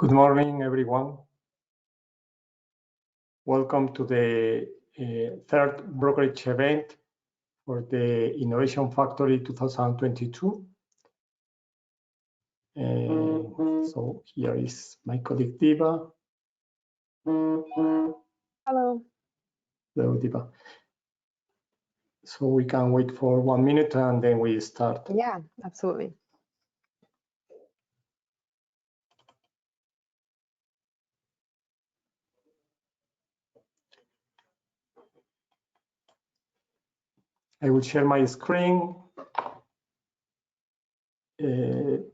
Good morning, everyone. Welcome to the third brokerage event for the Innovation Factory 2022. So here is my colleague Diva. Hello. Hello, Diva. So we can wait for 1 minute and then we start. Yeah, absolutely. I will share my screen. This.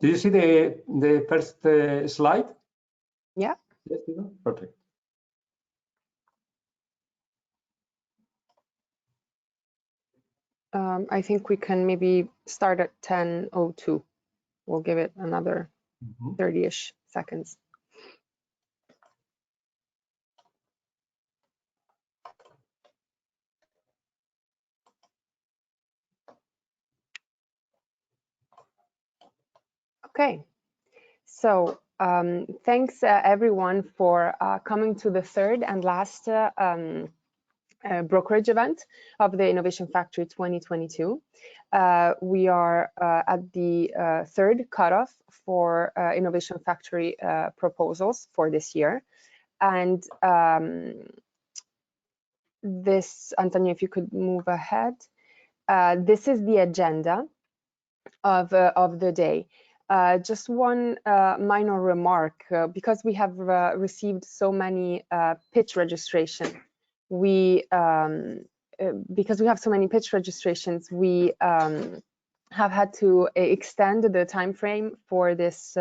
Do you see the first slide? Yeah. Yes, perfect. I think we can maybe start at 10:02. We'll give it another 30-ish seconds. Okay. So thanks everyone for coming to the third and last brokerage event of the Innovation Factory 2022. We are at the third cutoff for Innovation Factory proposals for this year. And this, Antonio, if you could move ahead. This is the agenda of the day. Just one minor remark, because we have received so many pitch registration. Because we have so many pitch registrations, we have had to extend the time frame for this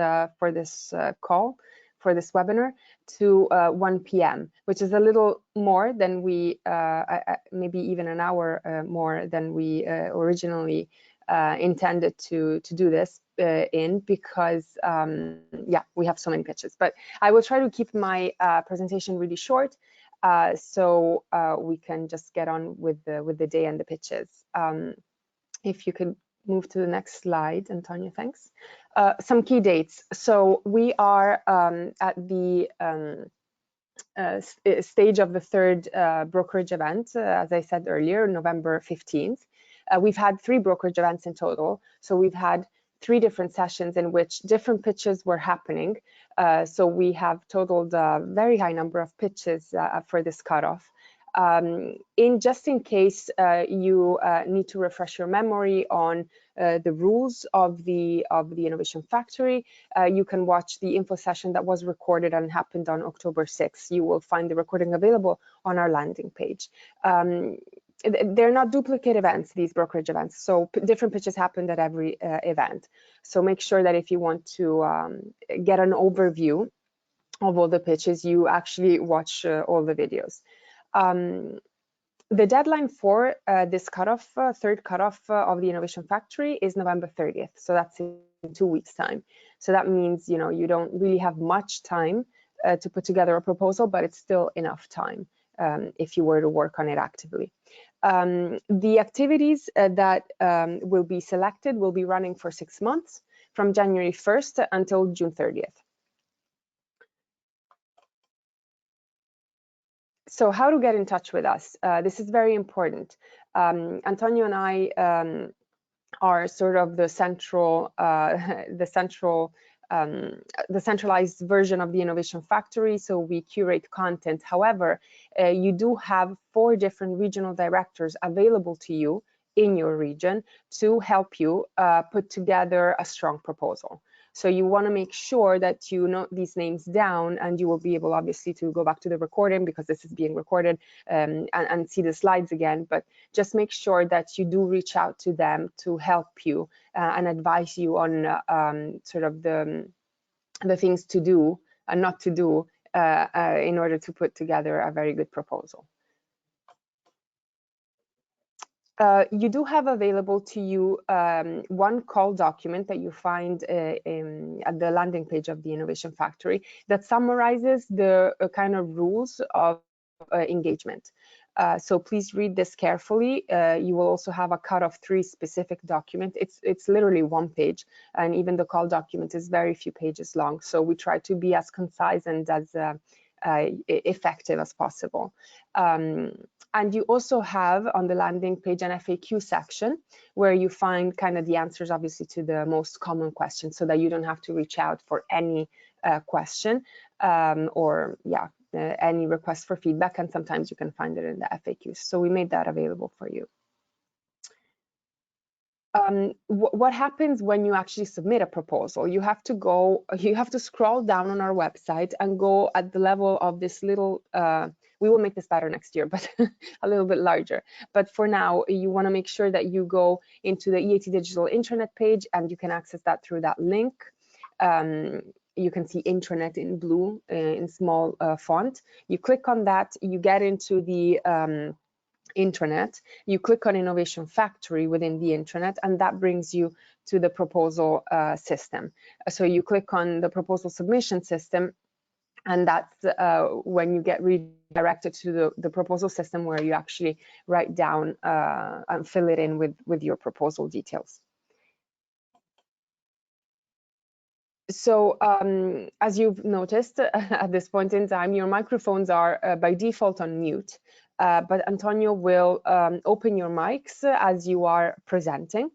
call, for this webinar, to 1 p.m., which is a little more than we, maybe even an hour more than we originally intended to do this in, because yeah, we have so many pitches. But I will try to keep my presentation really short, so we can just get on with the day and the pitches. If you could move to the next slide, Antonio, thanks. Some key dates. So we are at the stage of the third brokerage event, as I said earlier, November 15th. We've had 3 brokerage events in total. So we've had 3 different sessions in which different pitches were happening. So we have totaled a very high number of pitches for this cutoff. Just in case you need to refresh your memory on the rules of the Innovation Factory, you can watch the info session that was recorded and happened on October 6th. You will find the recording available on our landing page. They're not duplicate events, these brokerage events, so different pitches happened at every event. So make sure that if you want to get an overview of all the pitches, you actually watch all the videos. The deadline for this cutoff, third cutoff of the Innovation Factory, is November 30th. So that's in 2 weeks' time. So that means, you know, you don't really have much time to put together a proposal, but it's still enough time if you were to work on it actively. The activities that will be selected will be running for 6 months, from January 1st until June 30th. So how to get in touch with us? This is very important. Antonio and I are sort of the centralized version of the Innovation Factory, so we curate content. However, you do have 4 different regional directors available to you in your region to help you put together a strong proposal. So you want to make sure that you note these names down, and you will be able, obviously, to go back to the recording, because this is being recorded, and see the slides again. But just make sure that you do reach out to them to help you and advise you on sort of the things to do and not to do in order to put together a very good proposal. You do have available to you one call document that you find at the landing page of the Innovation Factory that summarizes the kind of rules of engagement. So please read this carefully. You will also have a cut of 3 specific documents. It's literally 1 page, and even the call document is very few pages long. So we try to be as concise and as effective as possible. And you also have on the landing page an FAQ section where you find kind of the answers, obviously, to the most common questions, so that you don't have to reach out for any question or any request for feedback. And sometimes you can find it in the FAQs. So we made that available for you. What happens when you actually submit a proposal? You have to scroll down on our website and go at the level of this little, we will make this better next year, but a little bit larger. But for now, you want to make sure that you go into the EAT Digital intranet page, and you can access that through that link. You can see intranet in blue in small font. You click on that, you get into the intranet, you click on Innovation Factory within the intranet, and that brings you to the proposal system. So you click on the proposal submission system, and that's when you get redirected to the proposal system, where you actually write down and fill it in with your proposal details. So as you've noticed at this point in time, your microphones are by default on mute, but Antonio will open your mics as you are presenting,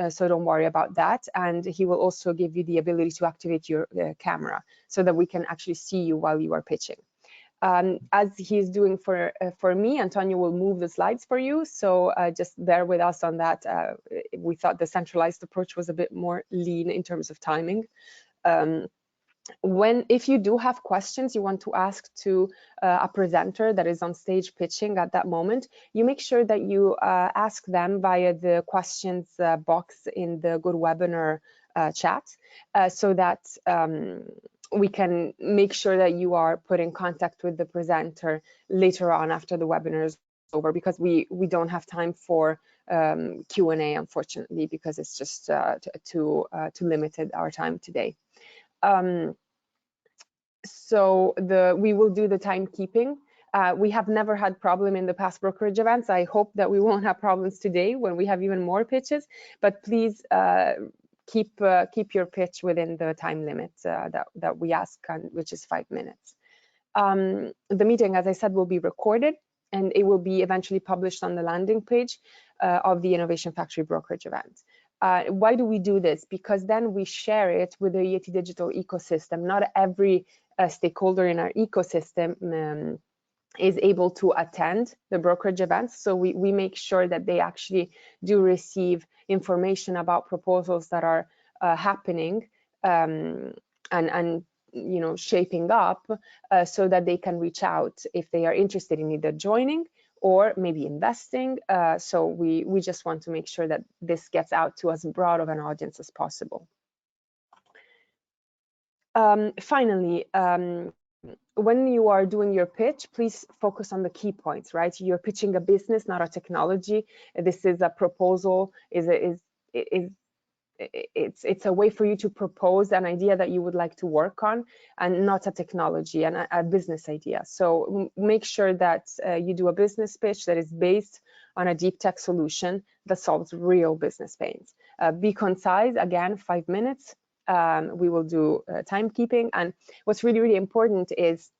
so don't worry about that. And he will also give you the ability to activate your camera so that we can actually see you while you are pitching. As he's doing for me, Antonio will move the slides for you, so just bear with us on that. We thought the centralized approach was a bit more lean in terms of timing. If you do have questions you want to ask to a presenter that is on stage pitching at that moment, you make sure that you ask them via the questions box in the GoToWebinar chat, so that we can make sure that you are put in contact with the presenter later on after the webinar is over, because we don't have time for Q&A, unfortunately, because it's just too limited our time today. So we will do the timekeeping. We have never had problem in the past brokerage events. I hope that we won't have problems today when we have even more pitches, but please keep your pitch within the time limit that we ask, which is 5 minutes. The meeting, as I said, will be recorded, and it will be eventually published on the landing page of the Innovation Factory brokerage event. Why do we do this? Because then we share it with the EAT Digital ecosystem. Not every stakeholder in our ecosystem is able to attend the brokerage events, so we make sure that they actually do receive information about proposals that are happening and shaping up, so that they can reach out if they are interested in either joining or maybe investing. So we just want to make sure that this gets out to as broad of an audience as possible. Finally, when you are doing your pitch, please focus on the key points, right? You're pitching a business, not a technology. This is a proposal, it's a way for you to propose an idea that you would like to work on, and not a technology and a business idea. So make sure that you do a business pitch that is based on a deep tech solution that solves real business pains. Be concise, again, 5 minutes. We will do timekeeping, and what's really, really important is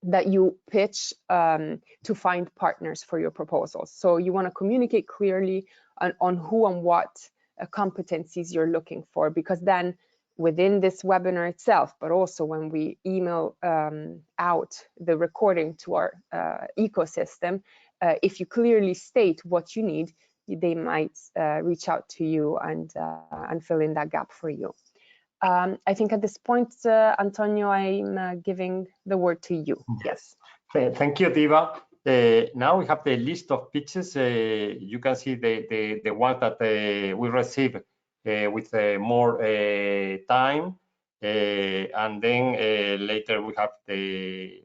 that you pitch to find partners for your proposals. So you want to communicate clearly on who and what competencies you're looking for, because then within this webinar itself, but also when we email out the recording to our ecosystem, if you clearly state what you need, they might reach out to you and fill in that gap for you. I think at this point, Antonio, I'm giving the word to you. Yes. Thank you, Diva. Now we have the list of pitches. You can see the ones that we receive with more time, and then later we have the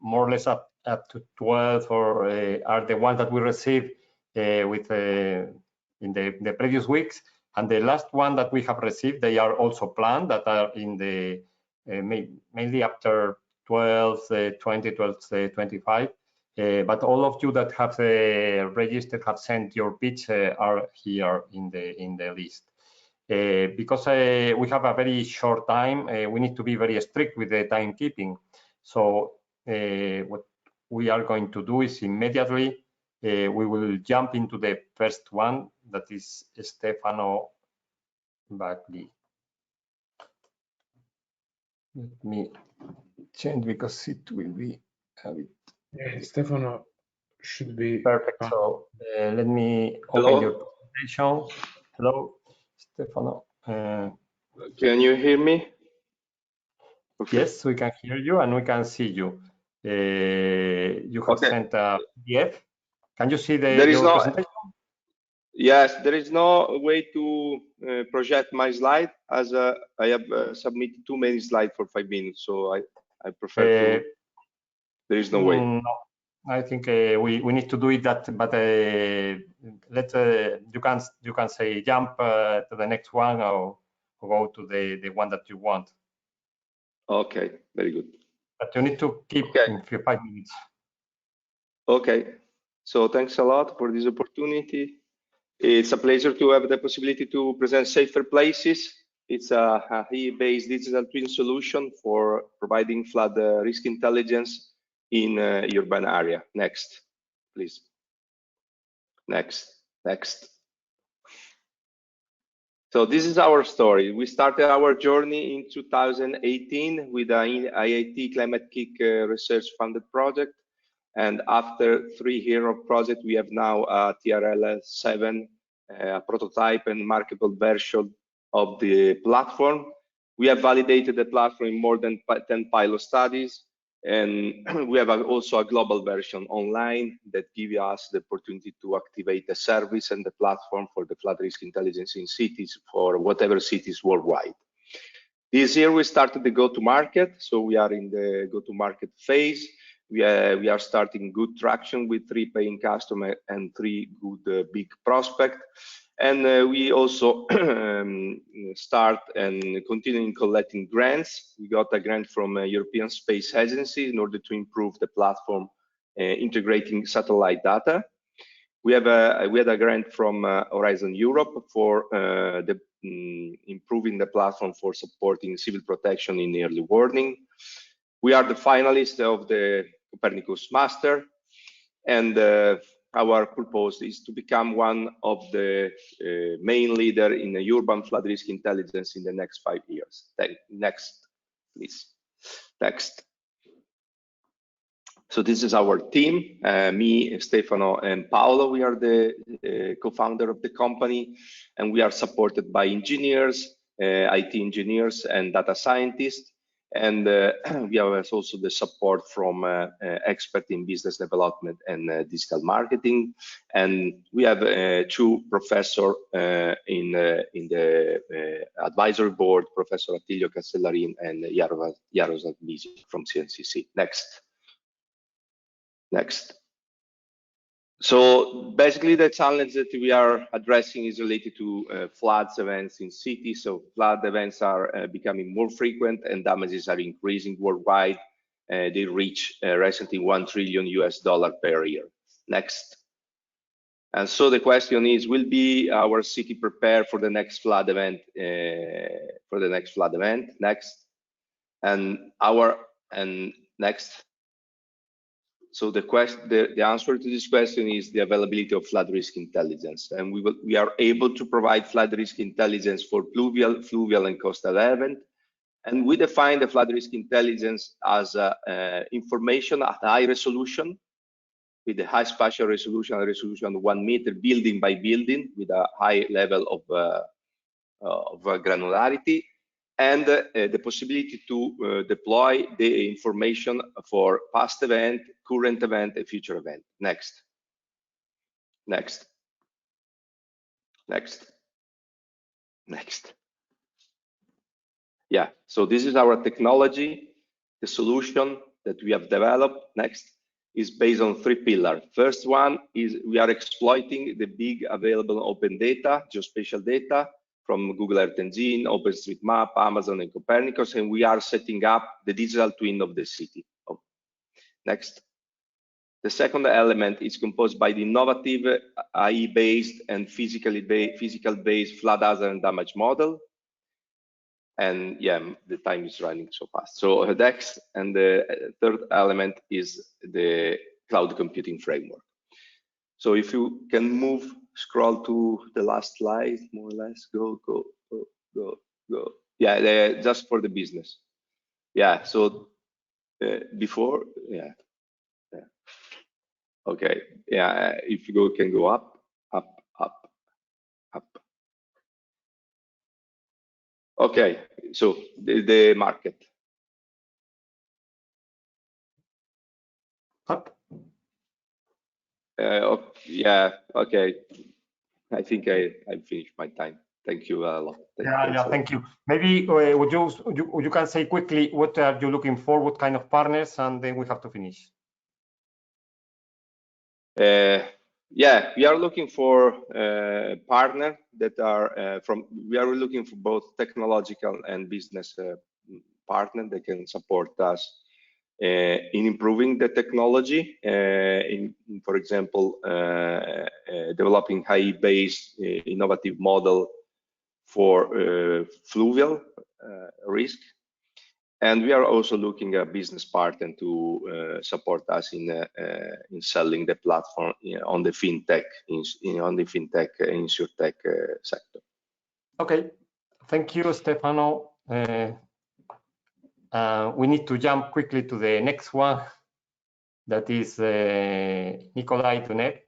more or less a up to 12 or are the ones that we received with in the previous weeks. And the last one that we have received, they are also planned, that are in the mainly after 12, 20, 12, 25. But all of you that have registered, have sent your pitch, are here in the list. Because we have a very short time, we need to be very strict with the timekeeping. So what we are going to do is immediately we will jump into the first one, that is Stefano Bagli. Let me change because it will be a bit. Stefano should be Perfect. So let me open your presentation. Hello, Stefano. Can you hear me? Okay. Yes, we can hear you and we can see you. You have sent a PDF. Can you see your presentation? Yes, there is no way to project my slide, as I have submitted too many slides for 5 minutes, so I prefer to. There is no way. No, I think we need to do it that, but you can say jump to the next one or go to the one that you want. Okay, very good. But you need to keep in 5 minutes. Okay, so thanks a lot for this opportunity. It's a pleasure to have the possibility to present Safer Places. It's a AI-based digital twin solution for providing flood risk intelligence in urban area. Next, please. Next. So this is our story. We started our journey in 2018 with an IIT Climate Kick research funded project. And after 3 years of project, we have now a TRL7 prototype and marketable version of the platform. We have validated the platform in more than 10 pilot studies. And we have also a global version online that gives us the opportunity to activate the service and the platform for the flood risk intelligence in cities for whatever cities worldwide. This year we started the go-to-market, so we are in the go-to-market phase. We are starting good traction with 3 paying customers and 3 good big prospects. And we also start and continuing collecting grants. We got a grant from a European Space Agency in order to improve the platform integrating satellite data. We had a grant from Horizon Europe for improving the platform for supporting civil protection in early warning. We are the finalists of the Copernicus Master, and our purpose is to become one of the main leader in the urban flood risk intelligence in the next 5 years. Next, please. Next. So this is our team, me, Stefano, and Paolo. We are the co-founder of the company, and we are supported by engineers, IT engineers, and data scientists. And we have also the support from experts in business development and digital marketing. And we have 2 professors in the advisory board, Professor Attilio Castellarin and Jaroslav Bisi from CNCC. Next. So basically the challenge that we are addressing is related to floods events in cities. So flood events are becoming more frequent and damages are increasing worldwide. They reach recently $1 trillion per year. Next. And so the question is, will be our city prepared for the next flood event? Next. And next. So the answer to this question is the availability of flood risk intelligence, and we are able to provide flood risk intelligence for fluvial, and coastal event, and we define the flood risk intelligence as information at high resolution, with a high spatial resolution, 1 meter building by building, with a high level of granularity, and the possibility to deploy the information for past event, current event, and future event. Next. Yeah, so this is our technology, the solution that we have developed. Next. is based on 3 pillars. First one is we are exploiting the big available open data, geospatial data from Google Earth Engine, OpenStreetMap, Amazon, and Copernicus, and we are setting up the digital twin of the city. Next. The second element is composed by the innovative AI-based and physical-based flood hazard and damage model. And yeah, the time is running so fast. So next, and the third element is the cloud computing framework. So if you can scroll to the last slide, more or less, go. Yeah, just for the business. Yeah, so before, yeah. Okay, yeah, if you can go up. Okay, so the market. Up. Yeah, okay. I think I finished my time. Thank you a lot. Thank you. Maybe would you can say quickly what are you looking for, what kind of partners, and then we have to finish. Yeah, we are looking for partners that are we are looking for both technological and business partners that can support us in improving the technology, for example, developing high-based innovative model for fluvial risk. And we are also looking at business partner to support us in selling the platform on the fintech, insurtech sector. Okay, thank you, Stefano. We need to jump quickly to the next one. That is Nikolai Tunet.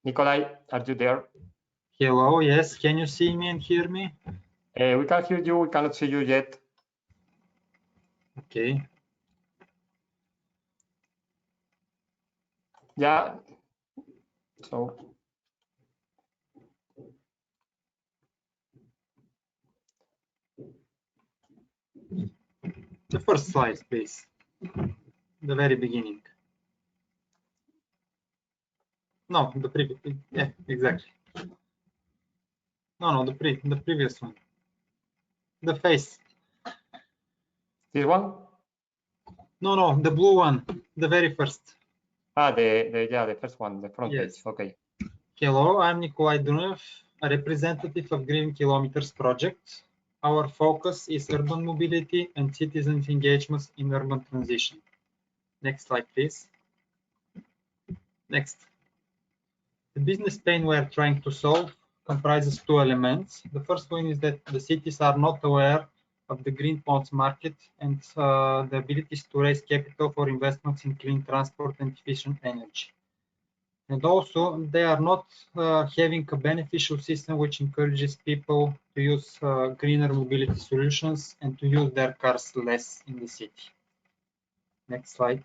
Nikolai, are you there? Hello, yes. Can you see me and hear me? We can hear you. We cannot see you yet. Okay. Yeah. So. The first slide, please. The very beginning. No, the previous. Yeah, exactly. No, the previous one. The face. This one? No, the blue one. The very first. The first one, the front yes. page. Okay. Hello, I'm Nikolai Dunev, a representative of Green Kilometers project. Our focus is urban mobility and citizens' engagements in urban transition. Next slide, please. Next. The business pain we are trying to solve comprises 2 elements. The first one is that the cities are not aware of the green bonds market and the abilities to raise capital for investments in clean transport and efficient energy. And also, they are not having a beneficial system which encourages people to use greener mobility solutions and to use their cars less in the city. Next slide.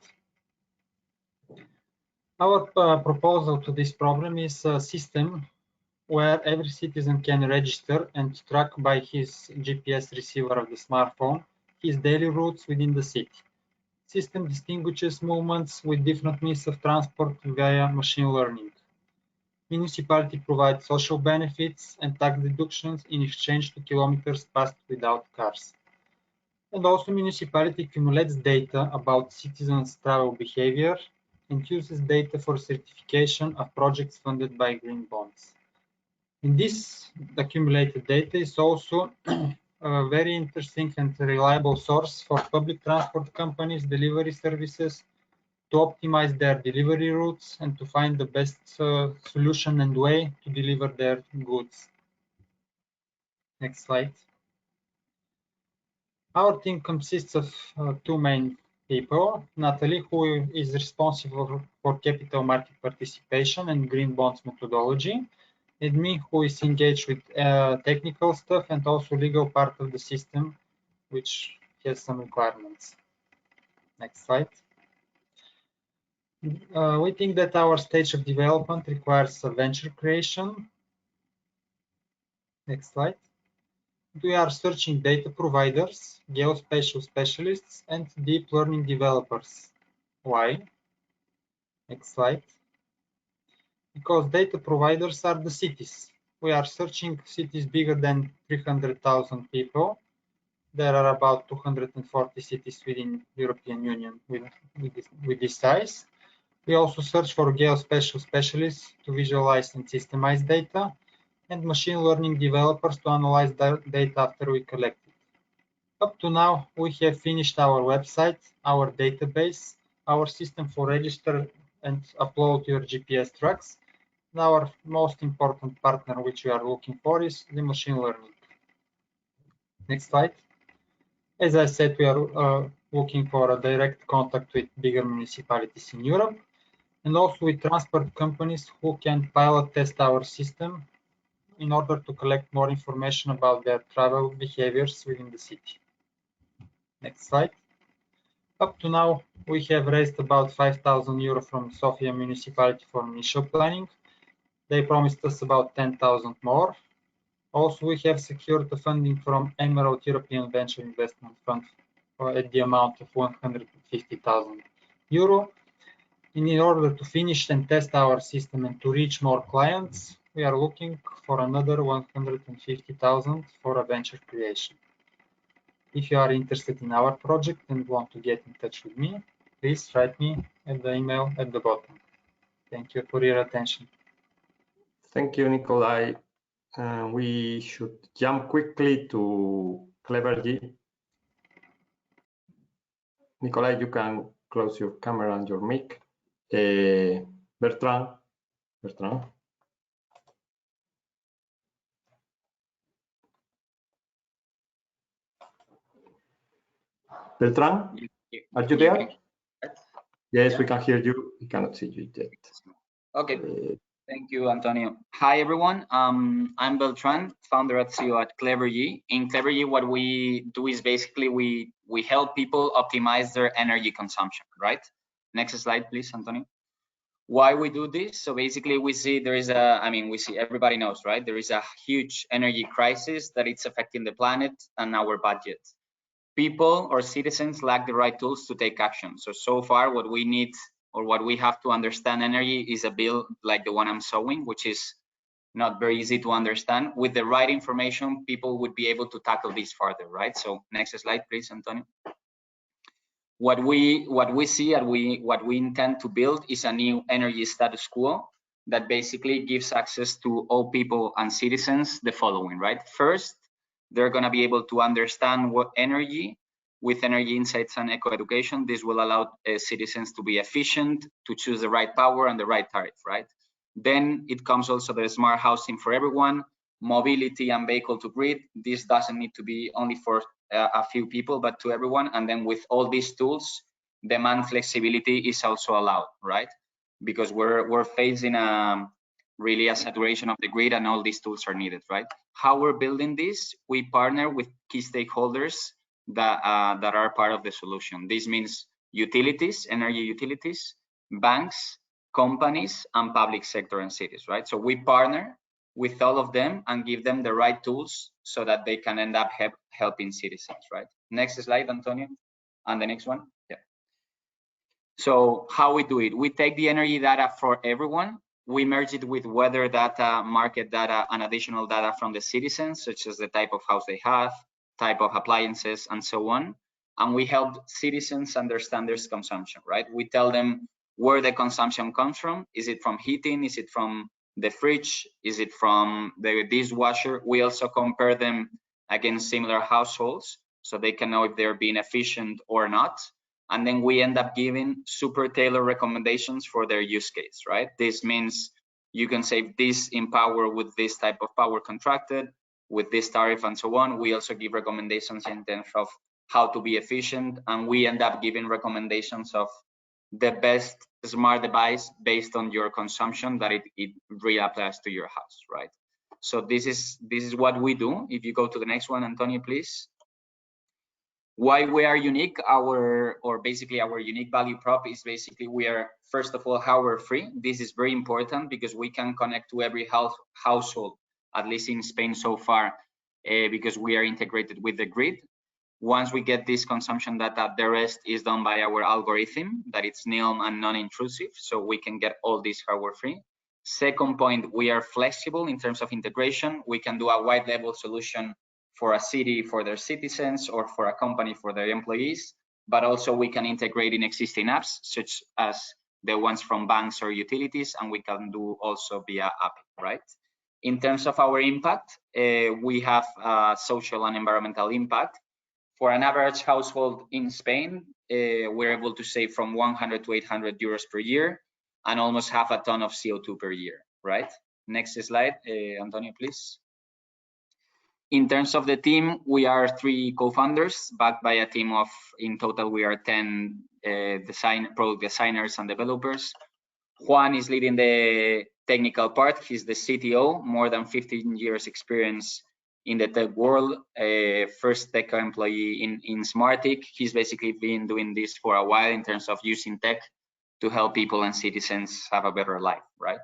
Our proposal to this problem is a system where every citizen can register and track by his GPS receiver of the smartphone his daily routes within the city. System distinguishes movements with different means of transport via machine learning. Municipality provides social benefits and tax deductions in exchange to kilometers passed without cars. And also municipality accumulates data about citizens' travel behavior and uses data for certification of projects funded by green bonds. In this accumulated data is also a very interesting and reliable source for public transport companies, delivery services, to optimize their delivery routes and to find the best solution and way to deliver their goods. Next slide. Our team consists of 2 main people, Natalie, who is responsible for capital market participation and green bonds methodology, and me, who is engaged with technical stuff and also legal part of the system, which has some requirements. Next slide. We think that our stage of development requires a venture creation. Next slide. We are searching data providers, geospatial specialists, and deep learning developers. Why? Next slide. Because data providers are the cities. We are searching cities bigger than 300,000 people. There are about 240 cities within European Union with this size. We also search for geospatial specialists to visualize and systemize data, and machine learning developers to analyze data after we collect it. Up to now, we have finished our website, our database, our system for register and upload your GPS tracks. And our most important partner which we are looking for is the machine learning. Next slide. As I said, we are looking for a direct contact with bigger municipalities in Europe, and also with transport companies who can pilot test our system in order to collect more information about their travel behaviors within the city. Next slide. Up to now, we have raised about 5,000 euro from Sofia municipality for initial planning. They promised us about 10,000 more. Also, we have secured the funding from Emerald European Venture Investment Fund at the amount of 150,000 euro. And in order to finish and test our system and to reach more clients, we are looking for another 150,000 for a venture creation. If you are interested in our project and want to get in touch with me, please write me at the email at the bottom. Thank you for your attention. Thank you, Nikolai. We should jump quickly to Clevergy. Nikolai, you can close your camera and your mic. Bertrand. Bertrand, are you there? Yes, we can hear you. We cannot see you yet. Okay. Thank you, Antonio. Hi, everyone. I'm Beltran, founder and CEO at Clevergy. In Clevergy, what we do is basically we help people optimize their energy consumption, right? Next slide, please, Antonio. Why we do this? So basically, we see there is everybody knows, right? There is a huge energy crisis that it's affecting the planet and our budget. People or citizens lack the right tools to take action. So far, what we need or what we have to understand energy is a bill like the one I'm showing, which is not very easy to understand. With the right information, people would be able to tackle this further, right? So next slide, please, Antonio. What we see and what we intend to build is a new energy status quo that basically gives access to all people and citizens the following, right? First, they're going to be able to understand what energy, with energy insights and eco-education, this will allow citizens to be efficient, to choose the right power and the right tariff, right? Then it comes also the smart housing for everyone, mobility and vehicle to grid. This doesn't need to be only for a few people, but to everyone. And then with all these tools, demand flexibility is also allowed, right? Because we're facing really a saturation of the grid and all these tools are needed, right? How we're building this, we partner with key stakeholders that are part of the solution. This means utilities, energy utilities, banks, companies, and public sector and cities, right? So we partner with all of them and give them the right tools so that they can end up helping citizens, right? Next slide, Antonio, and the next one. Yeah. So how we do it, we take the energy data for everyone, we merge it with weather data, market data, and additional data from the citizens, such as the type of house they have, type of appliances, and so on. And we help citizens understand their consumption, right? We tell them where the consumption comes from. Is it from heating? Is it from the fridge? Is it from the dishwasher? We also compare them against similar households so they can know if they're being efficient or not. And then we end up giving super tailored recommendations for their use case, right? This means you can save this in power with this type of power contracted, with this tariff and so on. We also give recommendations in terms of how to be efficient, and we end up giving recommendations of the best smart device based on your consumption that it really applies to your house, right? So this is what we do. If you go to the next one, Antonio, please. Why we are unique, our unique value prop is basically we are, first of all, hardware free. This is very important because we can connect to every household, at least in Spain so far, because we are integrated with the grid. Once we get this consumption data, the rest is done by our algorithm, that it's NILM and non-intrusive, so we can get all this hardware free. Second point, we are flexible in terms of integration. We can do a wide level solution for a city for their citizens or for a company for their employees, but also we can integrate in existing apps, such as the ones from banks or utilities, and we can do also via app, right? In terms of our impact, we have social and environmental impact. For an average household in Spain, we're able to save from 100 to 800 euros per year and almost half a ton of CO2 per year, right? Next slide, Antonio, please. In terms of the team, we are 3 co-founders backed by a team of, in total, we are 10 product designers and developers. Juan is leading the technical part. He's the CTO, more than 15 years experience in the tech world, first tech employee in Smartic. He's basically been doing this for a while in terms of using tech to help people and citizens have a better life, right?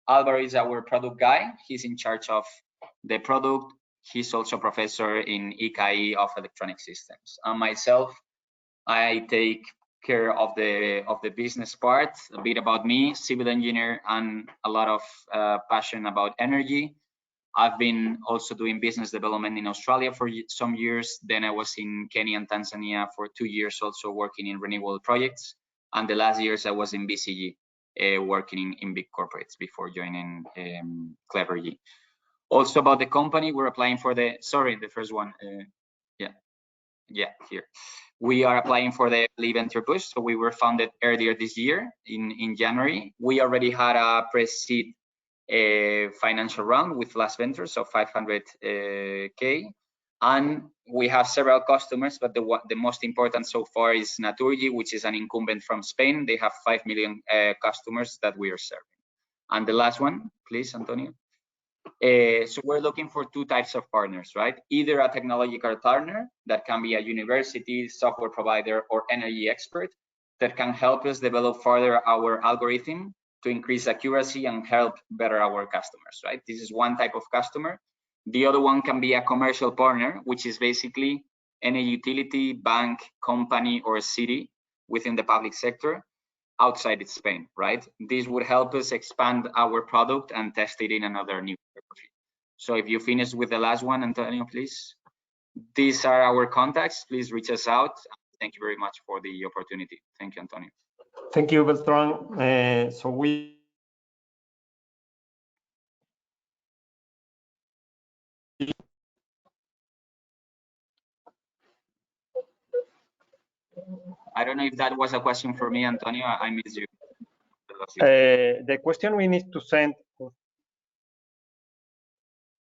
Alvaro is our product guy. He's in charge of the product. He's also a professor in ICAE of electronic systems. And myself, I take care of the business part. A bit about me, civil engineer and a lot of passion about energy. I've been also doing business development in Australia for some years. Then I was in Kenya and Tanzania for 2 years, also working in renewable projects. And the last years I was in BCG, working in big corporates before joining Clevergy. Also about the company, we're applying for the, sorry, the first one, here. We are applying for the Live Enter Push. So we were founded earlier this year in January. We already had a pre-seed financial round with Last Ventures of 500K. And we have several customers, but the most important so far is Naturgy, which is an incumbent from Spain. They have 5 million customers that we are serving. And the last one, please, Antonio. So we're looking for 2 types of partners, right? Either a technological partner that can be a university, software provider, or energy expert that can help us develop further our algorithm to increase accuracy and help better our customers, right? This is one type of customer. The other one can be a commercial partner, which is basically any utility, bank, company, or city within the public sector outside of Spain, right? This would help us expand our product and test it in another new geography. So if you finish with the last one, Antonio, please. These are our contacts. Please reach us out. Thank you very much for the opportunity. Thank you, Antonio. Thank you, Beltran. So we I don't know if that was a question for me, Antonio. I miss you. the question we need to send.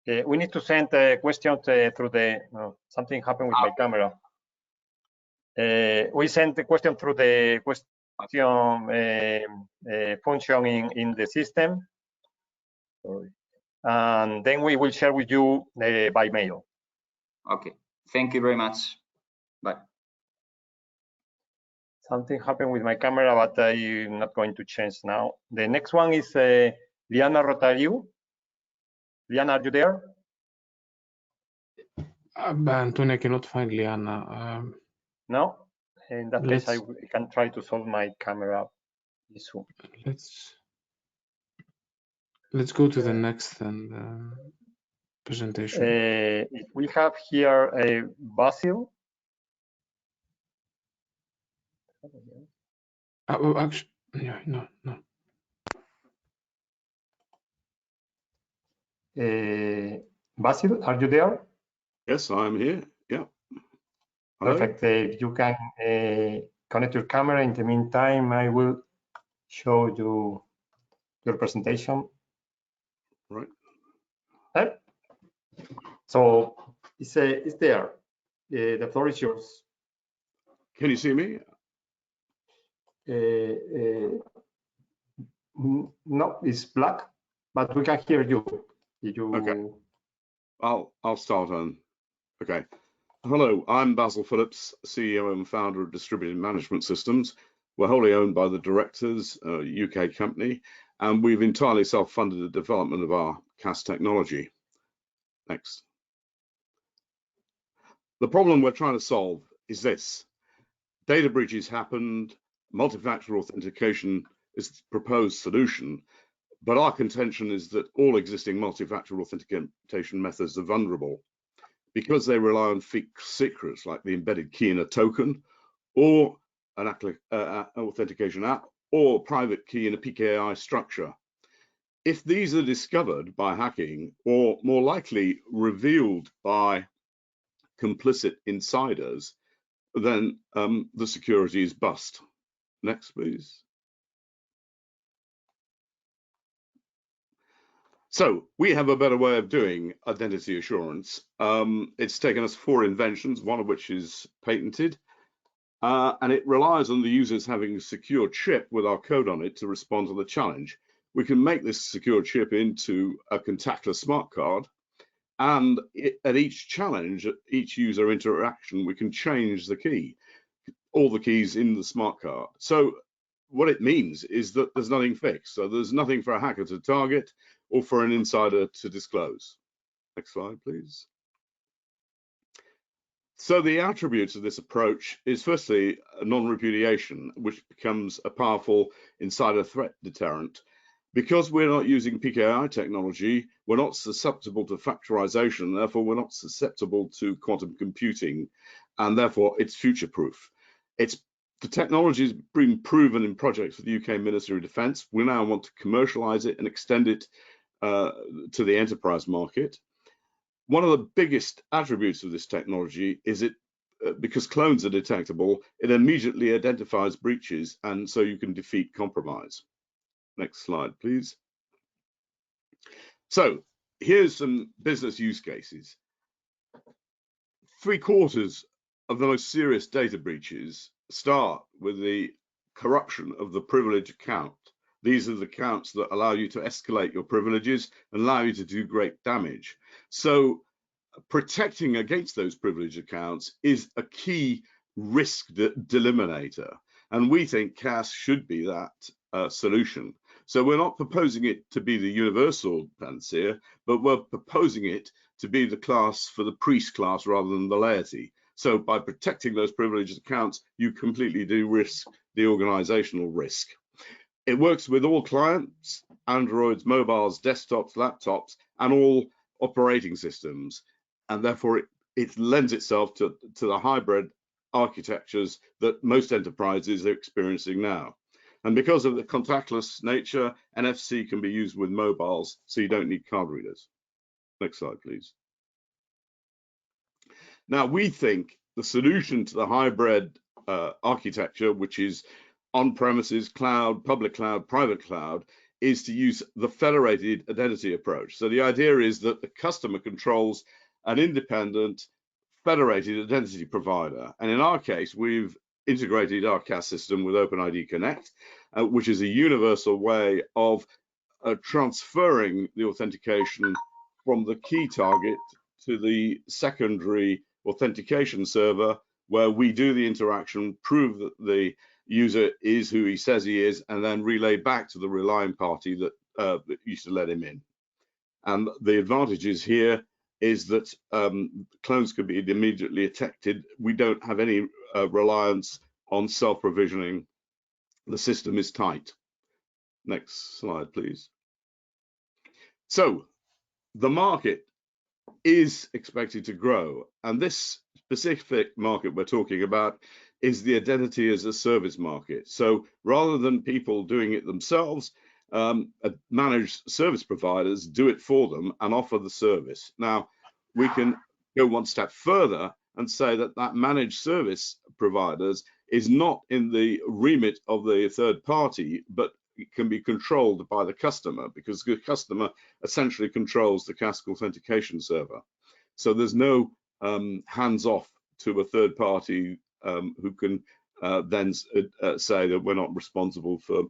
We need to send questions through the. Something happened with my camera. We sent the question through the question function in the system, and then we will share with you by mail. Okay. Thank you very much. Bye. Something happened with my camera, but I'm not going to change now. The next one is Liana Rotariu. Liana, are you there? Antonio, I cannot find Liana. No? In that case, I can try to solve my camera issue. Let's go to the next presentation. We have here Basil. Actually, no. Basil, are you there? Yes, I'm here. Yeah. Hello? Perfect. If you can connect your camera. In the meantime, I will show you your presentation. Right. Okay. So it's there. The floor is yours. Can you see me? No, it's black, but we can hear you. Okay. I'll start on. Okay. Hello, I'm Basil Phillips, CEO and founder of Distributed Management Systems. We're wholly owned by the directors, a UK company, and we've entirely self-funded the development of our CAS technology. Next. The problem we're trying to solve is this. Data breaches happened, multi-factor authentication is the proposed solution, but our contention is that all existing multi-factor authentication methods are vulnerable because they rely on fixed secrets like the embedded key in a token or an authentication app or private key in a PKI structure. If these are discovered by hacking or more likely revealed by complicit insiders, then the security is bust. Next, please. So we have a better way of doing identity assurance. It's taken us 4 inventions, one of which is patented, and it relies on the users having a secure chip with our code on it to respond to the challenge. We can make this secure chip into a contactless smart card, and at each challenge, at each user interaction, we can change the key, all the keys in the smart card. So what it means is that there's nothing fixed. So there's nothing for a hacker to target or for an insider to disclose. Next slide, please. So the attributes of this approach is firstly non-repudiation, which becomes a powerful insider threat deterrent. Because we're not using PKI technology, we're not susceptible to factorization, therefore we're not susceptible to quantum computing, and therefore it's future-proof. The technology has been proven in projects with the UK Ministry of Defence. We now want to commercialize it and extend it to the enterprise market. One of the biggest attributes of this technology is because clones are detectable, it immediately identifies breaches, and so you can defeat compromise. Next slide, please. So here's some business use cases. 3/4 of the most serious data breaches start with the corruption of the privilege account. These are the accounts that allow you to escalate your privileges and allow you to do great damage. So protecting against those privilege accounts is a key risk delimiter. And we think CAS should be that solution. So we're not proposing it to be the universal panacea, but we're proposing it to be the class for the priest class rather than the laity. So by protecting those privileged accounts, you completely de-risk the organizational risk. It works with all clients, Androids, mobiles, desktops, laptops, and all operating systems. And therefore it lends itself to the hybrid architectures that most enterprises are experiencing now. And because of the contactless nature, NFC can be used with mobiles, so you don't need card readers. Next slide, please. Now, we think the solution to the hybrid architecture, which is on-premises, cloud, public cloud, private cloud, is to use the federated identity approach. So the idea is that the customer controls an independent federated identity provider. And in our case, we've integrated our CAS system with OpenID Connect, which is a universal way of transferring the authentication from the key target to the secondary authentication server, where we do the interaction, prove that the user is who he says he is, and then relay back to the relying party that used to let him in. And the advantages here is that clones can be immediately detected. We don't have any reliance on self-provisioning. The system is tight. Next slide, please. So the market is expected to grow, and this specific market we're talking about is the identity as a service market. So rather than people doing it themselves, managed service providers do it for them and offer the service. Now, we can go one step further and say that managed service providers is not in the remit of the third party, but it can be controlled by the customer, because the customer essentially controls the CAS authentication server. So there's no hands-off to a third party who can then say that we're not responsible for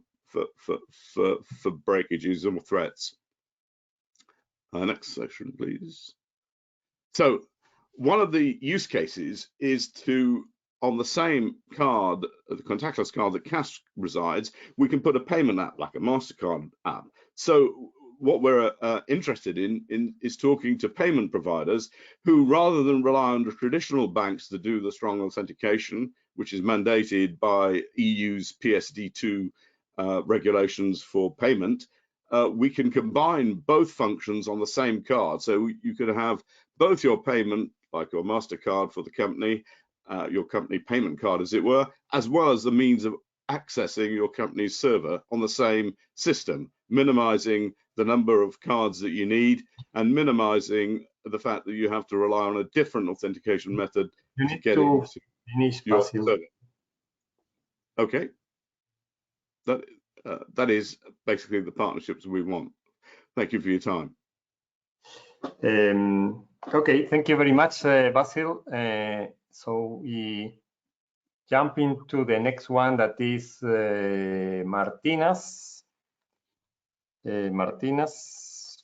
breakages or threats. Next section, please. So one of the use cases is to, on the same card, the contactless card that CAS resides, we can put a payment app like a MasterCard app. So what we're interested in is talking to payment providers who, rather than rely on the traditional banks to do the strong authentication, which is mandated by EU's PSD2 regulations for payment, we can combine both functions on the same card. So you could have both your payment, like your MasterCard for the company, your company payment card, as it were, as well as the means of accessing your company's server on the same system, minimizing the number of cards that you need and minimizing the fact that you have to rely on a different authentication method to get into your server. Okay, that is basically the partnerships we want. Thank you for your time. Okay, thank you very much, Basil. So we jump into the next one, that is Martínez. Martínez,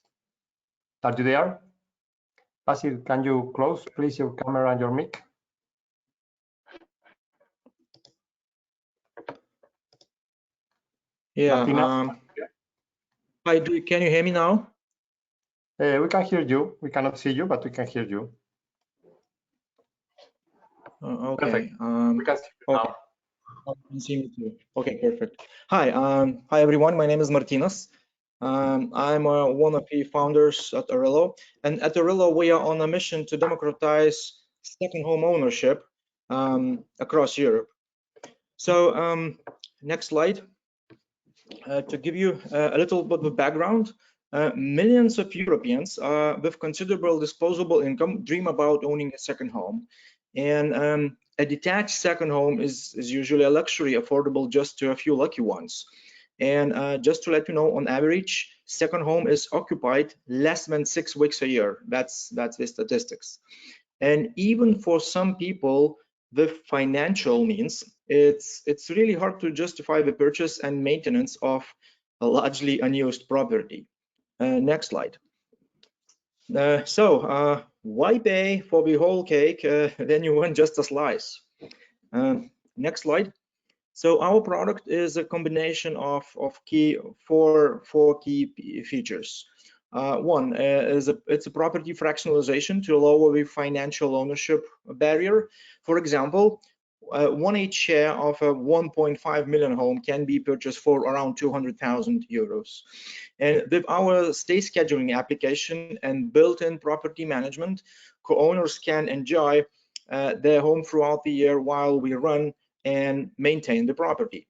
are you there? Basil, can you close, please, your camera and your mic? Yeah. Hi, can you hear me now? We can hear you. We cannot see you, but we can hear you. Okay. Perfect. We can see you now. You can see me too. Okay, perfect. Hi, hi everyone. My name is Martínez. I'm one of the founders at Arillo, and at Arillo we are on a mission to democratize second home ownership across Europe. So next slide. To give you a little bit of background, millions of Europeans with considerable disposable income dream about owning a second home, and a detached second home is usually a luxury affordable just to a few lucky ones. And just to let you know, on average, second home is occupied less than 6 weeks a year. That's the statistics. And even for some people with financial means, it's really hard to justify the purchase and maintenance of a largely unused property. Next slide. So why pay for the whole cake when you want just a slice? Next slide. So our product is a combination of four key features. One is it's a property fractionalization to lower the financial ownership barrier. For example, 1/8 share of a 1.5 million home can be purchased for around 200,000 euros. And with our stay scheduling application and built-in property management, co-owners can enjoy their home throughout the year while we run and maintain the property.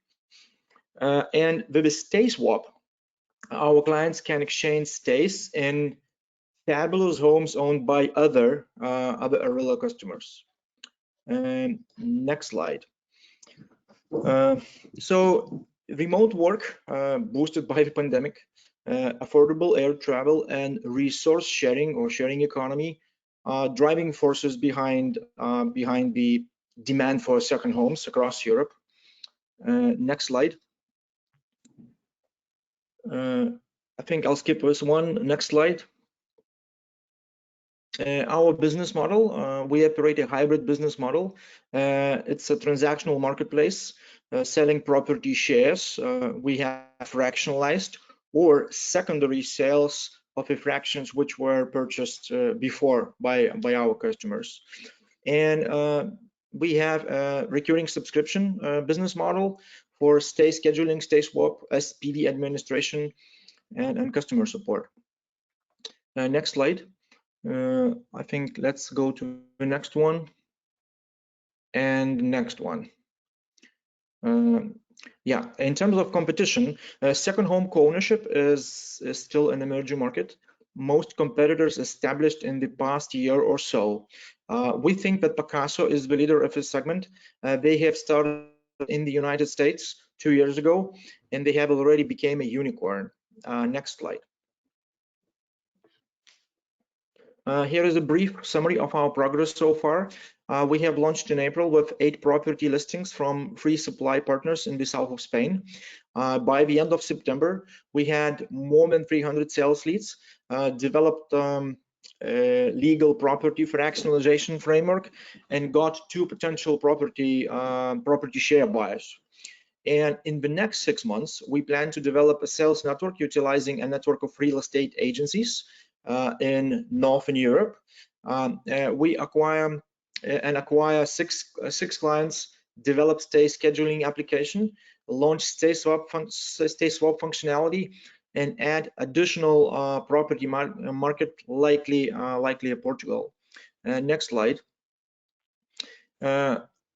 And with the stay swap, our clients can exchange stays in fabulous homes owned by other Arillo customers. And next slide. So remote work boosted by the pandemic, affordable air travel, and resource sharing or sharing economy driving forces behind the demand for second homes across Europe. Next slide. I think I'll skip this one. Next slide. Our business model, we operate a hybrid business model. It's a transactional marketplace selling property shares. We have fractionalized or secondary sales of the fractions which were purchased before by our customers. And we have a recurring subscription business model for stay scheduling, stay swap, SPD administration, and customer support. Next slide. I think let's go to the next one and next one. Yeah, in terms of competition, second home co-ownership is still an emerging market. Most competitors established in the past year or so. We think that Pacaso is the leader of this segment. They have started in the United States 2 years ago, and they have already become a unicorn. Next slide. Here is a brief summary of our progress so far. We have launched in April with 8 property listings from 3 supply partners in the south of Spain. By the end of September, we had more than 300 sales leads, developed legal property fractionalization framework, and got 2 potential property share buyers. And in the next 6 months, we plan to develop a sales network utilizing a network of real estate agencies in Northern Europe. We acquire six clients, develop stay scheduling application, launch stay swap functionality, and add additional property market, likely Portugal. Next slide.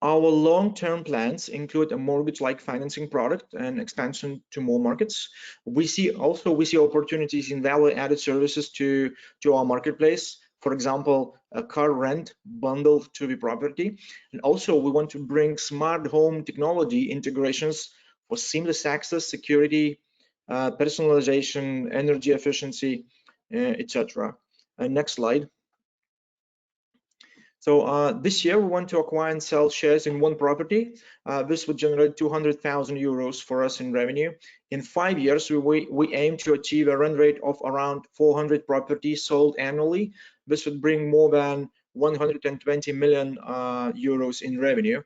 Our long-term plans include a mortgage-like financing product and expansion to more markets. We see opportunities in value-added services to our marketplace. For example, a car rent bundled to the property. And also we want to bring smart home technology integrations for seamless access, security, personalization, energy efficiency, etc. Next slide. So this year we want to acquire and sell shares in one property. This would generate 200,000 euros for us in revenue. In 5 years, we aim to achieve a run rate of around 400 properties sold annually. This would bring more than 120 million euros in revenue,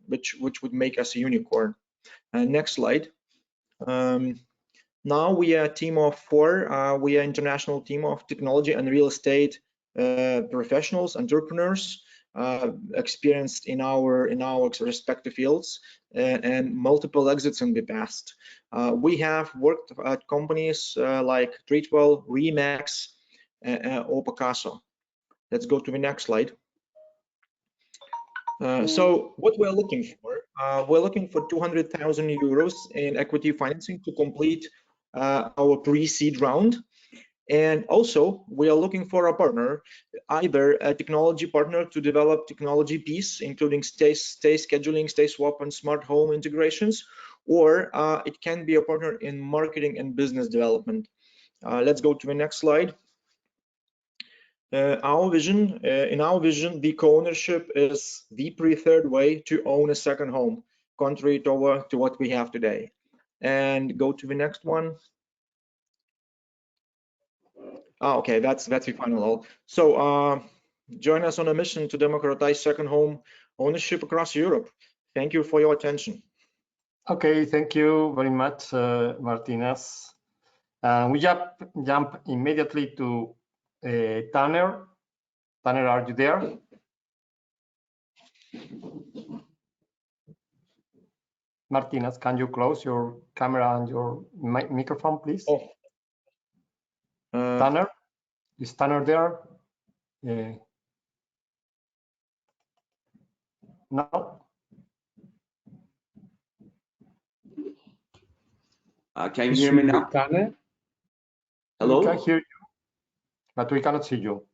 which would make us a unicorn. Next slide. Now we are a team of 4. We are an international team of technology and real estate professionals, entrepreneurs, experienced in our respective fields, and multiple exits in the past. We have worked at companies like Treatwell, Remax, or Picasso. Let's go to the next slide. So what we're looking for 200,000 euros in equity financing to complete our pre-seed round. And also we are looking for a partner, either a technology partner to develop technology piece, including stay scheduling, stay swap, and smart home integrations, or it can be a partner in marketing and business development. Let's go to the next slide. In our vision, the co-ownership is the preferred way to own a second home, contrary to what we have today. And go to the next one. Okay, that's the final. So join us on a mission to democratize second home ownership across Europe. Thank you for your attention. Okay, thank you very much, Martinas. We jump immediately to Tanner. Tanner, are you there? Martinas, can you close your camera and your microphone, please? Oh. Tanner, is Tanner there? No. Can you hear me now? Tanner? Hello? We can hear you, but we cannot see you.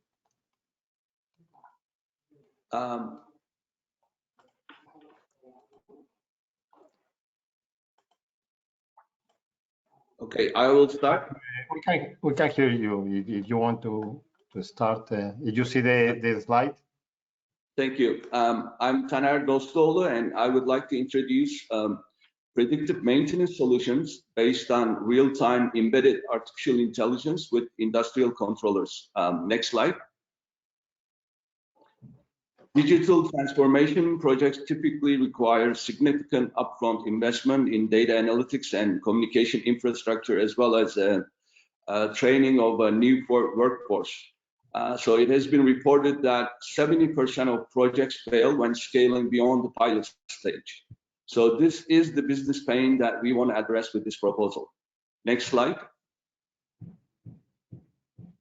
Okay, I will start. We can hear you if you want to start. Did you see the slide? Thank you. I'm Taner Dostolu, and I would like to introduce predictive maintenance solutions based on real-time embedded artificial intelligence with industrial controllers. Next slide. Digital transformation projects typically require significant upfront investment in data analytics and communication infrastructure, as well as training of a new workforce. So it has been reported that 70% of projects fail when scaling beyond the pilot stage. So this is the business pain that we want to address with this proposal. Next slide.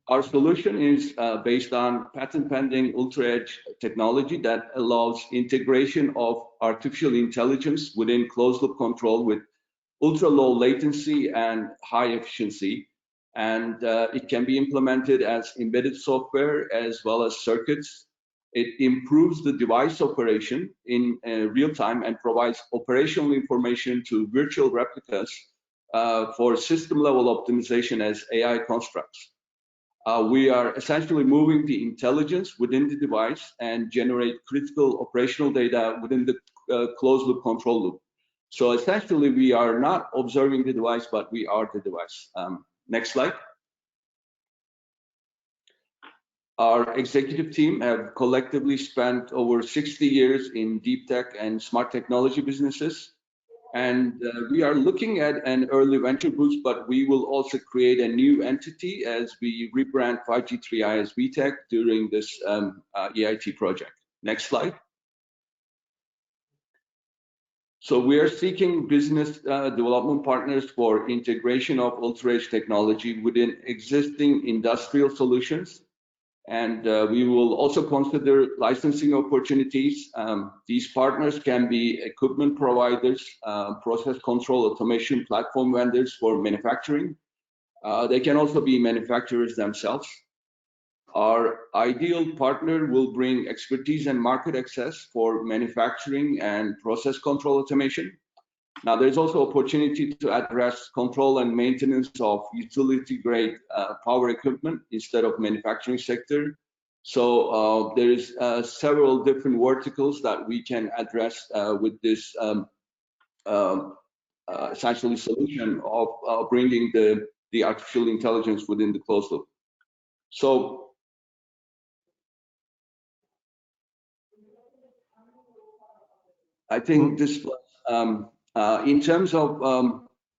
Our solution is based on patent-pending ultra-edge technology that allows integration of artificial intelligence within closed-loop control with ultra-low latency and high efficiency. And it can be implemented as embedded software as well as circuits. It improves the device operation in real time and provides operational information to virtual replicas for system-level optimization as AI constructs. We are essentially moving the intelligence within the device and generate critical operational data within the closed-loop control loop. So essentially, we are not observing the device, but we are the device. Next slide. Our executive team have collectively spent over 60 years in deep tech and smart technology businesses. And we are looking at an early venture boost, but we will also create a new entity as we rebrand 5G3 ISV Tech during this EIT project. Next slide. So we are seeking business development partners for integration of ultra-edge technology within existing industrial solutions. And we will also consider licensing opportunities. These partners can be equipment providers, process control automation platform vendors for manufacturing. They can also be manufacturers themselves. Our ideal partner will bring expertise and market access for manufacturing and process control automation. Now, there's also opportunity to address control and maintenance of utility-grade power equipment instead of manufacturing sector. So there is several different verticals that we can address with this essentially solution of bringing the artificial intelligence within the closed loop. So I think this in terms of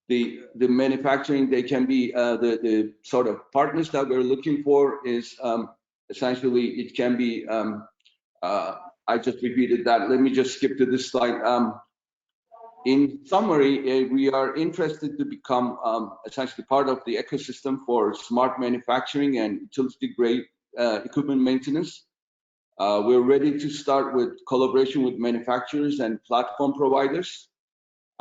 the manufacturing, they can be the sort of partners that we're looking for is essentially it can be I just repeated that. Let me just skip to this slide. In summary, we are interested to become essentially part of the ecosystem for smart manufacturing and utility grade equipment maintenance. We're ready to start with collaboration with manufacturers and platform providers.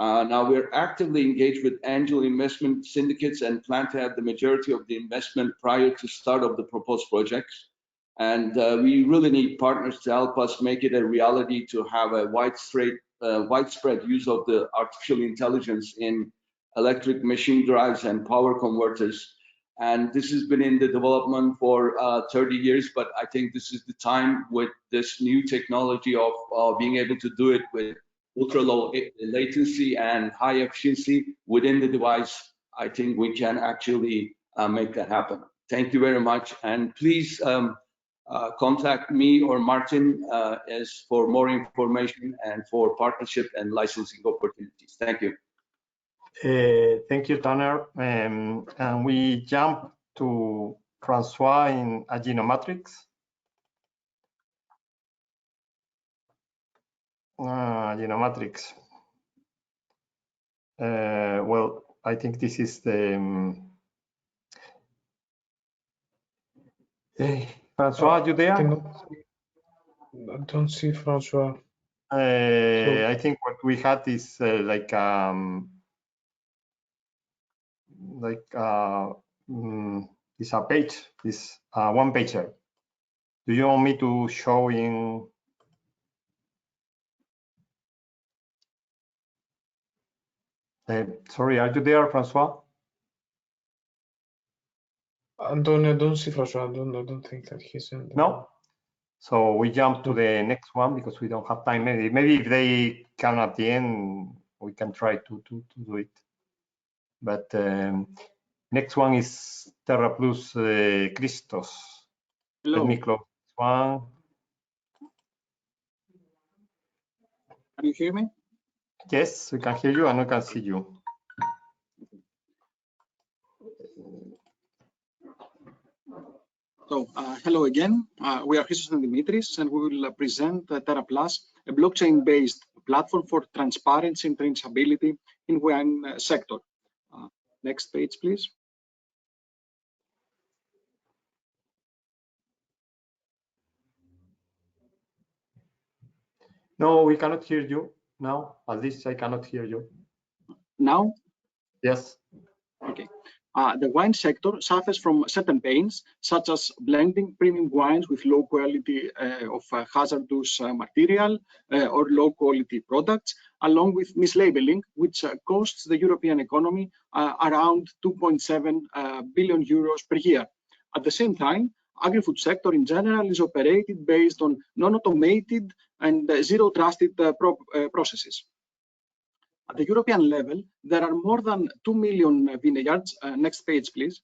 Now we're actively engaged with angel investment syndicates and plan to have the majority of the investment prior to start of the proposed projects. And we really need partners to help us make it a reality to have a widespread use of the artificial intelligence in electric machine drives and power converters. And this has been in the development for 30 years, but I think this is the time with this new technology of being able to do it with ultra low latency and high efficiency within the device. I think we can actually make that happen. Thank you very much. And please contact me or Martin as for more information and for partnership and licensing opportunities. Thank you. Thank you, Tanner. And we jump to Francois in Agenomatrix. Agenomatrix. Well, I think this is the. Francois, are you there? I don't see Francois. I think what we had is it's a page, this one pager. Do you want me to show in? Sorry, are you there, Francois? Antonio, I don't see Francois. I don't think that he's in there. No. So we jump to the next one because we don't have time. Maybe if they come at the end, we can try to do it. But next one is Terra Plus Christos. Hello. Let me close this one. Can you hear me? Yes, we can hear you and we can see you. So, hello again. We are Christos and Dimitris, and we will present Terra Plus, a blockchain-based platform for transparency and traceability in wine sector. Next page, please. No, we cannot hear you now. At least I cannot hear you. Now? Yes. Okay. The wine sector suffers from certain pains, such as blending premium wines with low quality of hazardous material or low quality products, along with mislabeling, which costs the European economy around 2.7 billion euros per year. At the same time, agri-food sector in general is operated based on non-automated and zero trusted processes. At the European level, there are more than 2 million vineyards. Next page, please.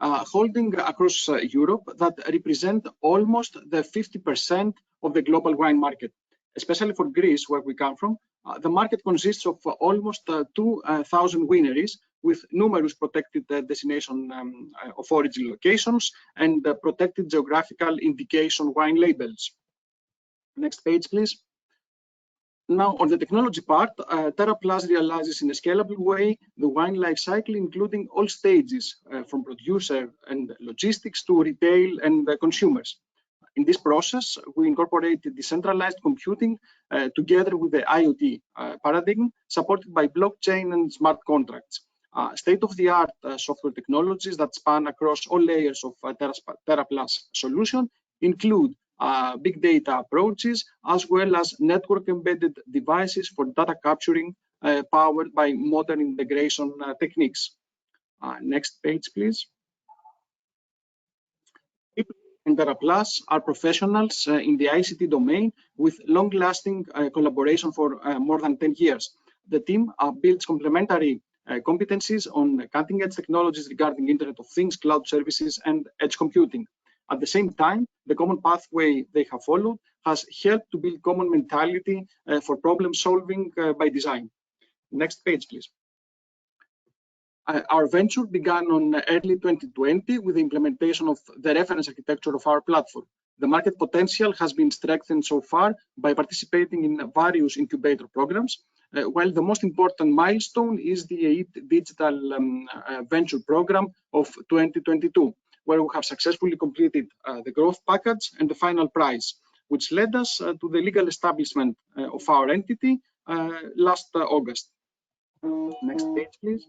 Holding across Europe that represent almost the 50% of the global wine market. especially for Greece, where we come from. The market consists of almost 2,000 wineries with numerous protected destination of origin locations and protected geographical indication wine labels. Next page, please. Now, on the technology part, TerraPlus realizes in a scalable way the wine life cycle, including all stages from producer and logistics to retail and consumers. In this process, we incorporate decentralized computing together with the IoT paradigm, supported by blockchain and smart contracts. State-of-the-art software technologies that span across all layers of TerraPlus solution include big data approaches, as well as network-embedded devices for data capturing powered by modern integration techniques. Next page, please. People in TerraPlus are professionals in the ICT domain with long-lasting collaboration for more than 10 years. The team builds complementary competencies on cutting-edge technologies regarding Internet of Things, cloud services, and edge computing. At the same time, the common pathway they have followed has helped to build common mentality for problem solving by design. Next page, please. Our venture began on early 2020 with the implementation of the reference architecture of our platform. The market potential has been strengthened so far by participating in various incubator programs, while the most important milestone is the EIT Digital Venture Program of 2022, where we have successfully completed the growth package and the final prize, which led us to the legal establishment of our entity last August. Next page, please.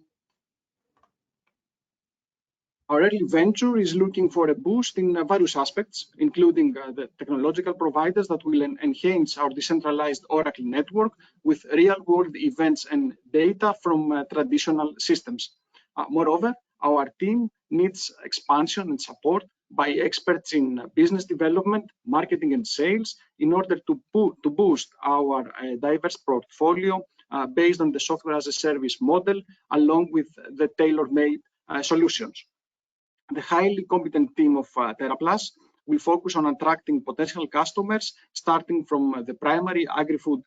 Our early venture is looking for a boost in various aspects, including the technological providers that will enhance our decentralized Oracle network with real-world events and data from traditional systems. Moreover, our team needs expansion and support by experts in business development, marketing, and sales in order to boost our diverse portfolio based on the software as a service model, along with the tailor-made solutions. The highly competent team of TerraPlus will focus on attracting potential customers, starting from the primary agri-food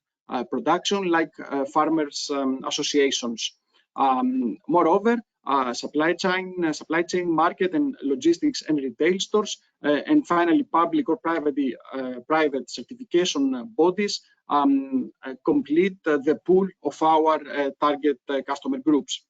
production, like farmers associations. Moreover, supply chain, market and logistics and retail stores, and finally public or private certification bodies complete the pool of our target customer groups.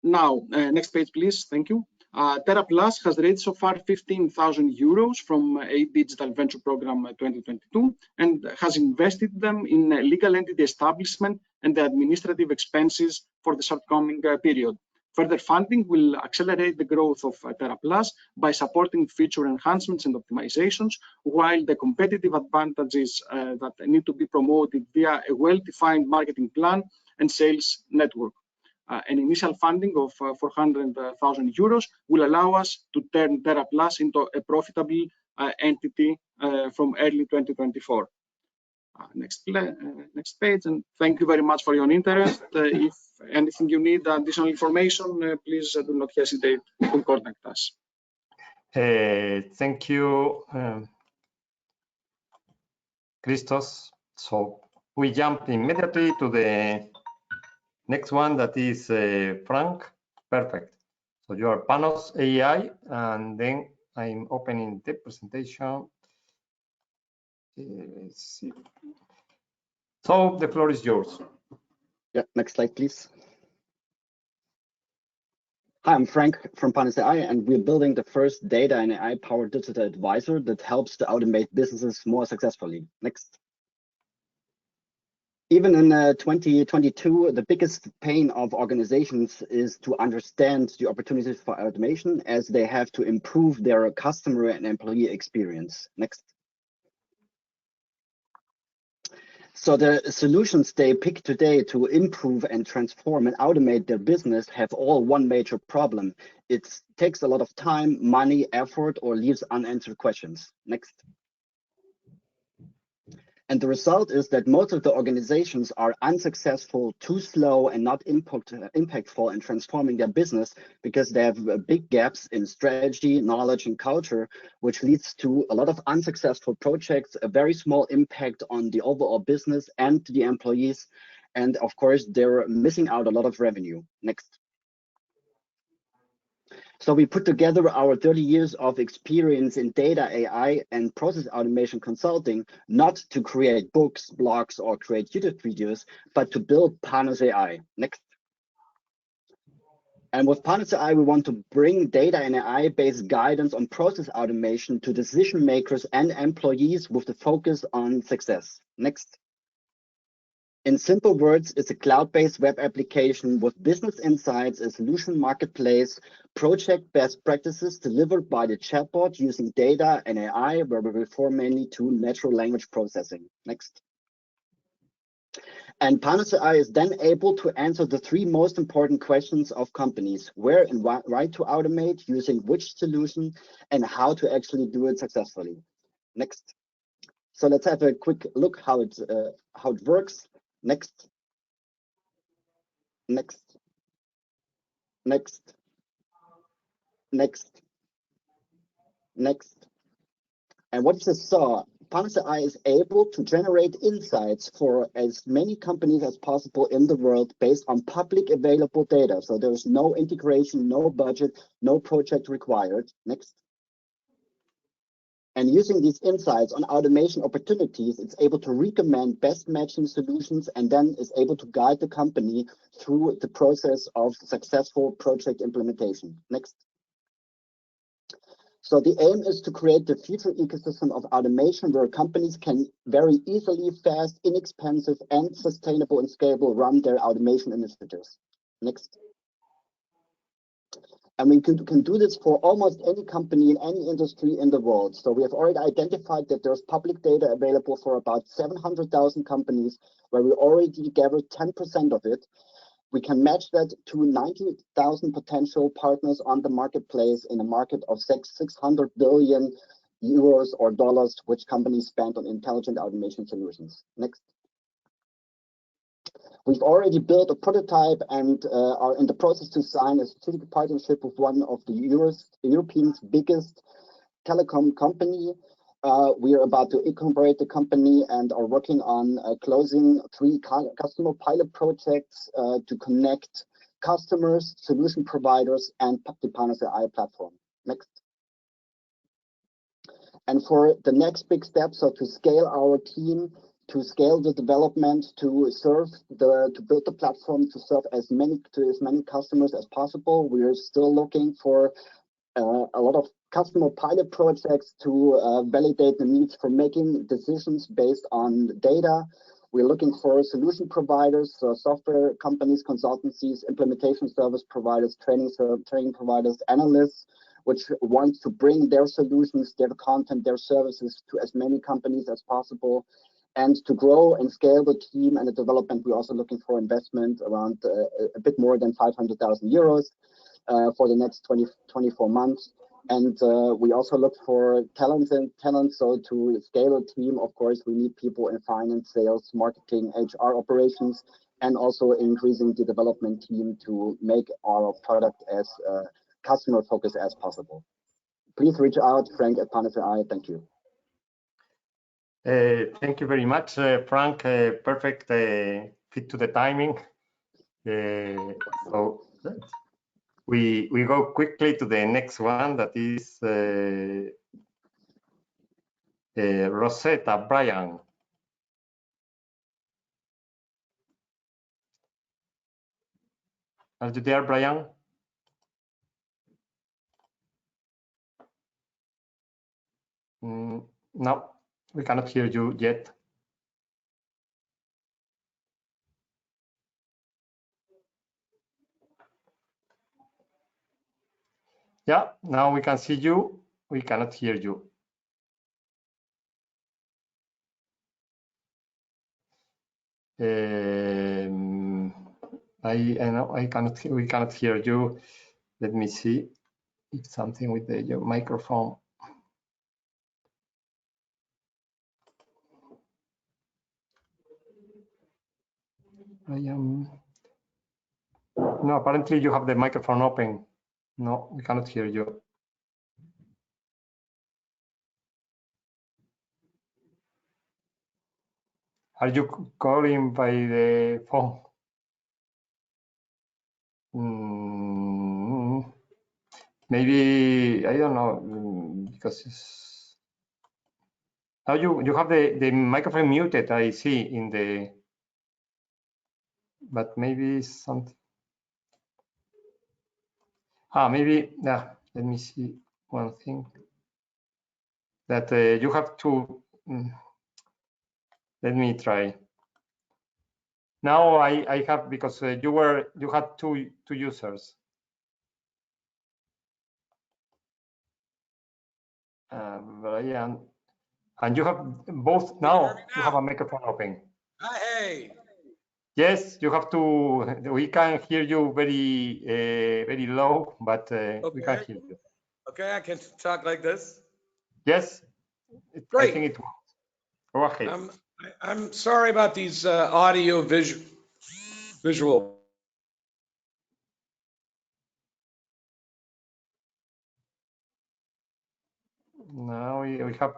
Now, next page, please. Thank you. TerraPlus has raised so far 15,000 euros from a digital venture program 2022 and has invested them in legal entity establishment and the administrative expenses for the forthcoming period. Further funding will accelerate the growth of TerraPlus by supporting feature enhancements and optimizations, while the competitive advantages that need to be promoted via a well-defined marketing plan and sales network. An initial funding of 400,000 euros will allow us to turn TerraPlus into a profitable entity from early 2024. Next page, and thank you very much for your interest. If anything you need additional information, please do not hesitate to contact us. Thank you, Christos. So we jump immediately to the next one, that is Frank. Perfect. So you are Panos AI, and then I'm opening the presentation. Let's see. So the floor is yours. Yeah, next slide, please. Hi, I'm Frank from Panos AI, and we're building the first data and AI-powered digital advisor that helps to automate businesses more successfully. Next. Even in 2022, the biggest pain of organizations is to understand the opportunities for automation, as they have to improve their customer and employee experience. Next. So the solutions they pick today to improve and transform and automate their business have all one major problem. It takes a lot of time, money, effort, or leaves unanswered questions. Next. And the result is that most of the organizations are unsuccessful, too slow, and not impactful in transforming their business because they have big gaps in strategy, knowledge, and culture, which leads to a lot of unsuccessful projects, a very small impact on the overall business and the employees. And of course, they're missing out a lot of revenue. Next. So we put together our 30 years of experience in data, AI, and process automation consulting, not to create books, blogs, or create YouTube videos, but to build Panos AI. Next. And with Panos AI, we want to bring data and AI-based guidance on process automation to decision makers and employees with the focus on success. Next. In simple words, it's a cloud-based web application with business insights, a solution marketplace, project best practices delivered by the chatbot using data and AI, where we refer mainly to natural language processing. Next. And Panos AI is then able to answer the three most important questions of companies: where and why to automate, using which solution, and how to actually do it successfully. Next. So let's have a quick look how it works. Next. Next. Next. Next. Next. And what you just saw, Panos AI is able to generate insights for as many companies as possible in the world based on public available data. So there's no integration, no budget, no project required. Next. And using these insights on automation opportunities, it's able to recommend best matching solutions and then is able to guide the company through the process of successful project implementation. Next. So the aim is to create the future ecosystem of automation where companies can very easily, fast, inexpensive, and sustainable and scalable run their automation initiatives. Next. And we can do this for almost any company in any industry in the world. So we have already identified that there's public data available for about 700,000 companies where we already gathered 10% of it. We can match that to 90,000 potential partners on the marketplace in a market of 600 billion euros or dollars, which companies spend on intelligent automation solutions. Next. We've already built a prototype and are in the process to sign a strategic partnership with one of the Europe's biggest telecom company. We are about to incorporate the company and are working on closing 3 customer pilot projects to connect customers, solution providers, and the Panos AI platform. Next. And for the next big step, so to scale our team, to scale the development, to build the platform to serve as many customers as possible. We are still looking for a lot of customer pilot projects to validate the needs for making decisions based on data. We're looking for solution providers, so software companies, consultancies, implementation service providers, training providers, analysts, which want to bring their solutions, their content, their services to as many companies as possible. And to grow and scale the team and the development, we're also looking for investment around a bit more than 500,000 euros for the next 24 months. And we also look for talent. So to scale a team, of course, we need people in finance, sales, marketing, HR operations, and also increasing the development team to make our product as customer focused as possible. Please reach out, Frank at Panos AI. Thank you. Thank you very much, Frank. Perfect fit to the timing. So we go quickly to the next one, that is Rosetta, Brian. Are you there, Brian? No, we cannot hear you yet. Yeah, now we can see you. We cannot hear you. I cannot. We cannot hear you. Let me see if something with your microphone. I am. No, apparently you have the microphone open. No, we cannot hear you. Are you calling by the phone? Maybe, I don't know, because it's... Now you have the microphone muted, I see in the... But maybe something... maybe, yeah, let me see one thing. That you have to... let me try. Now I have, because you had two users. Brian, and you have both now. You have a microphone open. Hey. Yes, you have to. We can hear you very very low, but we can hear you. Okay, I can talk like this. Yes, Great. I think it works. Go ahead. I'm sorry about these audio visual. Now we have.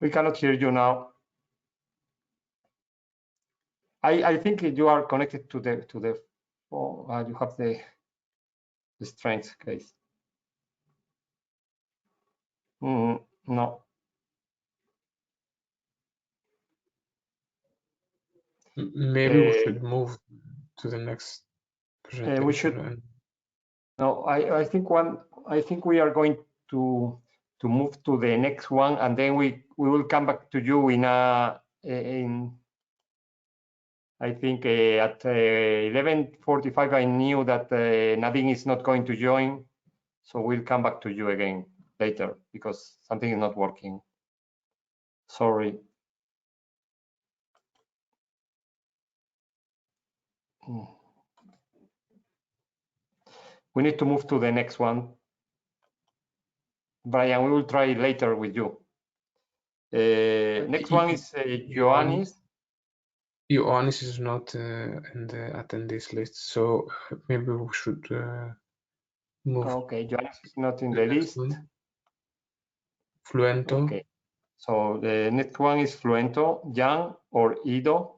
We cannot hear you now. I think you are connected to the phone. You have the strength case. No. Maybe we should move to the next presentation. We should. No, I think we are going to move to the next one, and then we will come back to you I think at 11:45. I knew that Nadine is not going to join, so we'll come back to you again later because something is not working. Sorry. We need to move to the next one. Brian, we will try later with you. Next one is Ioannis. Ioannis is not in the attendees list, so maybe we should move. Okay, Ioannis is not in the list. Fluento. Okay, so the next one is Fluento, Jan or Ido.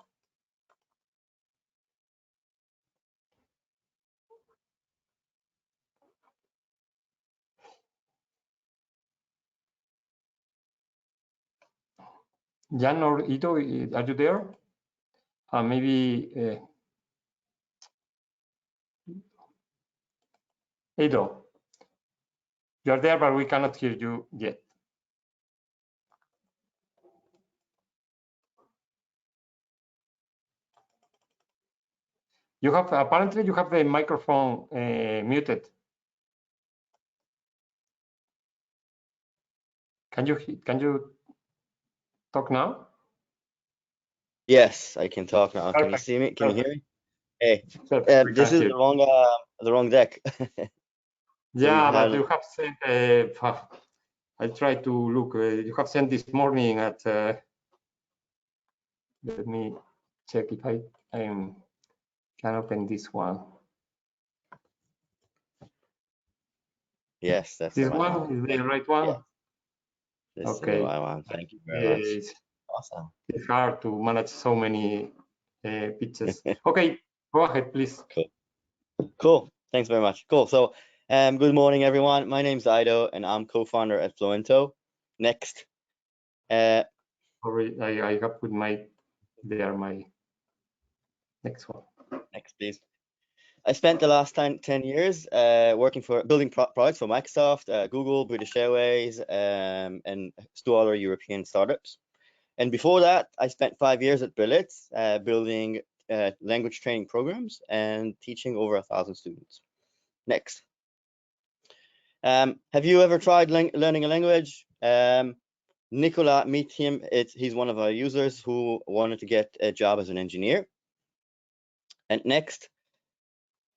Jan or Ido, are you there? Maybe Ido. You are there, but we cannot hear you yet. You have apparently you have the microphone muted. Can you talk now? Yes, I can talk now. Perfect. Can you see me? Can Perfect. you hear me? Hey, Perfect. this is the wrong deck. Yeah, but you have sent. I tried to look. You have sent this morning at. Let me check if I can open this one. Yes, that's this the right one. Is the right one? Yes. This is the right one. Thank you very much. Awesome. It's hard to manage so many pitches. Okay, go ahead, please. Cool. Thanks very much. Cool. So, good morning, everyone. My name's Ido, and I'm co-founder at Fluento. Next. Sorry, I have put my next one. Next, please. I spent the last 10 years working for building products for Microsoft, Google, British Airways, and 2 other European startups. And before that, I spent 5 years at Berlitz building language training programs and teaching over 1,000 students. Next. Have you ever tried learning a language? Nicola, meet him. He's one of our users who wanted to get a job as an engineer. And next.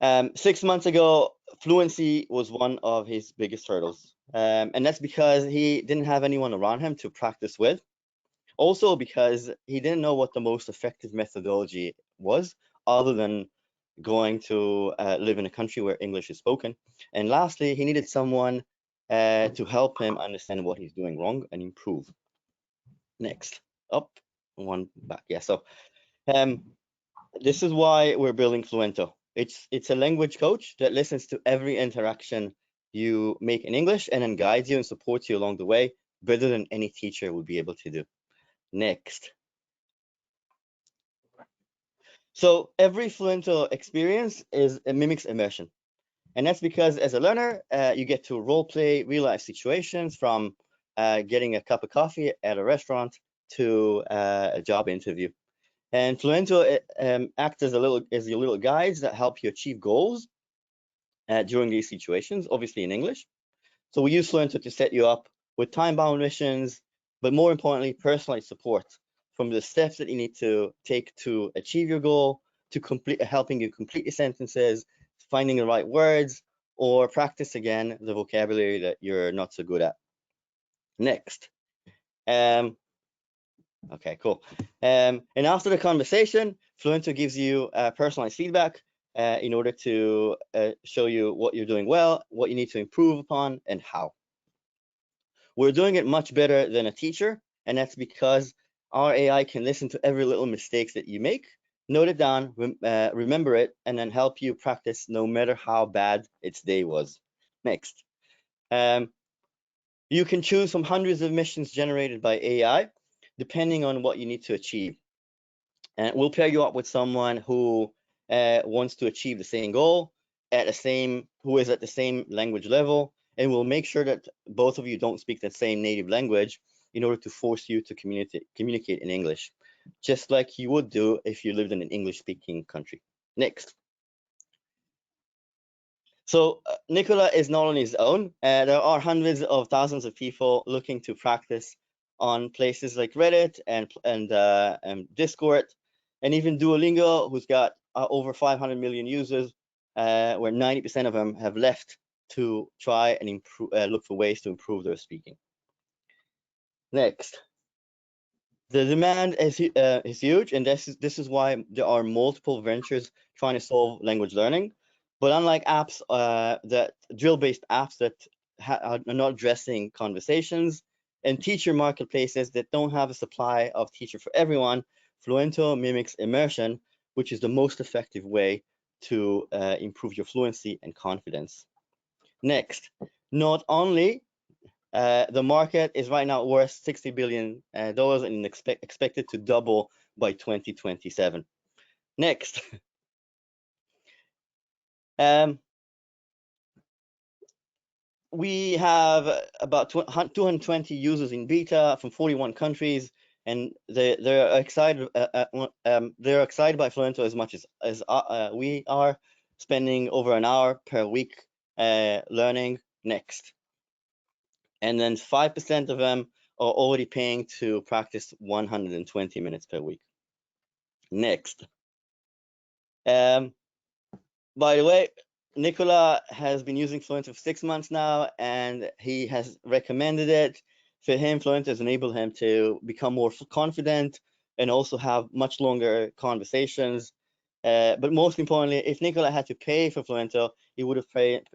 6 months ago, fluency was one of his biggest hurdles. And that's because he didn't have anyone around him to practice with. Also because he didn't know what the most effective methodology was, other than going to live in a country where English is spoken. And lastly, he needed someone to help him understand what he's doing wrong and improve. Next, up, one back. Yeah, so this is why we're building Fluento. It's a language coach that listens to every interaction you make in English and then guides you and supports you along the way better than any teacher would be able to do. Next. So every Fluento experience mimics immersion. And that's because as a learner, you get to role play real life situations, from getting a cup of coffee at a restaurant to a job interview. And Fluento acts as your little guides that help you achieve goals during these situations, obviously in English. So we use Fluento to set you up with time-bound missions, but more importantly, personalized support from the steps that you need to take to achieve your goal, to helping you complete your sentences, finding the right words, or practice again the vocabulary that you're not so good at. Next. Okay, cool. And after the conversation, Fluento gives you personalized feedback in order to show you what you're doing well, what you need to improve upon, and how. We're doing it much better than a teacher, and that's because our AI can listen to every little mistake that you make, note it down, remember it, and then help you practice no matter how bad its day was. Next. You can choose from hundreds of missions generated by AI, depending on what you need to achieve. And we'll pair you up with someone who wants to achieve the same goal who is at the same language level, and we'll make sure that both of you don't speak the same native language in order to force you to communicate in English, just like you would do if you lived in an English-speaking country. Next. So Nicola is not on his own. There are hundreds of thousands of people looking to practice on places like Reddit and Discord, and even Duolingo, who's got over 500 million users, where 90% of them have left to try and improve, look for ways to improve their speaking. Next. The demand is huge, and this is why there are multiple ventures trying to solve language learning. But unlike apps drill-based apps that are not addressing conversations, and teacher marketplaces that don't have a supply of teacher for everyone, Fluento mimics immersion, which is the most effective way to improve your fluency and confidence. Next, not only the market is right now worth $60 billion and expected to double by 2027. Next. We have about 220 users in beta from 41 countries, and they're excited. They're excited by Fluento as much as we are, spending over an hour per week learning. Next. And then 5% of them are already paying to practice 120 minutes per week. Next. By the way, Nicola has been using Fluento for 6 months now, and he has recommended it. For him, Fluento has enabled him to become more confident and also have much longer conversations. But most importantly, if Nicola had to pay for Fluento, he would have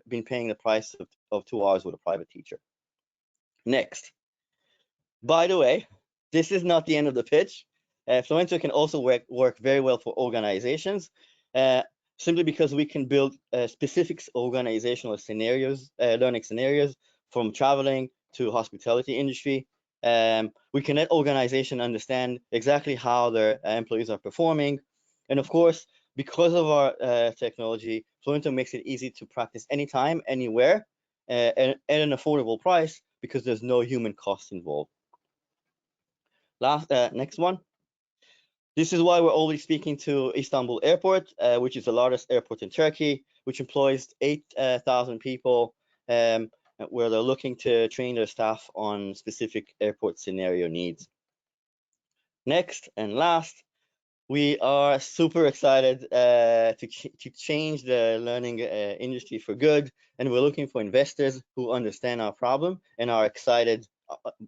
been paying the price of 2 hours with a private teacher. Next. By the way, this is not the end of the pitch. Fluento can also work very well for organizations, simply because we can build specific organizational scenarios, learning scenarios, from traveling to hospitality industry. We can let organizations understand exactly how their employees are performing. And of course, because of our technology, Fluento makes it easy to practice anytime, anywhere, at an affordable price, because there's no human cost involved. Next one. This is why we're always speaking to Istanbul Airport, which is the largest airport in Turkey, which employs 8,000 people, where they're looking to train their staff on specific airport scenario needs. Next and last, We are super excited to change the learning industry for good, and we're looking for investors who understand our problem and are excited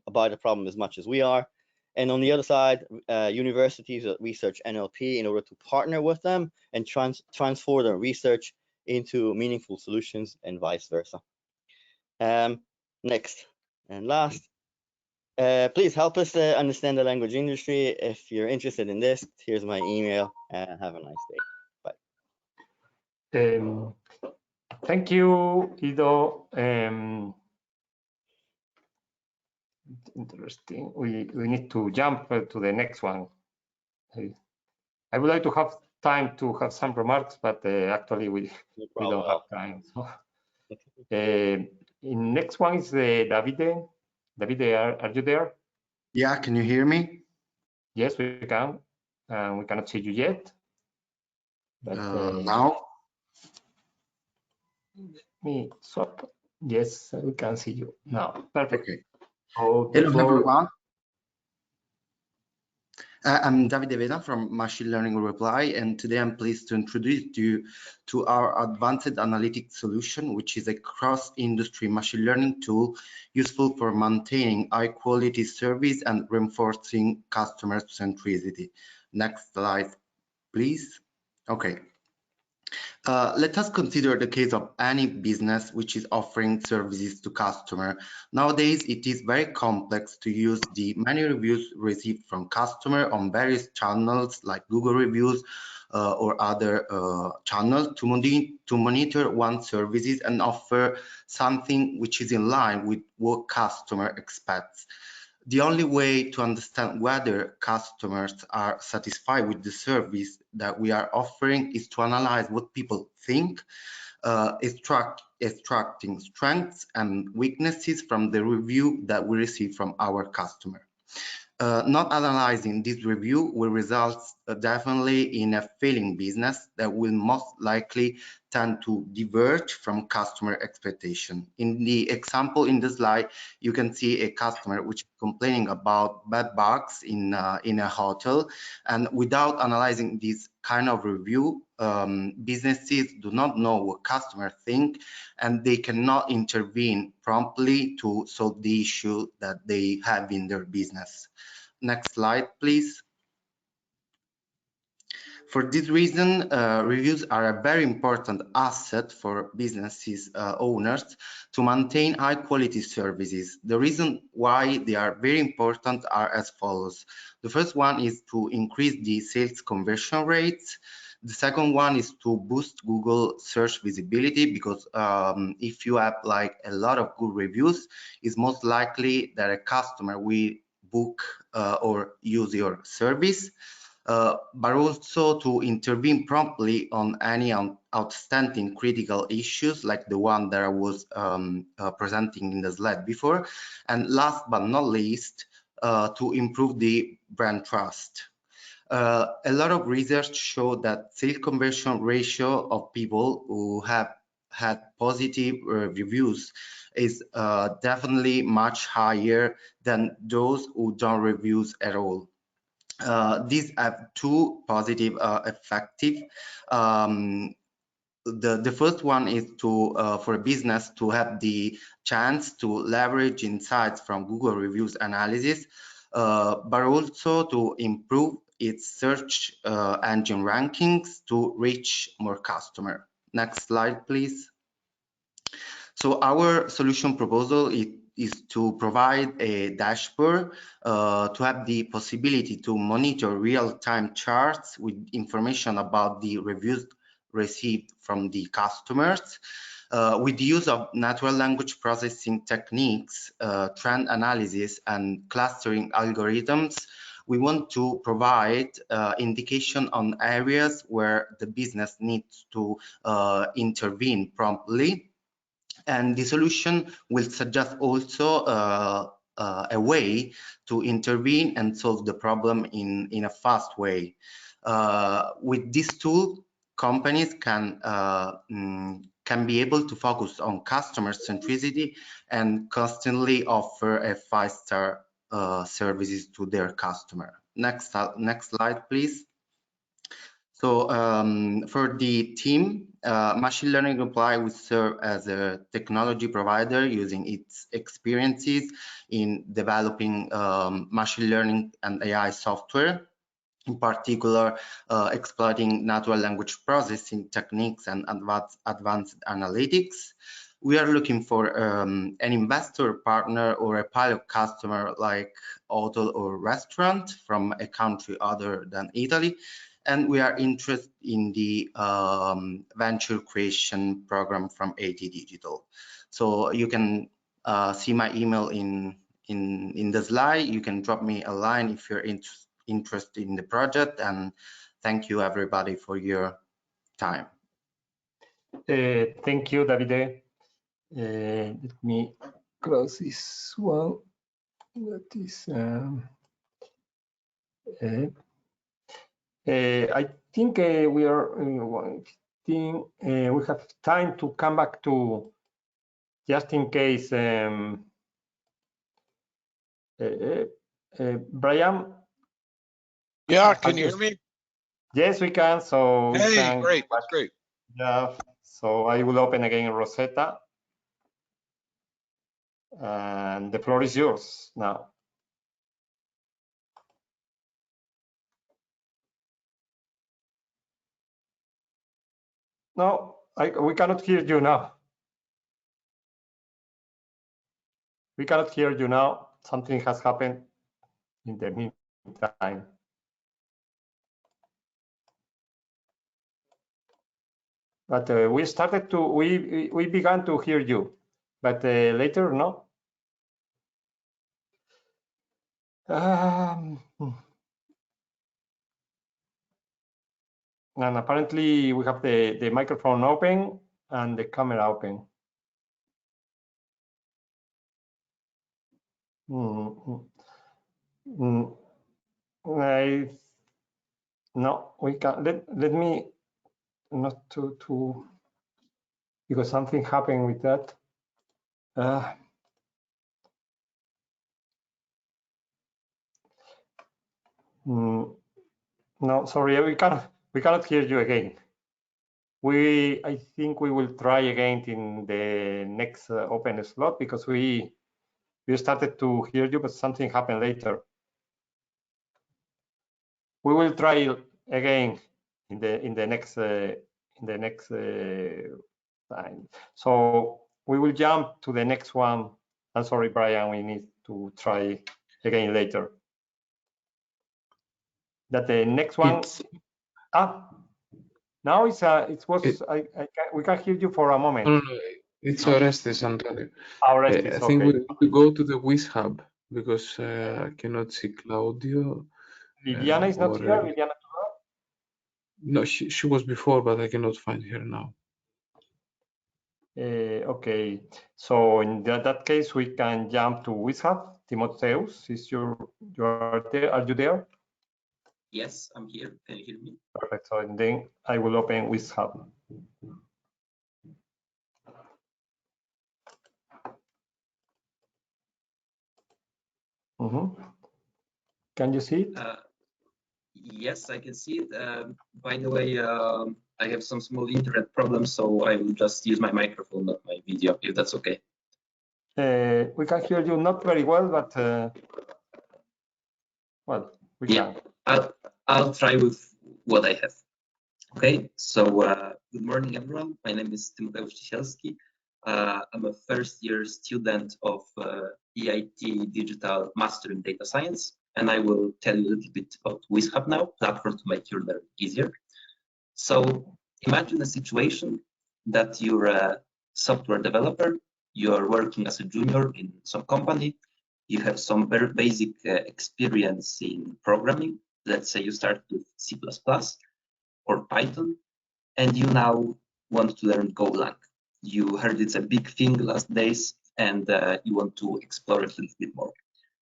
about the problem as much as we are. And on the other side, universities that research NLP in order to partner with them and transform their research into meaningful solutions and vice versa. Next and last. Please help us understand the language industry. If you're interested in this, here's my email. Have a nice day. Bye. Thank you, Ido. Interesting. We need to jump to the next one. I would like to have time to have some remarks, but actually we don't have time. So, next one is Davide. Davide, are you there? Yeah, can you hear me? Yes, we can. We cannot see you yet. But, now? Let me swap. Yes, we can see you now. Perfect. Okay. So hello, everyone. I'm Davide Veda from Machine Learning Reply, and today I'm pleased to introduce you to our advanced analytics solution, which is a cross-industry machine learning tool useful for maintaining high-quality service and reinforcing customer centricity. Next slide, please. Okay. Let us consider the case of any business which is offering services to customer. Nowadays, it is very complex to use the many reviews received from customer on various channels like Google reviews or other channels to monitor one's services and offer something which is in line with what customer expects. The only way to understand whether customers are satisfied with the service that we are offering is to analyze what people think, extracting strengths and weaknesses from the review that we receive from our customer. Not analyzing this review will result definitely in a failing business that will most likely tend to diverge from customer expectation. In the example in the slide, you can see a customer which is complaining about bed bugs in a hotel, and without analyzing this kind of review, businesses do not know what customers think, and they cannot intervene promptly to solve the issue that they have in their business. Next slide, please. For this reason, reviews are a very important asset for businesses owners to maintain high quality services. The reason why they are very important are as follows. The first one is to increase the sales conversion rates. The second one is to boost Google search visibility, because if you have like a lot of good reviews, it's most likely that a customer will book or use your service. But also to intervene promptly on any outstanding critical issues like the one that I was presenting in the slide before. And last but not least, to improve the brand trust. A lot of research show that sales conversion ratio of people who have had positive reviews is definitely much higher than those who don't reviews at all. These have two positive effects. The first one is to for a business to have the chance to leverage insights from Google reviews analysis, but also to improve its search engine rankings to reach more customers. Next slide, please. So our solution proposal is to provide a dashboard to have the possibility to monitor real-time charts with information about the reviews received from the customers. With the use of natural language processing techniques, trend analysis, and clustering algorithms, we want to provide indication on areas where the business needs to intervene promptly. And the solution will suggest also a way to intervene and solve the problem in a fast way. With this tool, companies can be able to focus on customer centricity and constantly offer a 5-star services to their customer. Next slide, please. So for the team, Machine Learning Reply will serve as a technology provider using its experiences in developing machine learning and AI software, in particular exploiting natural language processing techniques and advanced analytics. We are looking for an investor partner or a pilot customer like hotel or restaurant from a country other than Italy. And we are interested in the venture creation program from AT Digital. So you can see my email in the slide. You can drop me a line if you're interested in the project. And thank you everybody for your time. Thank you, Davide. Let me close this one. That is. I think we are. We have time to come back to, just in case. Brian. Yeah, can you hear me? Yes, we can. So we Hey, can great, that's great. Yeah. So I will open again Rosetta. And the floor is yours now. No, we cannot hear you now. We cannot hear you now. Something has happened in the meantime. But we started to, we began to hear you, but later, no. And apparently we have the microphone open and the camera open. No, we can. Let me not to because something happened with that. No, sorry, we cannot hear you again. I think we will try again in the next open slot because we started to hear you, but something happened later. We will try again in the next time. So we will jump to the next one. I'm sorry, Brian, we need to try again later. That the next one. Now we can hear you for a moment. No, it's Orestes, Antonio. Orestes, I think okay. we go to the WizHub because I cannot see Claudio. Viviana is not here. Viviana. No, she was before, but I cannot find her now. Okay, so in that case, we can jump to WizHub. Timotheus, you are there? Are you there? Yes, I'm here. Can you hear me? Perfect. So then I will open WizHub. Can you see it? Yes, I can see it. By the way, I have some small internet problems, so I will just use my microphone, not my video, if that's okay. We can hear you not very well, but well, we can. I'll try with what I have. Okay, so good morning, everyone. My name is Timotheus Ciesielski. I'm a first-year student of EIT Digital Master in Data Science, and I will tell you a little bit about WizHub now, platform to make your learning easier. So imagine a situation that you're a software developer, you're working as a junior in some company, you have some very basic experience in programming. Let's say you start with C++ or Python, and you now want to learn Golang. You heard it's a big thing last days, and you want to explore it a little bit more.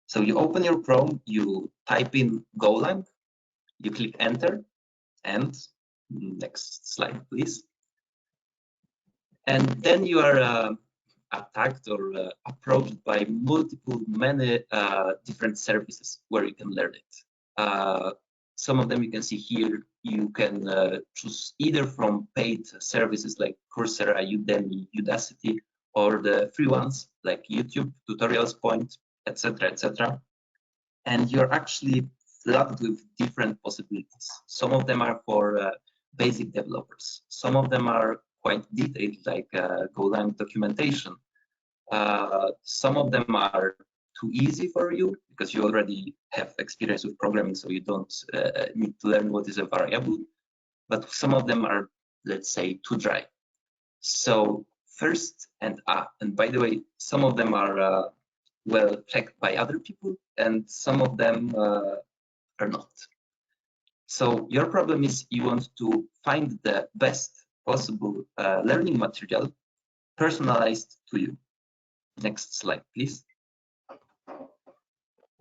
So you open your Chrome, you type in Golang, you click enter, and next slide, please. And then you are attacked or approached by many different services where you can learn it. Some of them you can see here. You can choose either from paid services like Coursera, Udemy, Udacity, or the free ones like YouTube, Tutorials Point, etc., etc. And you're actually flooded with different possibilities. Some of them are for basic developers. Some of them are quite detailed, like Golang documentation. Some of them are too easy for you because you already have experience with programming, so you don't need to learn what is a variable. But some of them are, let's say, too dry. So first, and by the way, some of them are well checked by other people, and some of them are not. So your problem is you want to find the best possible learning material personalized to you. Next slide, please.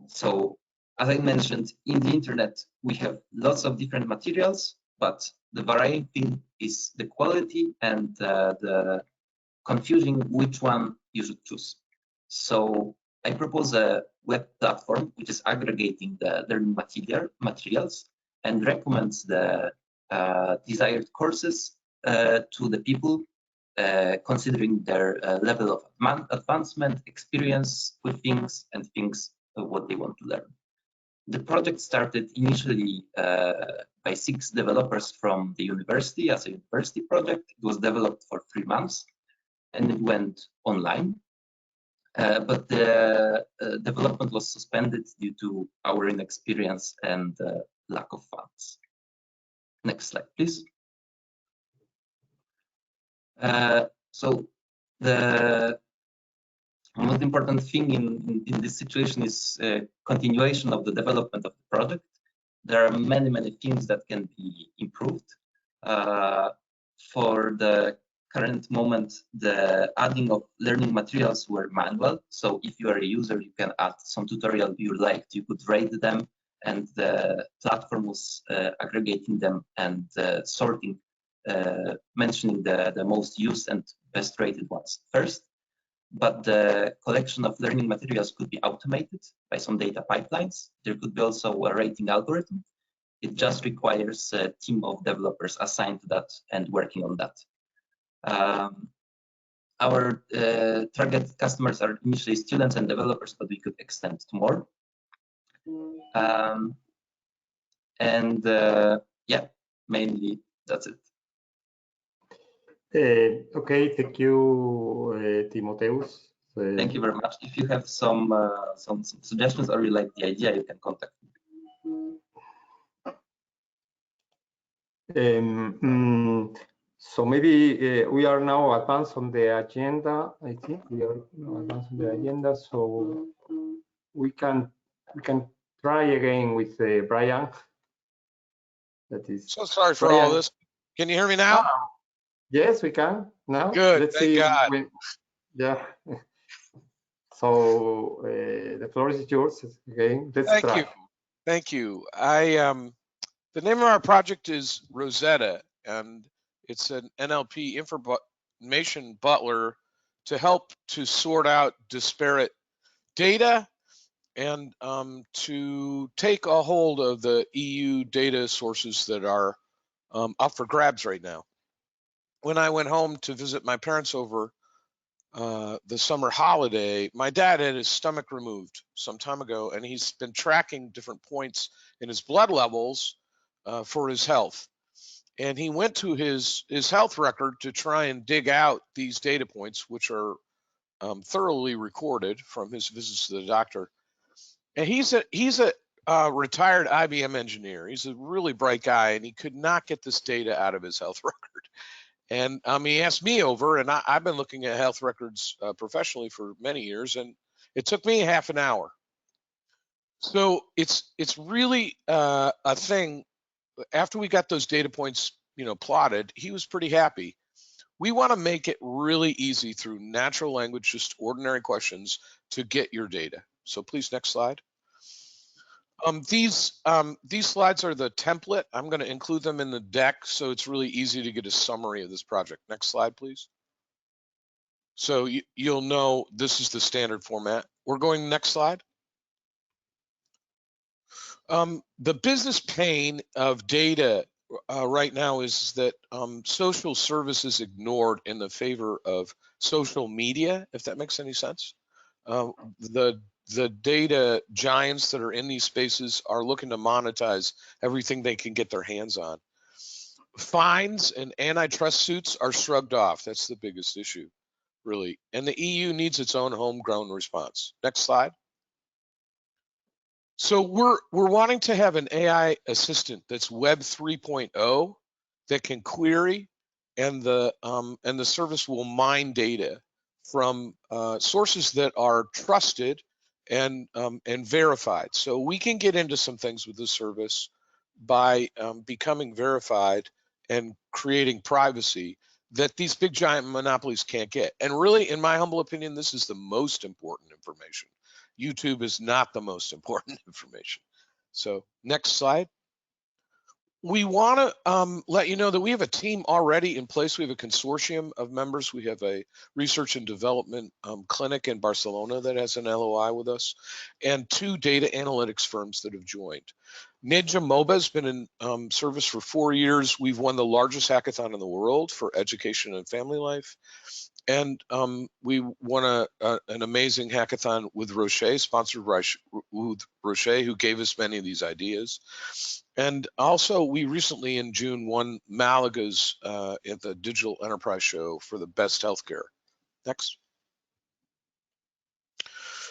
So as I mentioned, in the internet, we have lots of different materials, but the varying thing is the quality and the confusing which one you should choose. So I propose a web platform which is aggregating the learning materials and recommends the desired courses to the people considering their level of advancement, experience with things, and things of what they want to learn. The project started initially by 6 developers from the university as a university project. It was developed for 3 months and it went online. But the development was suspended due to our inexperience and lack of funds. Next slide, please. So the most important thing in this situation is continuation of the development of the project. There are many things that can be improved. For the current moment, the adding of learning materials were manual. So if you are a user, you can add some tutorial you liked, you could rate them, and the platform was aggregating them and sorting, mentioning the most used and best rated ones first. But the collection of learning materials could be automated by some data pipelines. There could be also a rating algorithm. It just requires a team of developers assigned to that and working on that. Our target customers are initially students and developers, but we could extend to more. Yeah, mainly that's it. Okay, thank you, Timotheus. Thank you very much. If you have some suggestions or you like the idea, you can contact me. So maybe we are now advanced on the agenda. I think we are now advanced on the agenda, so we can try again with Brian. That is. So sorry for Brian. all this. Can you hear me now? Yes, we can now. Good. Let's thank see. God. Yeah. So the floor is yours again. Let's Thank try. you. Thank you. The name of our project is Rosetta, and it's an NLP information butler to help to sort out disparate data and to take a hold of the EU data sources that are up for grabs right now. When I went home to visit my parents over the summer holiday, my dad had his stomach removed some time ago, and he's been tracking different points in his blood levels for his health. And he went to his health record to try and dig out these data points, which are thoroughly recorded from his visits to the doctor. And he's a retired IBM engineer. He's a really bright guy, and he could not get this data out of his health record. And he asked me over, and I've been looking at health records professionally for many years, and it took me half an hour. So it's really a thing. After we got those data points, plotted, he was pretty happy. We want to make it really easy through natural language, just ordinary questions to get your data. So please, next slide. These slides are the template. I'm going to include them in the deck, so it's really easy to get a summary of this project. Next slide, please. So you'll know this is the standard format. We're going next slide. The business pain of data right now is that social service is ignored in the favor of social media, if that makes any sense. The data giants that are in these spaces are looking to monetize everything they can get their hands on. Fines and antitrust suits are shrugged off. That's the biggest issue, really. And the EU needs its own homegrown response. Next slide. So we're wanting to have an AI assistant that's Web 3.0 that can query, and the service will mine data from sources that are trusted and verified. So we can get into some things with the service by becoming verified and creating privacy that these big giant monopolies can't get. And really, in my humble opinion, this is the most important information. YouTube is not the most important information. So next slide. We want to let you know that we have a team already in place. We have a consortium of members. We have a research and development clinic in Barcelona that has an LOI with us, and 2 data analytics firms that have joined. Ninja MOBA has been in service for 4 years. We've won the largest hackathon in the world for education and family life. And we won an amazing hackathon with Roche, sponsored by Roche, who gave us many of these ideas. And also, we recently in June won Malaga's at the Digital Enterprise Show for the best healthcare. Next.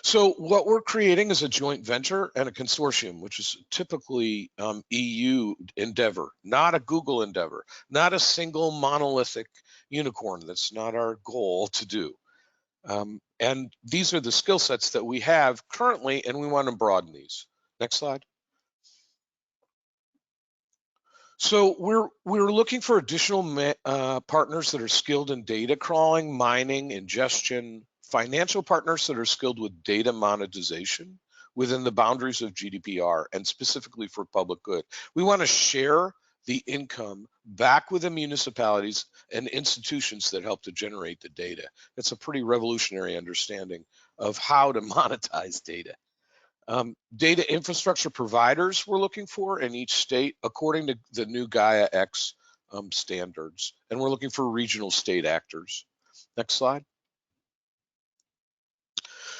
So what we're creating is a joint venture and a consortium, which is typically EU endeavor, not a Google endeavor, not a single monolithic unicorn. That's not our goal to do. And these are the skill sets that we have currently, and we want to broaden these. Next slide. So we're looking for additional partners that are skilled in data crawling, mining, ingestion, financial partners that are skilled with data monetization within the boundaries of GDPR and specifically for public good. We want to share the income back with the municipalities and institutions that help to generate the data. That's a pretty revolutionary understanding of how to monetize data. Data infrastructure providers we're looking for in each state according to the new Gaia X standards, and we're looking for regional state actors. Next slide.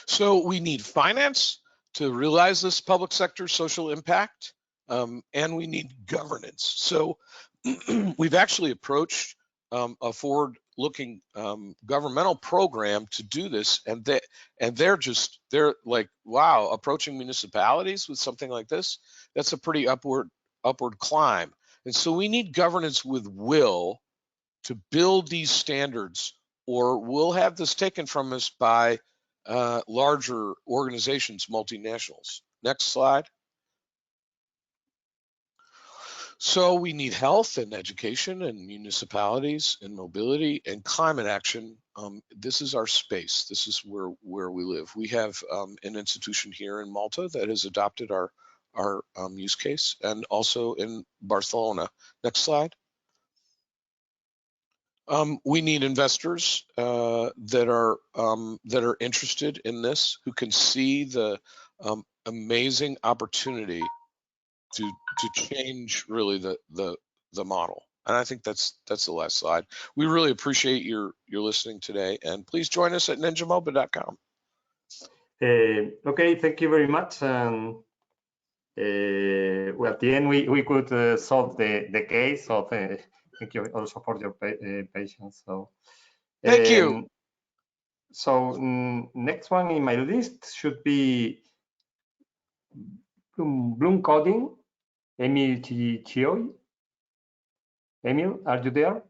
So we need finance to realize this public sector social impact, and we need governance. So we've actually approached a forward-looking governmental program to do this, and they're like, wow, approaching municipalities with something like this, that's a pretty upward climb. And so we need governance with will to build these standards, or we'll have this taken from us by larger organizations, multinationals. Next slide. So we need health and education and municipalities and mobility and climate action. This is our space. This is where we live. We have an institution here in Malta that has adopted our use case, and also in Barcelona. Next slide. We need investors that are interested in this, who can see the amazing opportunity to change really the model. And I think that's the last slide. We really appreciate your listening today, and please join us at ninjamoba.com. Okay, thank you very much. Well, at the end, we could solve the case. So thank you also for your patience. So thank you. So next one in my list should be Bloom Coding, Emil Chioy. Emil, are you there?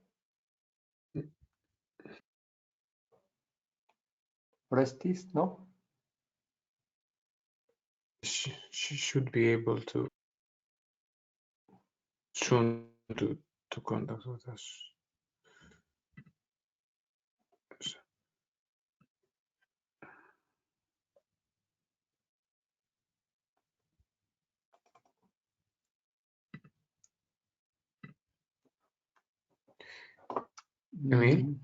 Prestis, no? She should be able to soon to contact with us. Emil?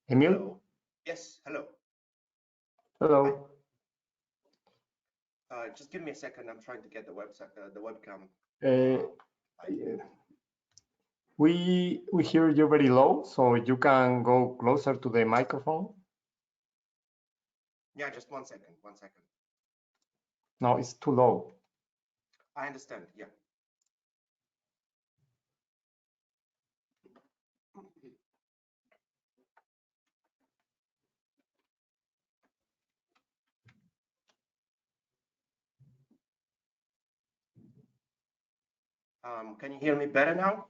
Emil? Yes, hello. Hello. Just give me a second. I'm trying to get the website, the webcam. We hear you very low, so you can go closer to the microphone. Yeah, just 1 second. 1 second. No, it's too low. I understand. Yeah. Can you hear me better now?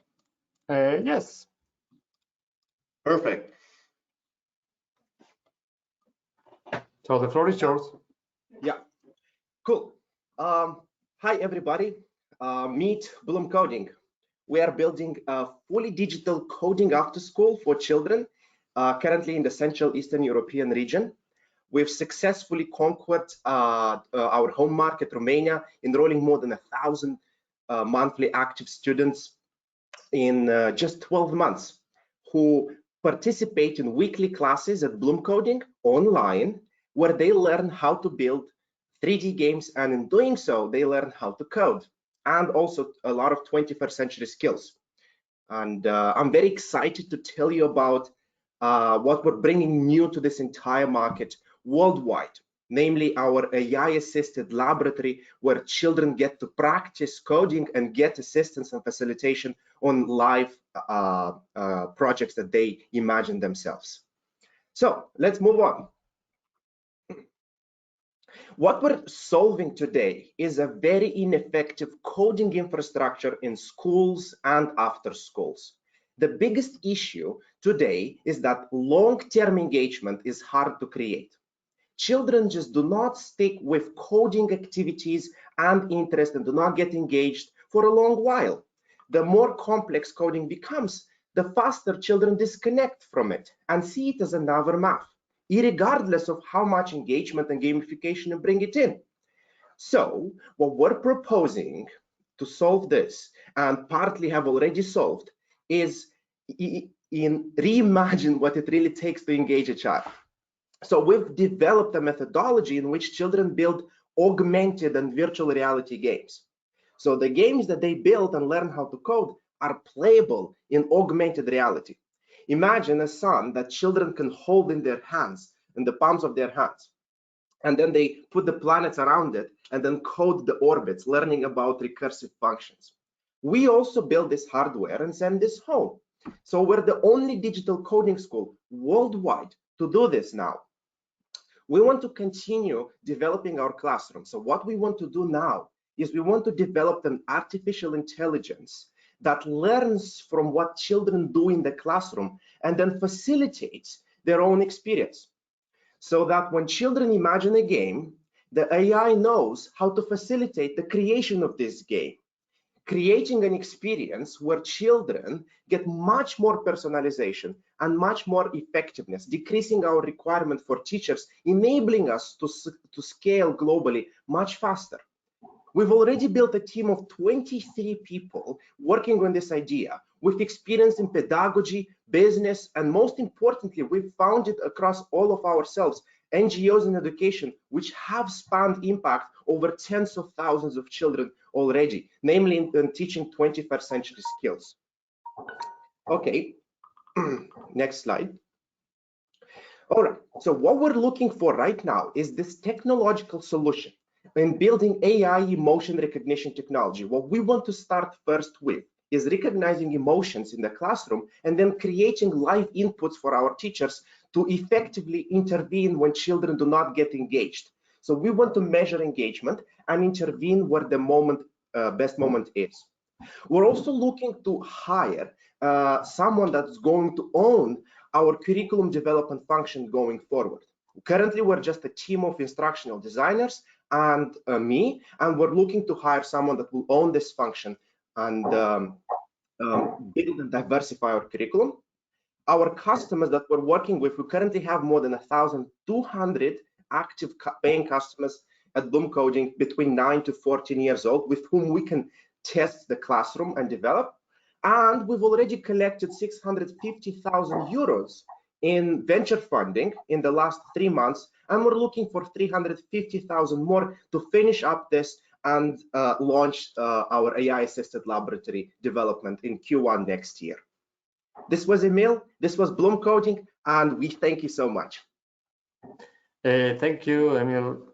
Yes. Perfect. So the floor is yours. Yeah, cool. Hi, everybody. Meet Bloom Coding. We are building a fully digital coding after school for children, currently in the Central Eastern European region. We've successfully conquered our home market, Romania, enrolling more than 1,000 monthly active students in just 12 months who participate in weekly classes at Bloom Coding online, where they learn how to build 3D games, and in doing so, they learn how to code and also a lot of 21st century skills. And I'm very excited to tell you about what we're bringing new to this entire market worldwide, namely our AI-assisted laboratory, where children get to practice coding and get assistance and facilitation on live projects that they imagine themselves. So let's move on. What we're solving today is a very ineffective coding infrastructure in schools and after schools. The biggest issue today is that long-term engagement is hard to create. Children just do not stick with coding activities and interest and do not get engaged for a long while. The more complex coding becomes, the faster children disconnect from it and see it as another math, irregardless of how much engagement and gamification you bring it in. So what we're proposing to solve this, and partly have already solved, is reimagine what it really takes to engage a child. So we've developed a methodology in which children build augmented and virtual reality games. So the games that they build and learn how to code are playable in augmented reality. Imagine a sun that children can hold in their hands, in the palms of their hands. And then they put the planets around it and then code the orbits, learning about recursive functions. We also build this hardware and send this home. So we're the only digital coding school worldwide to do this now. We want to continue developing our classroom. So what we want to do now is we want to develop an artificial intelligence that learns from what children do in the classroom and then facilitates their own experience. So that when children imagine a game, the AI knows how to facilitate the creation of this game, creating an experience where children get much more personalization and much more effectiveness, decreasing our requirement for teachers, enabling us to scale globally much faster. We've already built a team of 23 people working on this idea with experience in pedagogy, business, and most importantly, we've found it across all of ourselves, NGOs in education, which have spanned impact over tens of thousands of children already, namely in teaching 21st century skills. Okay, next slide. All right, so what we're looking for right now is this technological solution in building AI emotion recognition technology. What we want to start first with is recognizing emotions in the classroom and then creating live inputs for our teachers to effectively intervene when children do not get engaged. So we want to measure engagement and intervene where the best moment is. We're also looking to hire someone that's going to own our curriculum development function going forward. Currently, we're just a team of instructional designers and me, and we're looking to hire someone that will own this function and build and diversify our curriculum. Our customers that we're working with, we currently have more than 1,200 active paying customers at Bloom Coding between 9 to 14 years old, with whom we can test the classroom and develop. And we've already collected 650,000 euros in venture funding in the last 3 months, And we're looking for 350,000 more to finish up this and launch our AI-assisted laboratory development in Q1 next year. This was Emil, this was Bloom Coding, and we thank you so much. Thank you, Emil.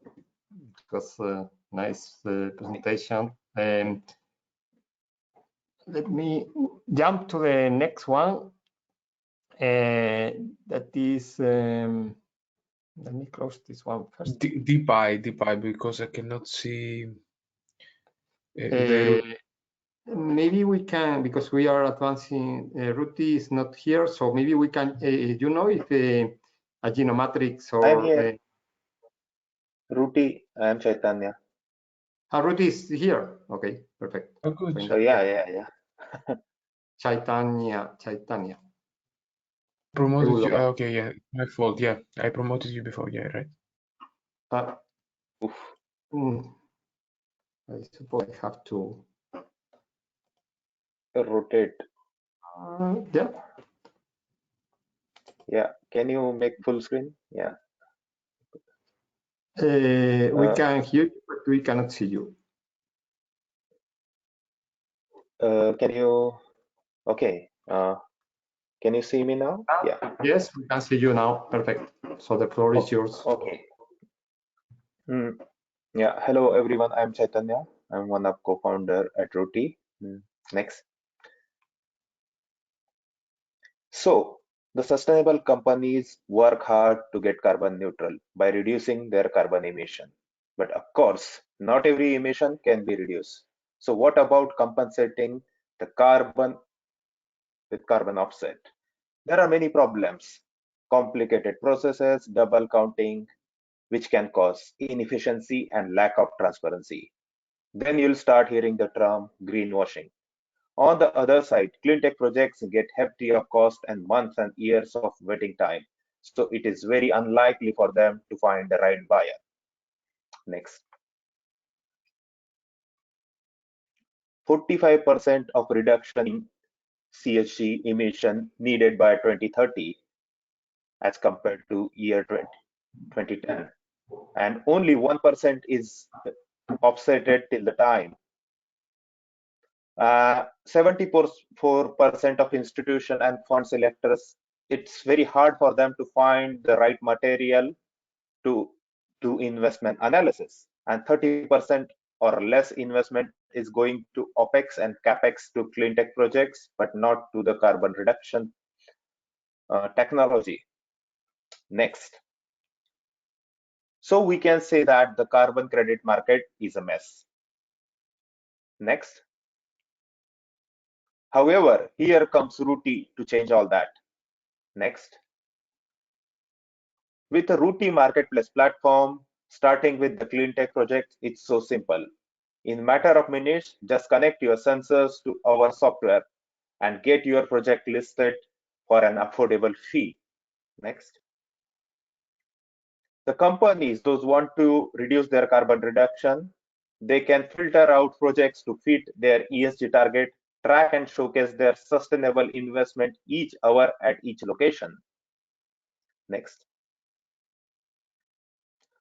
It was a nice presentation. Let me jump to the next one. That is, let me close this one first. DeepEye, because I cannot see the maybe we can, because we are advancing, Ruti is not here, so maybe we can, you know, if a Genomatrix or... I'm here. Ruti, I'm Chaitanya. Ruti is here. Okay, perfect. Oh, good. So yeah. Chaitanya. Promoted you. Okay, yeah, my fault. Yeah, I promoted you before. Yeah, right. I suppose I have to rotate. Yeah. Yeah. Can you make full screen? Yeah. We can hear you, but we cannot see you. Can you? Okay. Can you see me now? Yeah. Yes, we can see you now. Perfect. So the floor is yours. Okay. Yeah. Hello, everyone. I'm Chaitanya. I'm one of co-founder at Ruti. Next. So the sustainable companies work hard to get carbon neutral by reducing their carbon emission. But of course, not every emission can be reduced. So what about compensating the carbon with carbon offset? There are many problems, complicated processes, double counting, which can cause inefficiency and lack of transparency. Then you'll start hearing the term greenwashing. On the other side, clean tech projects get hefty of cost and months and years of waiting time. So it is very unlikely for them to find the right buyer. Next. 45% of reduction in CHG emission needed by 2030 as compared to year 2010. And only 1% is offsetted till the time. 74% of institution and fund selectors, it's very hard for them to find the right material to do investment analysis, and 30% or less investment is going to OPEX and CAPEX to clean tech projects, but not to the carbon reduction technology. Next. So we can say that the carbon credit market is a mess. Next. However, here comes Ruti to change all that. Next. With a Ruti marketplace platform, starting with the clean tech project, it's so simple. In matter of minutes, just connect your sensors to our software and get your project listed for an affordable fee. Next. The companies, those want to reduce their carbon reduction, they can filter out projects to fit their ESG target, track and showcase their sustainable investment each hour at each location. Next.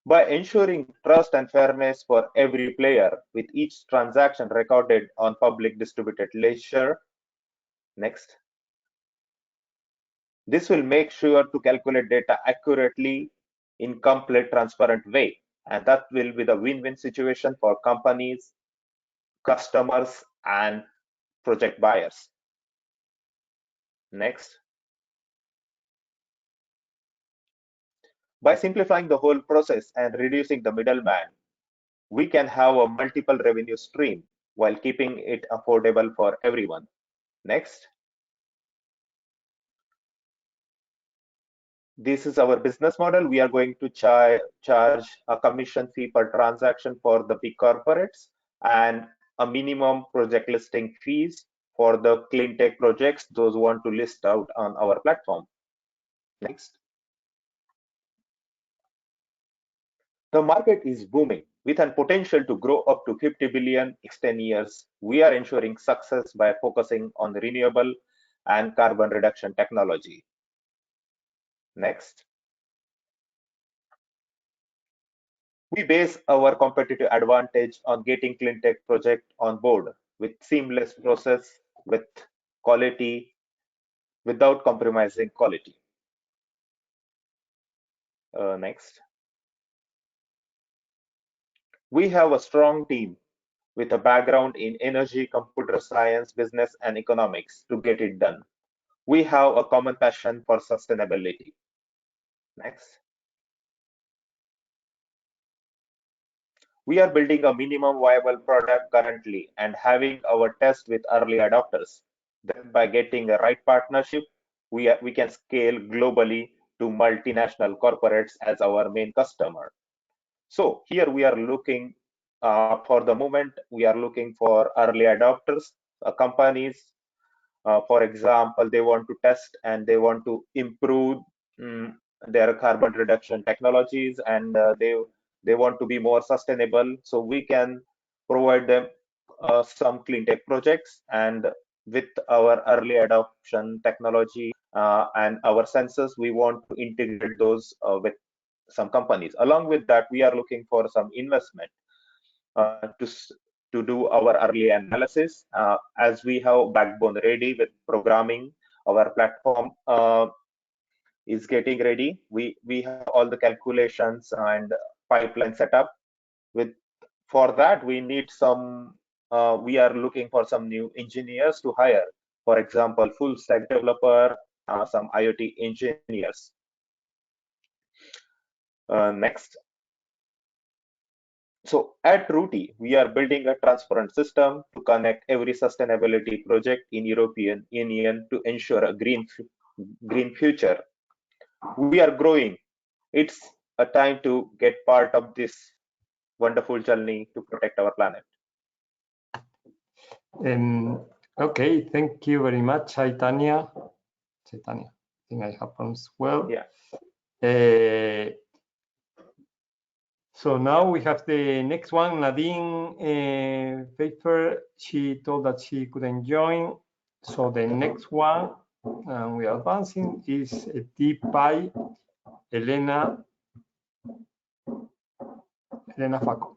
By ensuring trust and fairness for every player, with each transaction recorded on public distributed ledger. Next. This will make sure to calculate data accurately in complete transparent way, and that will be the win-win situation for companies, customers, and project buyers. Next. By simplifying the whole process and reducing the middleman, we can have a multiple revenue stream while keeping it affordable for everyone. Next. This is our business model. We are going to charge a commission fee per transaction for the big corporates and a minimum project listing fees for the clean tech projects, those who want to list out on our platform. Next. The market is booming with a potential to grow up to 50 billion in 10 years. We are ensuring success by focusing on renewable and carbon reduction technology. Next. We base our competitive advantage on getting clean tech project on board with seamless process, with quality, without compromising quality. Next. We have a strong team with a background in energy, computer science, business, and economics to get it done. We have a common passion for sustainability. Next. We are building a minimum viable product currently and having our test with early adopters. Then by getting the right partnership, we can scale globally to multinational corporates as our main customer. So here we are looking, for the moment, we are looking for early adopters, companies. For example, they want to test and they want to improve their carbon reduction technologies, and they want to be more sustainable. So we can provide them some clean tech projects, and with our early adoption technology and our sensors, we want to integrate those with some companies. Along with that, we are looking for some investment to do our early analysis. As we have backbone ready with programming, our platform is getting ready. We have all the calculations and pipeline set up. For that, we need some. We are looking for some new engineers to hire. For example, full stack developer, some IoT engineers. Next. So at Ruti, we are building a transparent system to connect every sustainability project in European Union to ensure a green future. We are growing. It's a time to get part of this wonderful journey to protect our planet. Okay, thank you very much, Chaitanya. I think I have pronounced well. Yeah. So now we have the next one, Nadine Pfeiffer. She told that she couldn't join. So the next one, we are advancing, is DPI, Elena Facco.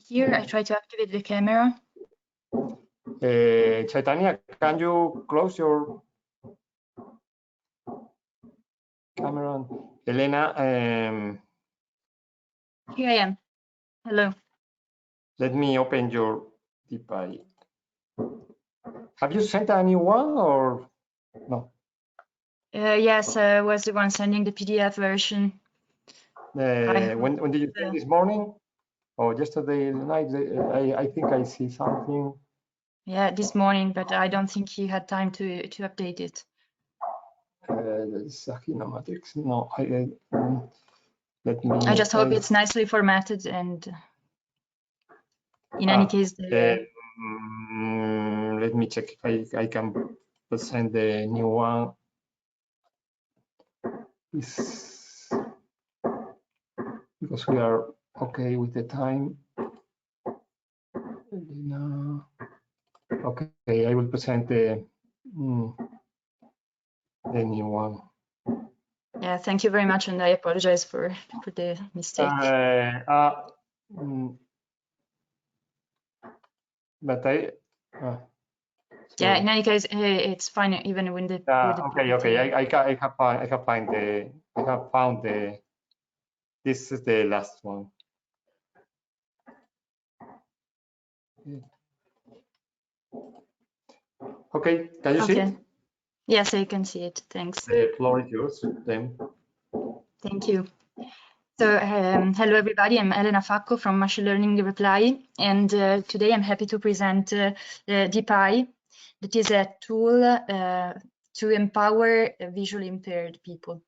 Here, I try to activate the camera. Chaitanya, can you close your camera? Elena. Here I am. Hello. Let me open your DPI. Have you sent a new one or no? Yes, I was the one sending the PDF version. When did you send this morning? Or yesterday night? I think I see something. Yeah, this morning, but I don't think he had time to update it. Matrix. No, let me. I just hope it's nicely formatted, and in any case, let me check if I can send the new one. Because we are okay with the time. Okay, I will present the new one. Yeah, thank you very much, and I apologize for the mistake. But yeah, in any case, it's fine even with the. Okay. I have found the. This is the last one. Okay, can you see it? Yes, I can see it. Thanks. The floor is yours, then. Thank you. So, hello everybody, I'm Elena Facco from Machine Learning Reply, and today I'm happy to present DPI, that is a tool to empower visually impaired people.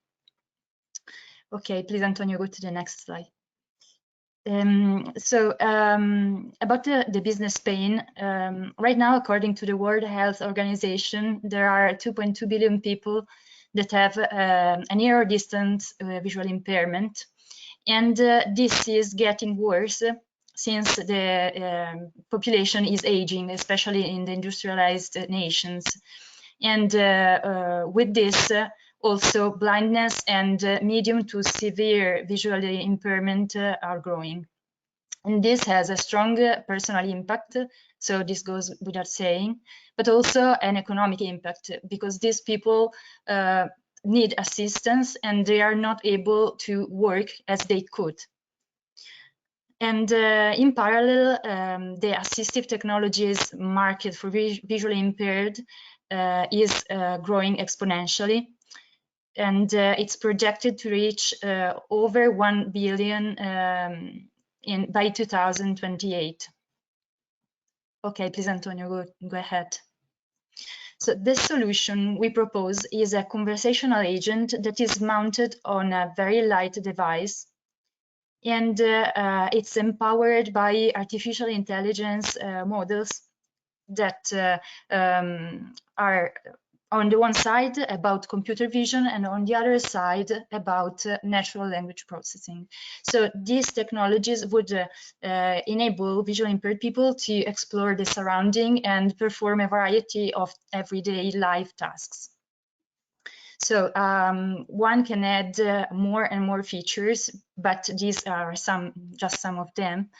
Okay, please, Antonio, go to the next slide. About the business pain, right now, according to the World Health Organization, there are 2.2 billion people that have a near or distant visual impairment. And this is getting worse since the population is aging, especially in the industrialized nations. And with this, Also, blindness and medium to severe visual impairment are growing. And this has a strong personal impact, so this goes without saying, but also an economic impact, because these people need assistance and they are not able to work as they could. And in parallel, the assistive technologies market for visually impaired is growing exponentially. And it's projected to reach over 1 billion by 2028. Okay, please, Antonio, go ahead. So this solution we propose is a conversational agent that is mounted on a very light device, and it's empowered by artificial intelligence models that are on the one side about computer vision and on the other side about natural language processing. So these technologies would enable visually impaired people to explore the surrounding and perform a variety of everyday life tasks. So one can add more and more features, but these are just some of them.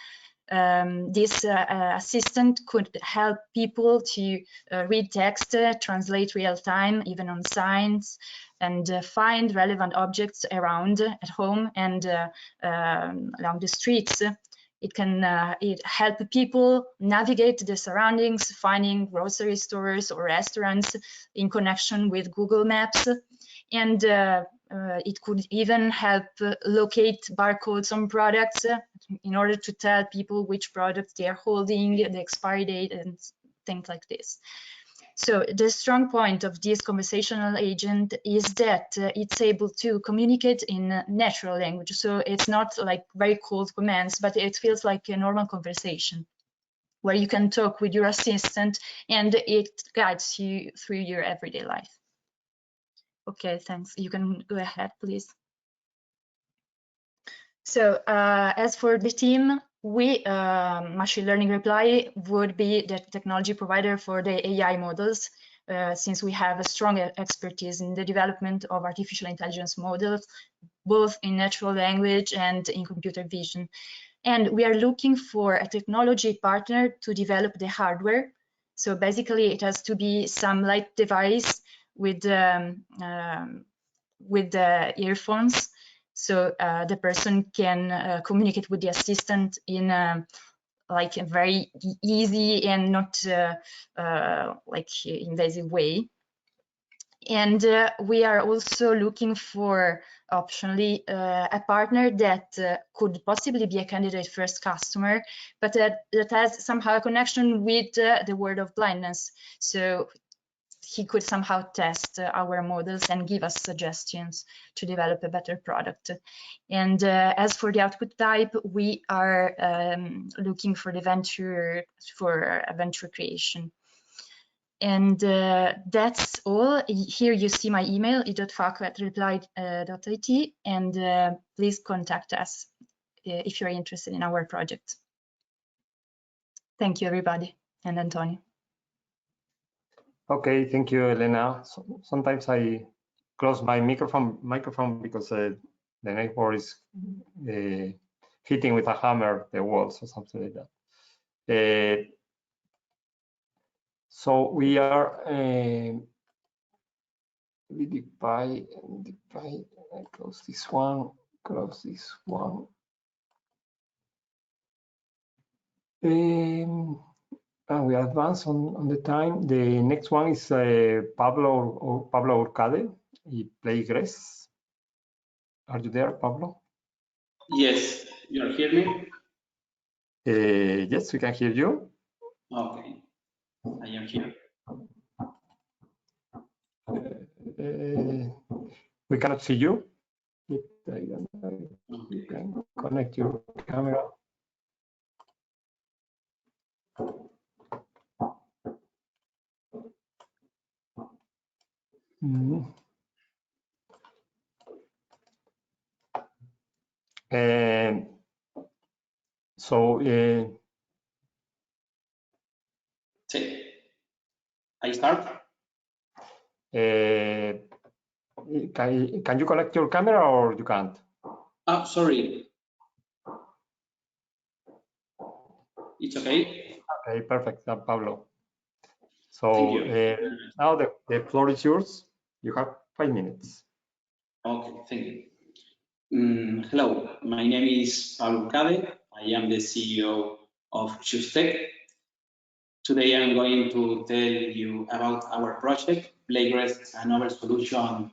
This assistant could help people to read text, translate real time, even on signs, and find relevant objects around at home and along the streets. It can help people navigate the surroundings, finding grocery stores or restaurants in connection with Google Maps. And it could even help locate barcodes on products in order to tell people which products they are holding, the expiry date, and things like this. So the strong point of this conversational agent is that it's able to communicate in natural language. So it's not like very cold commands, but it feels like a normal conversation where you can talk with your assistant and it guides you through your everyday life. Okay, thanks. You can go ahead, please. So as for the team, we, Machine Learning Reply, would be the technology provider for the AI models, since we have a strong expertise in the development of artificial intelligence models, both in natural language and in computer vision. And we are looking for a technology partner to develop the hardware. So basically, it has to be some light device with the earphones, so the person can communicate with the assistant in like a very easy and not like invasive way. And we are also looking for optionally a partner that could possibly be a candidate first customer, but that has somehow a connection with the world of blindness. So he could somehow test our models and give us suggestions to develop a better product. And as for the output type, we are looking for a venture creation. And that's all. Here you see my email, e.faco@reply.it, and please contact us if you're interested in our project. Thank you, everybody, and Antonio. Okay, thank you, Elena. So, sometimes I close my microphone because the network is hitting with a hammer the walls or something like that. So we are we divide. Close this one. Close this one. And we advance on the time. The next one is Pablo Urcade. He plays Gres. Are you there, Pablo? Yes, you hear me? Yes, we can hear you. Okay, I am here. We cannot see you. You can connect your camera. So I start. Can you connect your camera or you can't? Oh, sorry. It's okay? Okay, perfect, Pablo. So now the floor is yours. You have 5 minutes. Okay, thank you. Hello, my name is Pablo Cade. I am the CEO of Chustech. Today I'm going to tell you about our project, Playgres, a novel solution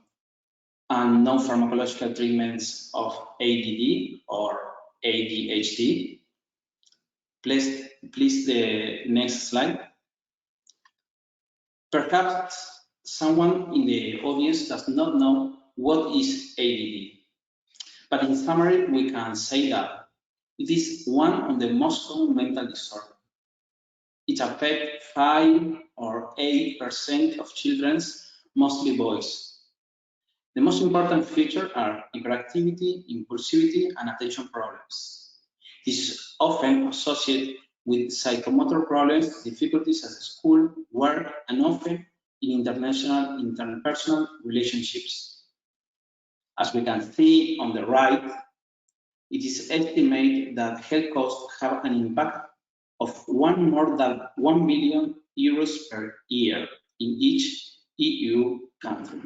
and non-pharmacological treatments of ADD or ADHD. Please the next slide. Perhaps someone in the audience does not know what is ADD. But in summary, we can say that it is one of the most common mental disorders. It affects 5 or 8% of children, mostly boys. The most important features are hyperactivity, impulsivity, and attention problems. This is often associated with psychomotor problems, difficulties at school, work, and often in interpersonal relationships. As we can see on the right, it is estimated that health costs have an impact of more than 1 billion euros per year in each EU country.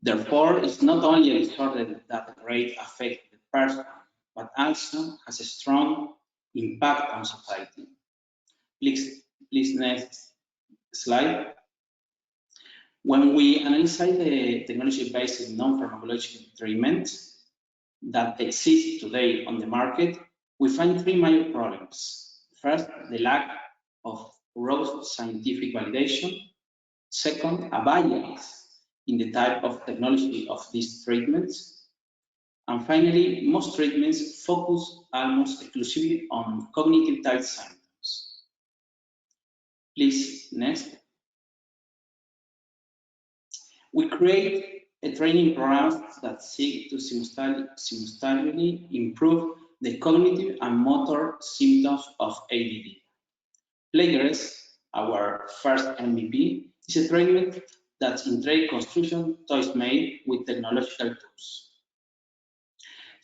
Therefore, it's not only a disorder that greatly affects the person, but also has a strong impact on society. Please next slide. When we analyze the technology-based non-pharmacological treatments that exist today on the market, we find 3 major problems. First, the lack of robust scientific validation. Second, a bias in the type of technology of these treatments. And finally, most treatments focus almost exclusively on cognitive type symptoms. Please, next. We create a training program that seeks to simultaneously improve the cognitive and motor symptoms of ADD. Playgres, our first MVP, is a treatment that integrates construction toys made with technological tools.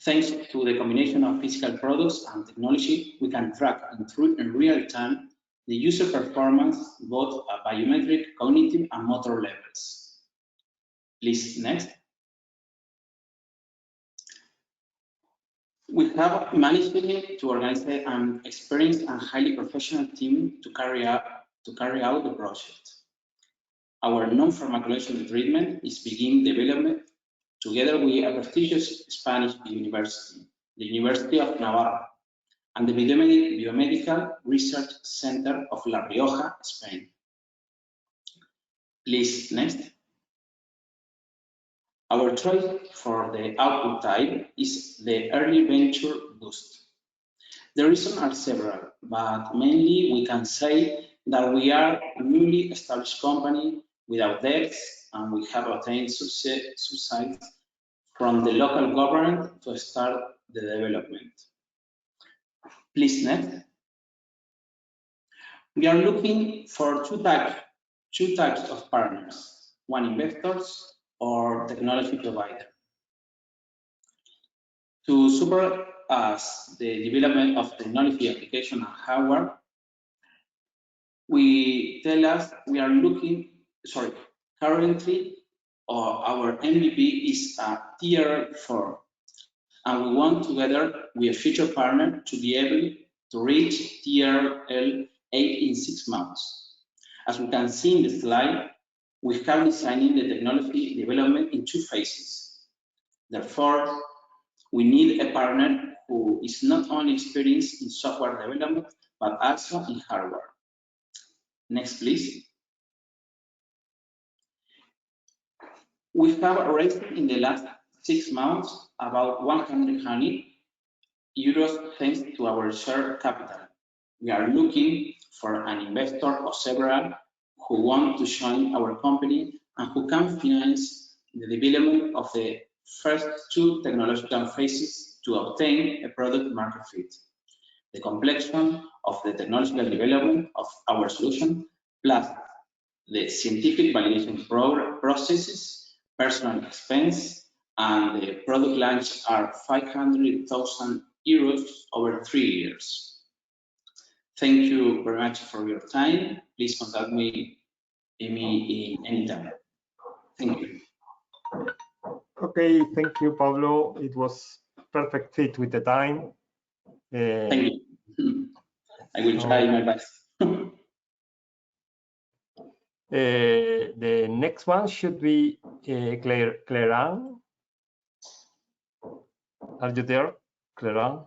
Thanks to the combination of physical products and technology, we can track in real time the user performance, both at biometric, cognitive, and motor levels. Please, next. We have managed to organize an experienced and highly professional team to carry out the project. Our non-pharmacological treatment is being developed together with a prestigious Spanish university, the University of Navarra, and the Biomedical Research Center of La Rioja, Spain. Please, next. Our choice for the output type is the early venture boost. The reasons are several, but mainly we can say that we are a newly established company without debts, and we have obtained subsidies from the local government to start the development. Please, next. We are looking for two types of partners, one investors or technology provider. To support us the development of technology application and hardware, currently our MVP is a tier 4, and we want together with a future partner to be able to reach tier L8 in 6 months. As we can see in the slide, we have designed the technology development in 2 phases. Therefore, we need a partner who is not only experienced in software development, but also in hardware. Next, please. We have raised in the last 6 months about 100 euros thanks to our share capital. We are looking for an investor or several who want to join our company and who can finance the development of the first 2 technological phases to obtain a product market fit. The completion of the technological development of our solution, plus the scientific validation processes, personal expense, and the product launch are 500,000 euros over 3 years. Thank you very much for your time. Please contact me anytime. Thank you. Okay, thank you, Pablo. It was perfect fit with the time. Thank you. I will try my best. The next one should be Claire-Anne. Are you there, Claire-Anne?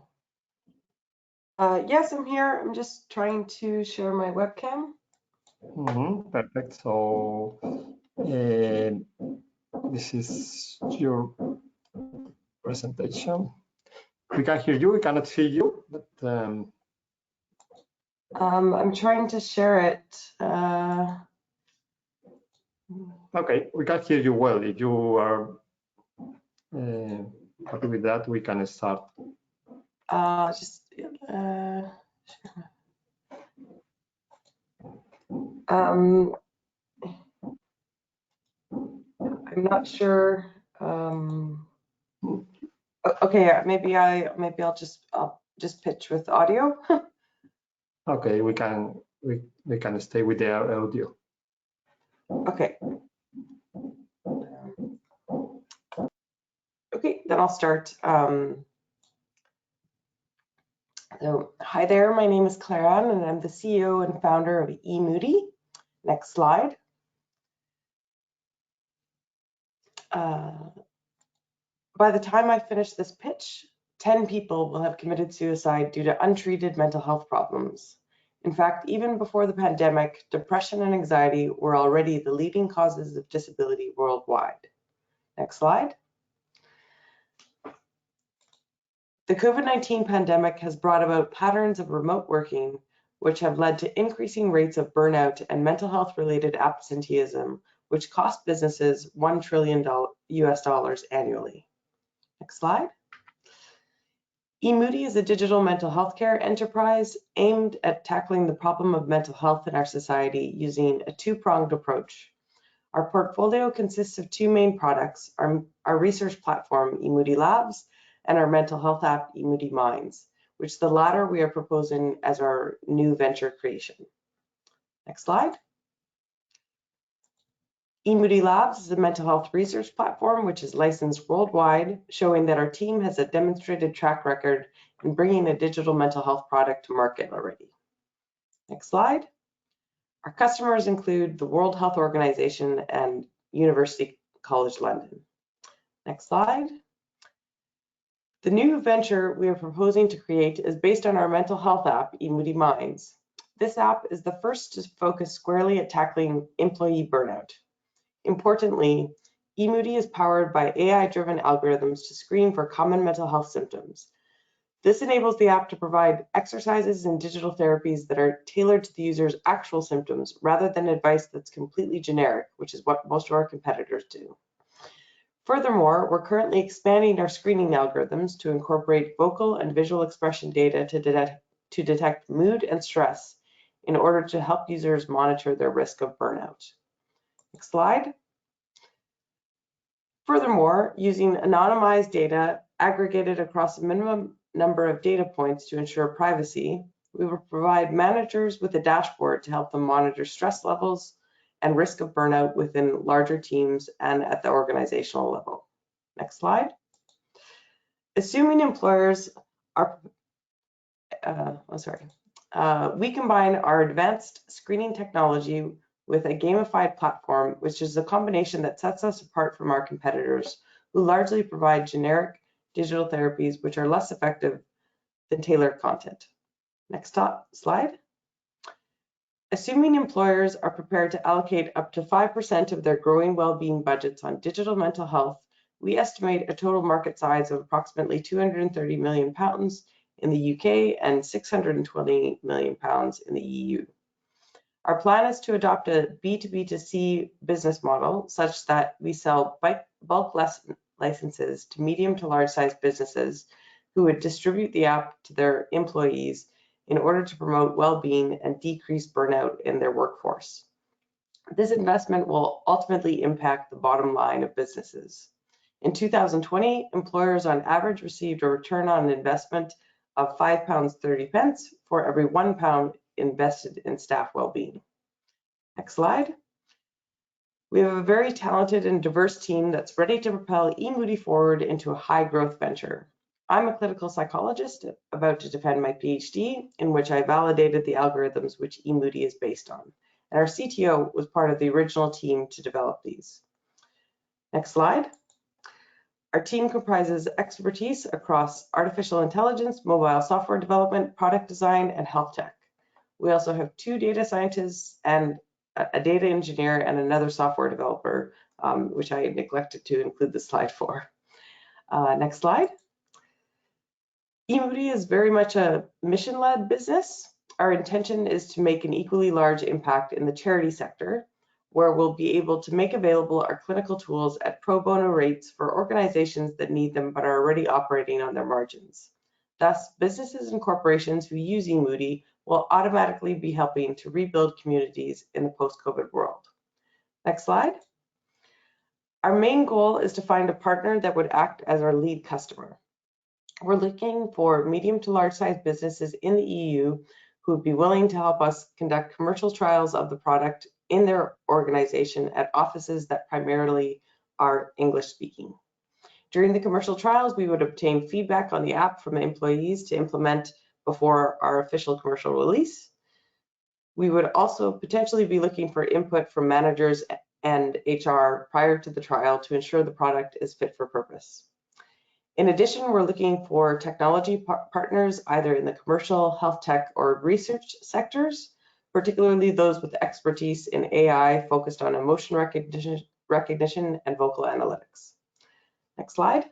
Yes, I'm here. I'm just trying to share my webcam. Perfect. So this is your presentation. We can hear you. We cannot see you, but I'm trying to share it. Okay, we can hear you well. If you are happy with that, we can start. I'm not sure. Okay, maybe I'll just pitch with audio. Okay, we can stay with the audio. Okay. Okay, then I'll start. So, hi there, my name is Claire-Anne and I'm the CEO and founder of eMoody. Next slide. By the time I finish this pitch, 10 people will have committed suicide due to untreated mental health problems. In fact, even before the pandemic, depression and anxiety were already the leading causes of disability worldwide. Next slide. The COVID-19 pandemic has brought about patterns of remote working, which have led to increasing rates of burnout and mental health-related absenteeism, which cost businesses $1 trillion annually. Next slide. eMoody is a digital mental health care enterprise aimed at tackling the problem of mental health in our society using a two-pronged approach. Our portfolio consists of two main products, our research platform, eMoody Labs, and our mental health app, eMoody Minds, which the latter we are proposing as our new venture creation. Next slide. eMoody Labs is a mental health research platform which is licensed worldwide, showing that our team has a demonstrated track record in bringing a digital mental health product to market already. Next slide. Our customers include the World Health Organization and University College London. Next slide. The new venture we are proposing to create is based on our mental health app, eMoody Minds. This app is the first to focus squarely at tackling employee burnout. Importantly, eMoody is powered by AI-driven algorithms to screen for common mental health symptoms. This enables the app to provide exercises and digital therapies that are tailored to the user's actual symptoms rather than advice that's completely generic, which is what most of our competitors do. Furthermore, we're currently expanding our screening algorithms to incorporate vocal and visual expression data to detect mood and stress in order to help users monitor their risk of burnout. Next slide. Furthermore, using anonymized data aggregated across a minimum number of data points to ensure privacy, we will provide managers with a dashboard to help them monitor stress levels and risk of burnout within larger teams and at the organizational level. Next slide. Assuming employers are, we combine our advanced screening technology with a gamified platform, which is a combination that sets us apart from our competitors, who largely provide generic digital therapies which are less effective than tailored content. Next slide. Assuming employers are prepared to allocate up to 5% of their growing well-being budgets on digital mental health, we estimate a total market size of approximately £230 million in the UK and £620 million in the EU. Our plan is to adopt a B2B2C business model such that we sell bulk licenses to medium to large size businesses who would distribute the app to their employees in order to promote well-being and decrease burnout in their workforce. This investment will ultimately impact the bottom line of businesses. In 2020, employers on average received a return on investment of £5.30 for every £1 invested in staff well-being. Next slide. We have a very talented and diverse team that's ready to propel eMoody forward into a high-growth venture. I'm a clinical psychologist about to defend my PhD, in which I validated the algorithms which eMoody is based on. And our CTO was part of the original team to develop these. Next slide. Our team comprises expertise across artificial intelligence, mobile software development, product design, and health tech. We also have 2 data scientists and a data engineer and another software developer, which I neglected to include the slide for. Next slide. eMoody is very much a mission-led business. Our intention is to make an equally large impact in the charity sector, where we'll be able to make available our clinical tools at pro bono rates for organizations that need them but are already operating on their margins. Thus, businesses and corporations who use eMoody will automatically be helping to rebuild communities in the post-COVID world. Next slide. Our main goal is to find a partner that would act as our lead customer. We're looking for medium to large size businesses in the EU who would be willing to help us conduct commercial trials of the product in their organization at offices that primarily are English speaking. During the commercial trials, we would obtain feedback on the app from employees to implement before our official commercial release. We would also potentially be looking for input from managers and HR prior to the trial to ensure the product is fit for purpose. In addition, we're looking for technology partners either in the commercial, health tech, or research sectors, particularly those with expertise in AI focused on emotion recognition and vocal analytics. Next slide.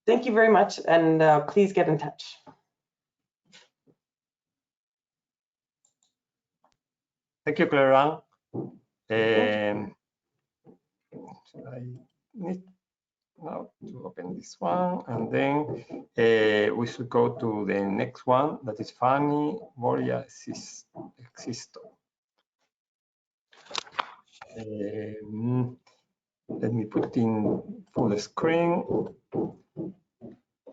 Thank you very much, and please get in touch. Thank you, Clara. I need now to open this one, and then we should go to the next one, that is Fanny Boria Existo. Let me put in full screen.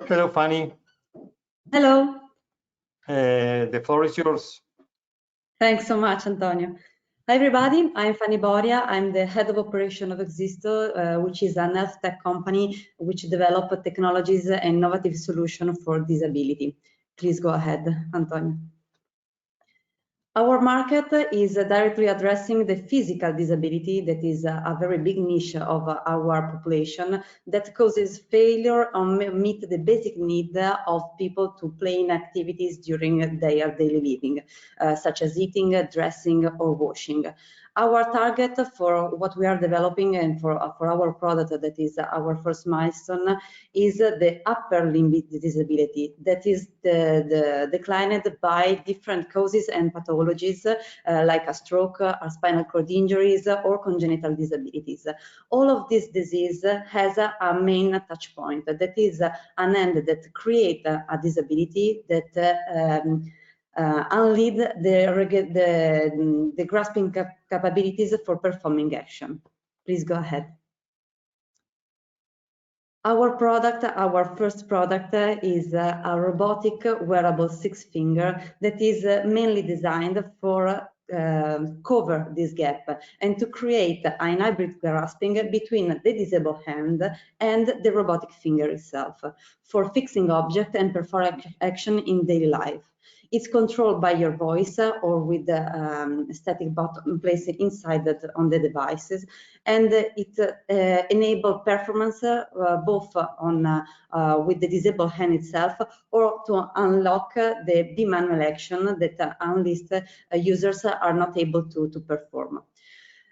Hello, Fanny. Hello. The floor is yours. Thanks so much, Antonio. Hi, everybody. I'm Fanny Boria. I'm the head of operation of Existo, which is an health tech company which develops technologies and innovative solutions for disability. Please go ahead, Antonio. Our market is directly addressing the physical disability that is a very big niche of our population that causes failure on meet the basic need of people to play in activities during their daily living, such as eating, dressing, or washing. Our target for what we are developing and for our product, that is our first milestone, is the upper limb disability that is declined by different causes and pathologies like a stroke, a spinal cord injuries, or congenital disabilities. All of this disease has a main touch point, that is an end that creates a disability that unlead the grasping capabilities for performing action. Please go ahead. Our product, our first product, is a robotic wearable 6-finger that is mainly designed for cover this gap and to create an hybrid grasping between the disabled hand and the robotic finger itself for fixing object and performing action in daily life. It's controlled by your voice or with the static button placed inside on the devices, and it enables performance both on with the disabled hand itself or to unlock the manual action that unleashed users are not able to perform.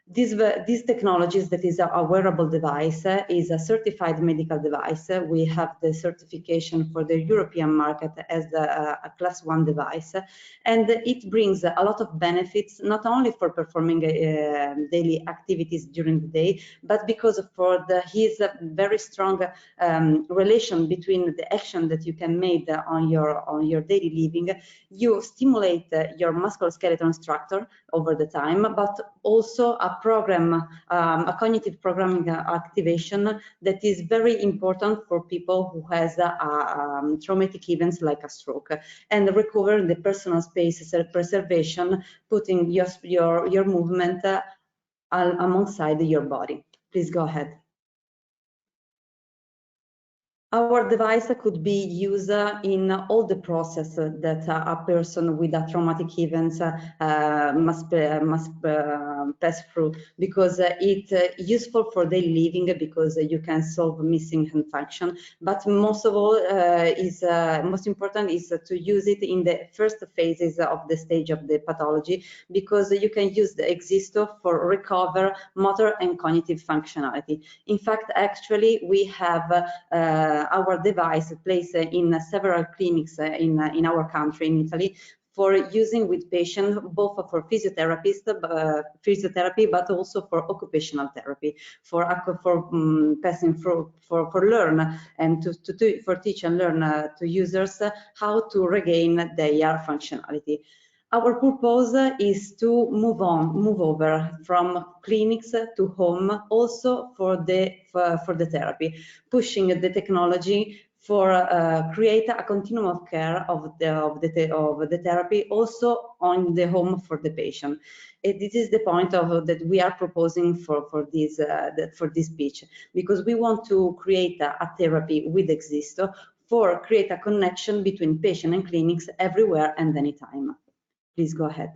These technologies, that is a wearable device, is a certified medical device. We have the certification for the European market as a class 1 device, and it brings a lot of benefits, not only for performing daily activities during the day, but because for his very strong relation between the action that you can make on your daily living. You stimulate your musculoskeletal structure over the time, but also a program, a cognitive programming activation that is very important for people who has traumatic events like a stroke, and recover the personal space self-preservation, putting your movement alongside your body. Please go ahead. Our device could be used in all the process that a person with a traumatic event must pass through, because it's useful for daily living, because you can solve missing hand function. But most of all, most important is to use it in the first phases of the stage of the pathology, because you can use the Existo for recover motor and cognitive functionality. In fact, actually, we have our device placed in several clinics in our country, in Italy, for using with patients, both for physiotherapy, but also for occupational therapy, for passing through, for learn and for teach and learn to users how to regain their functionality. Our purpose is to move over from clinics to home, also for the therapy, pushing the technology for create a continuum of care of the therapy, also on the home for the patient. This is the point that we are proposing for this pitch, because we want to create a therapy with Existo for create a connection between patient and clinics everywhere and anytime. Please go ahead.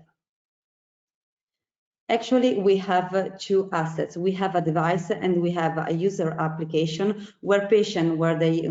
Actually, we have two assets. We have a device and we have a user application where patient, where they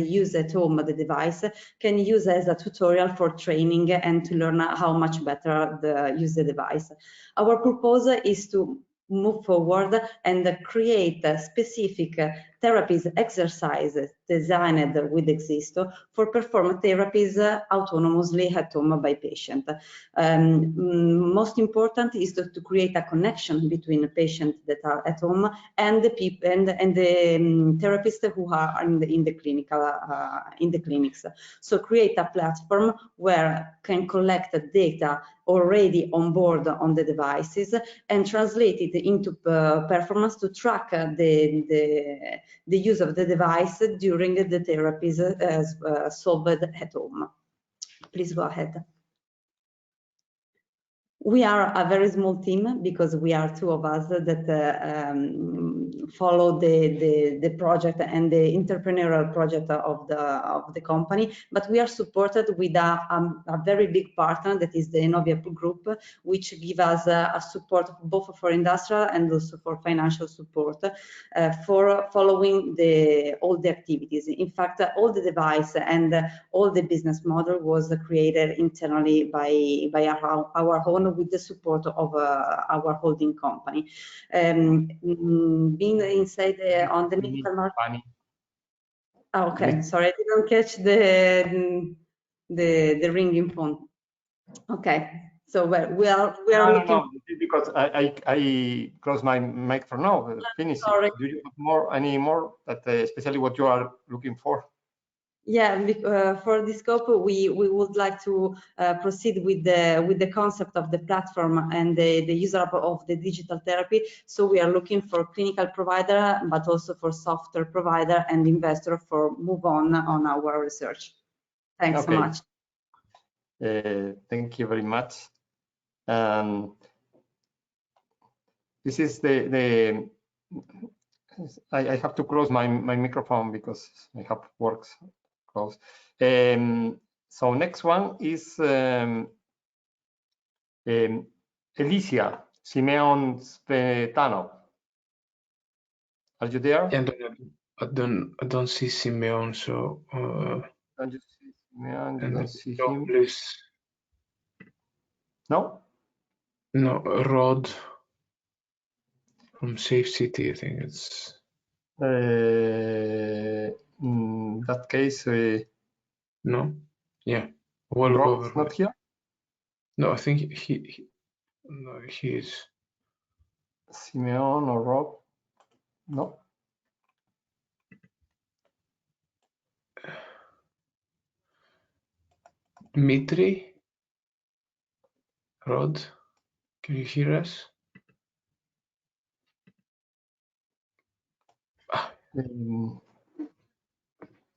use at home the device, can use as a tutorial for training and to learn how much better use the device. Our proposal is to move forward and create specific therapies exercises designed with Existo for perform therapies autonomously at home by patient. Most important is to create a connection between the patients that are at home and the people and the therapists who are in the clinics. So create a platform where can collect data already on board on the devices and translate it into performance to track the use of the device during the therapies solved at home. Please go ahead. We are a very small team because we are two of us that follow the project and the entrepreneurial project of the company, but we are supported with a very big partner that is the Enovia Group, which give us a support both for industrial and also for financial support for following all the activities. In fact, all the device and all the business model was created internally by our own, with the support of our holding company. Being inside on the medical market. Oh, okay, sorry, I didn't catch the ringing phone. Okay, so we are looking. No, because I closed my microphone now. Finish. Sorry. Do you have any more that especially what you are looking for? Yeah, for this scope, we would like to proceed with the concept of the platform and the user of the digital therapy. So we are looking for clinical provider, but also for software provider and investor for move on our research. Thanks so much. Thank you very much. This is I have to close my microphone because I have works close. So next one is Alicia Simeon Spetano. Are you there? I don't see Simeon, so Don't you see Simeon? You don't see him? Please. No? No, Rod. From Safe City, I think it's. In that case, No. Yeah. Well, Rob is not here. No, I think he no, he is. Simeon or Rob? No. Dmitry? Rod? Can you hear us?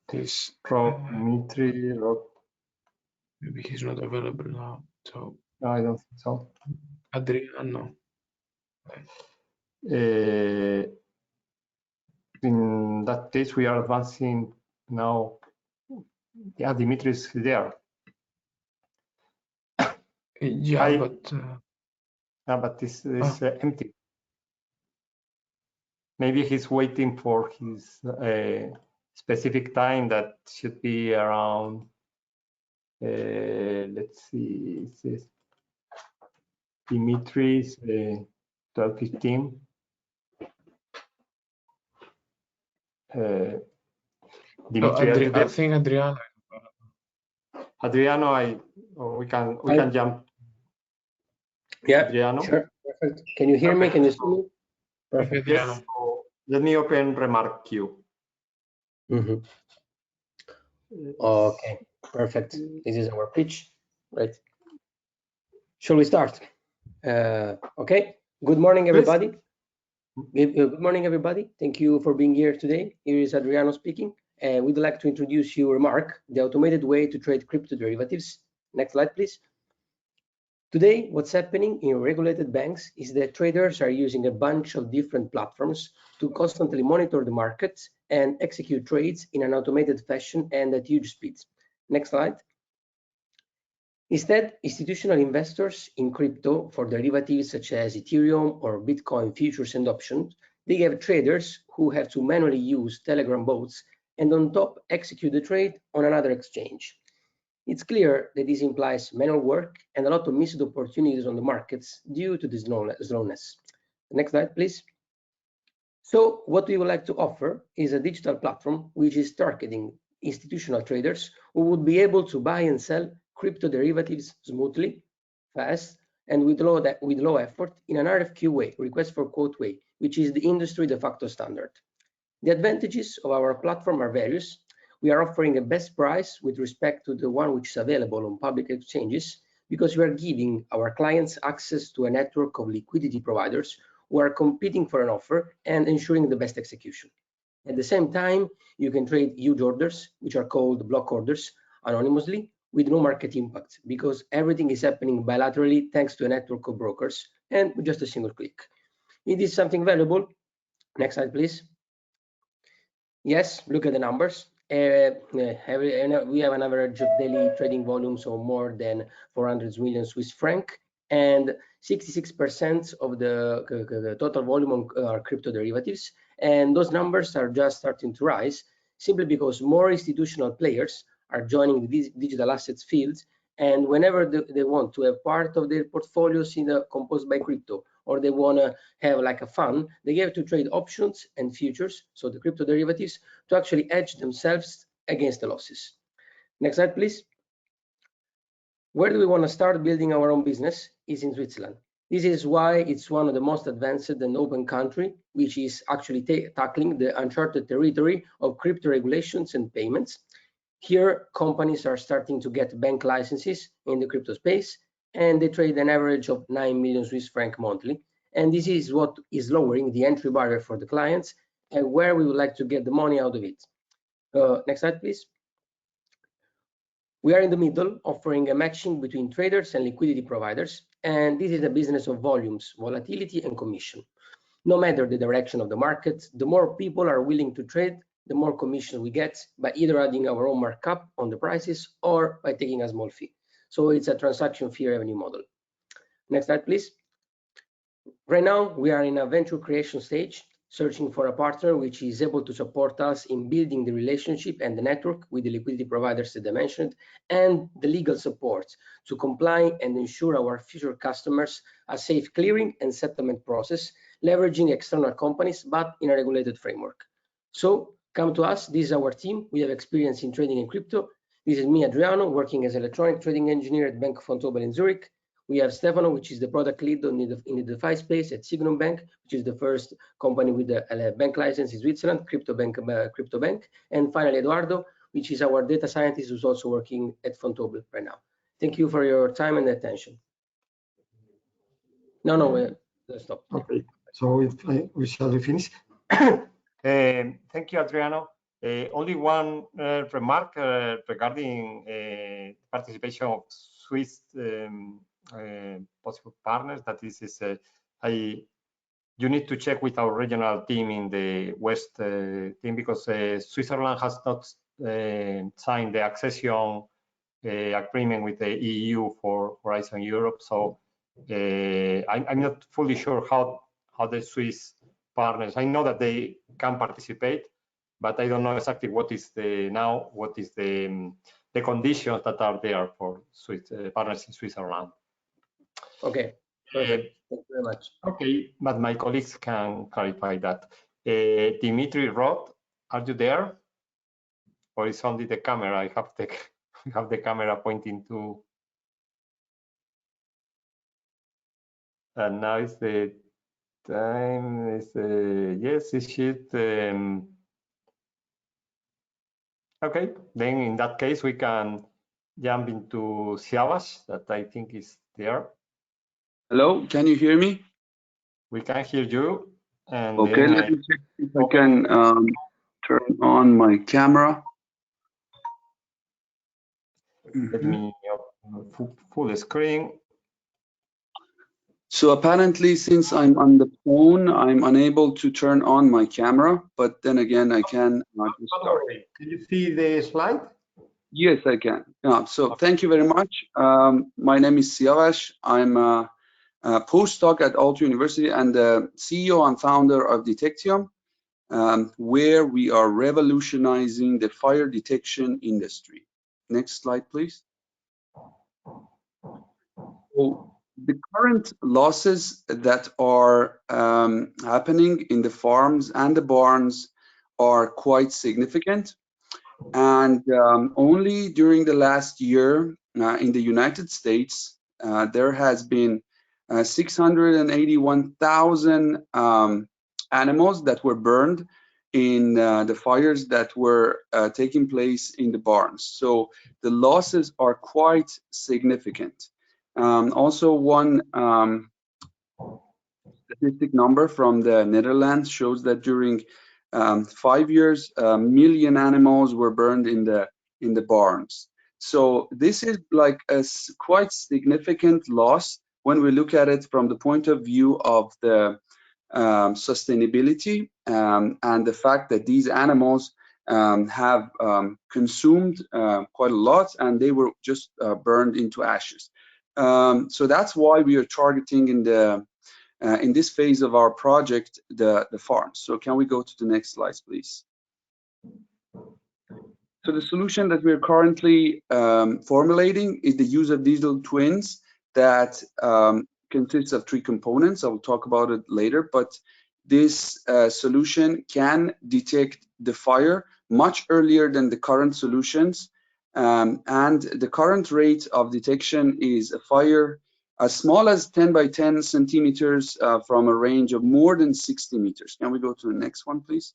This Rob, Dmitry, Rob. Maybe he's not available now. So No, I don't think so. Adriano. In that case, we are advancing now. Yeah, Dimitri is there. Yeah, Hi. but this is empty. Maybe he's waiting for his specific time that should be around. Let's see. It says Dimitri's 12:15. Dimitri, are you there? I think Adriano. Adriano, we can jump. Yeah, Adriano? sure. Perfect. Can you hear me? Can you see me? Perfect. Yes. So let me open remark queue. Okay, perfect. This is our pitch, right? Shall we start? Okay. Good morning, everybody. Good morning, everybody. Thank you for being here today. Here is Adriano speaking. We'd like to introduce you Remark, the automated way to trade crypto derivatives. Next slide, please. Today, what's happening in regulated banks is that traders are using a bunch of different platforms to constantly monitor the markets and execute trades in an automated fashion and at huge speeds. Next slide. Instead, institutional investors in crypto for derivatives such as Ethereum or Bitcoin futures and options, they have traders who have to manually use Telegram bots and on top execute the trade on another exchange. It's clear that this implies manual work and a lot of missed opportunities on the markets due to this slowness. Next slide, please. So what we would like to offer is a digital platform which is targeting institutional traders who would be able to buy and sell crypto derivatives smoothly, fast, and with low effort in an RFQ way, request for quote way, which is the industry de facto standard. The advantages of our platform are various. We are offering a best price with respect to the one which is available on public exchanges because we are giving our clients access to a network of liquidity providers who are competing for an offer and ensuring the best execution. At the same time, you can trade huge orders, which are called block orders, anonymously with no market impact because everything is happening bilaterally thanks to a network of brokers and with just a single click. It is something valuable. Next slide, please. Yes, look at the numbers. We have an average of daily trading volumes of more than 400 million Swiss franc, and 66% of the total volume are crypto derivatives. And those numbers are just starting to rise simply because more institutional players are joining the digital assets field. And whenever they want to have part of their portfolios composed by crypto, or they want to have like a fund, they have to trade options and futures, so the crypto derivatives, to actually hedge themselves against the losses. Next slide, please. Where do we want to start building our own business? Is in Switzerland. This is why it's one of the most advanced and open country, which is actually tackling the uncharted territory of crypto regulations and payments. Here, companies are starting to get bank licenses in the crypto space, and they trade an average of 9 million Swiss franc monthly. And this is what is lowering the entry barrier for the clients and where we would like to get the money out of it. Next slide, please. We are in the middle, offering a matching between traders and liquidity providers. And this is a business of volumes, volatility, and commission. No matter the direction of the market, the more people are willing to trade, the more commission we get by either adding our own markup on the prices or by taking a small fee. So it's a transaction fee revenue model. Next slide, please. Right now, we are in a venture creation stage, searching for a partner which is able to support us in building the relationship and the network with the liquidity providers that I mentioned, and the legal support to comply and ensure our future customers a safe clearing and settlement process, leveraging external companies, but in a regulated framework. So come to us. This is our team. We have experience in trading in crypto. This is me, Adriano, working as electronic trading engineer at Bank of Vontobel in Zurich. We have Stefano, which is the product lead in the DeFi space at Signum Bank, which is the first company with a bank license in Switzerland, crypto bank. And finally, Eduardo, which is our data scientist who's also working at Vontobel right now. Thank you for your time and attention. Let's stop. Okay, so we shall finish. Thank you, Adriano. Only one remark regarding participation of Swiss possible partners. That is, you need to check with our regional team in the West team, because Switzerland has not signed the accession agreement with the EU for Horizon Europe. So I'm not fully sure how the Swiss partners, I know that they can participate, but I don't know exactly what is the conditions that are there for Swiss partners in Switzerland. Okay, perfect. Thank you very much. Okay, but my colleagues can clarify that. Dimitri Roth, are you there? Or is only the camera? I have the camera pointing to. And now is the time. Yes, it should. Okay, then in that case we can jump into Siavash, that I think is there. Hello, can you hear me? We can hear you. And okay, let me check if I can turn on my camera. Let me full screen. So apparently, since I'm on the phone, I'm unable to turn on my camera, but then again, I can start. Can you see the slide? Yes, I can. So thank you very much. My name is Siavash. I'm a postdoc at Aalto University and the CEO and founder of Detectium, where we are revolutionizing the fire detection industry. Next slide, please. So the current losses that are happening in the farms and the barns are quite significant. And only during the last year in the United States, there has been 681,000 animals that were burned in the fires that were taking place in the barns. So the losses are quite significant. Also, one statistic number from the Netherlands shows that during 5 years, 1 million animals were burned in the barns. So this is like a quite significant loss when we look at it from the point of view of the sustainability and the fact that these animals have consumed quite a lot, and they were just burned into ashes. So that's why we are targeting in this phase of our project the farms. So can we go to the next slide, please? So the solution that we're currently formulating is the use of digital twins that consists of 3 components. I will talk about it later, but this solution can detect the fire much earlier than the current solutions. And the current rate of detection is a fire as small as 10 by 10 centimeters from a range of more than 60 meters. Can we go to the next one, please?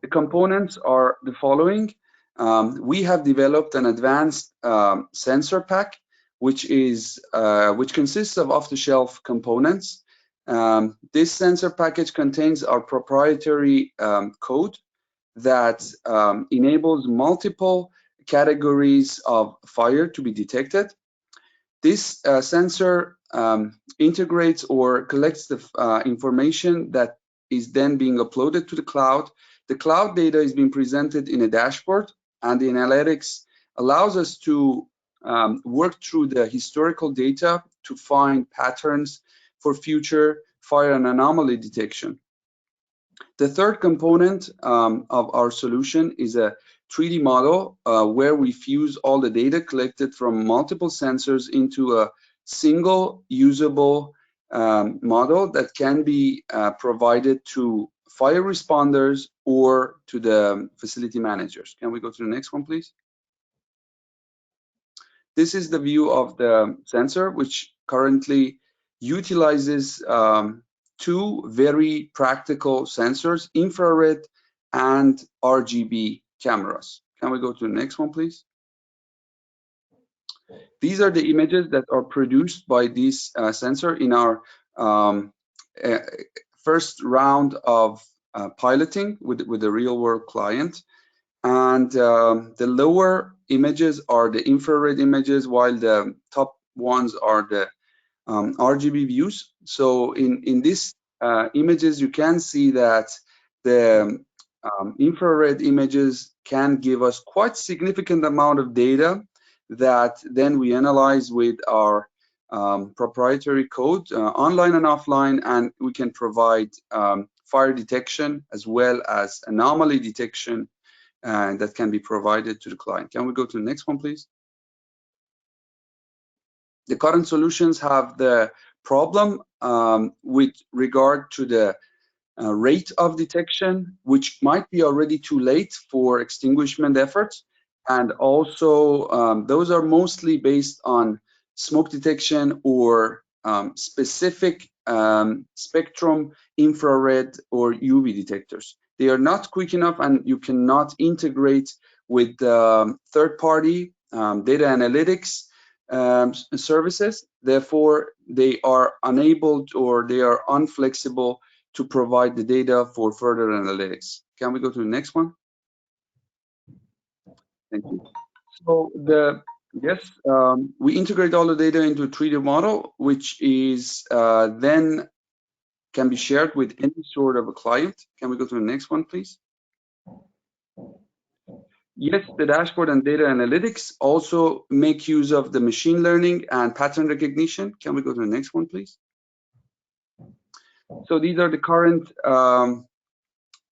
The components are the following. We have developed an advanced sensor pack, which consists of off-the-shelf components. This sensor package contains our proprietary code that enables multiple categories of fire to be detected. This sensor integrates or collects the information that is then being uploaded to the cloud. The cloud data is being presented in a dashboard, and the analytics allows us to work through the historical data to find patterns for future fire and anomaly detection. The third component of our solution is a 3D model where we fuse all the data collected from multiple sensors into a single usable model that can be provided to fire responders or to the facility managers. Can we go to the next one, please? This is the view of the sensor, which currently utilizes two very practical sensors, infrared and RGB cameras. Can we go to the next one, please? These are the images that are produced by this sensor in our first round of piloting with a real-world client. And the lower images are the infrared images, while the top ones are the RGB views. So in these images, you can see that the infrared images can give us quite significant amount of data that then we analyze with our proprietary code, online and offline, and we can provide fire detection as well as anomaly detection that can be provided to the client. Can we go to the next one, please? The current solutions have the problem with regard to the rate of detection, which might be already too late for extinguishment efforts. And also, those are mostly based on smoke detection or specific spectrum infrared or UV detectors. They are not quick enough, and you cannot integrate with third-party data analytics services. Therefore, they are unable or they are unflexible to provide the data for further analytics. Can we go to the next one? Thank you. So we integrate all the data into a 3D model, which is then can be shared with any sort of a client. Can we go to the next one, please? Yes, the dashboard and data analytics also make use of the machine learning and pattern recognition. Can we go to the next one, please? So these are the current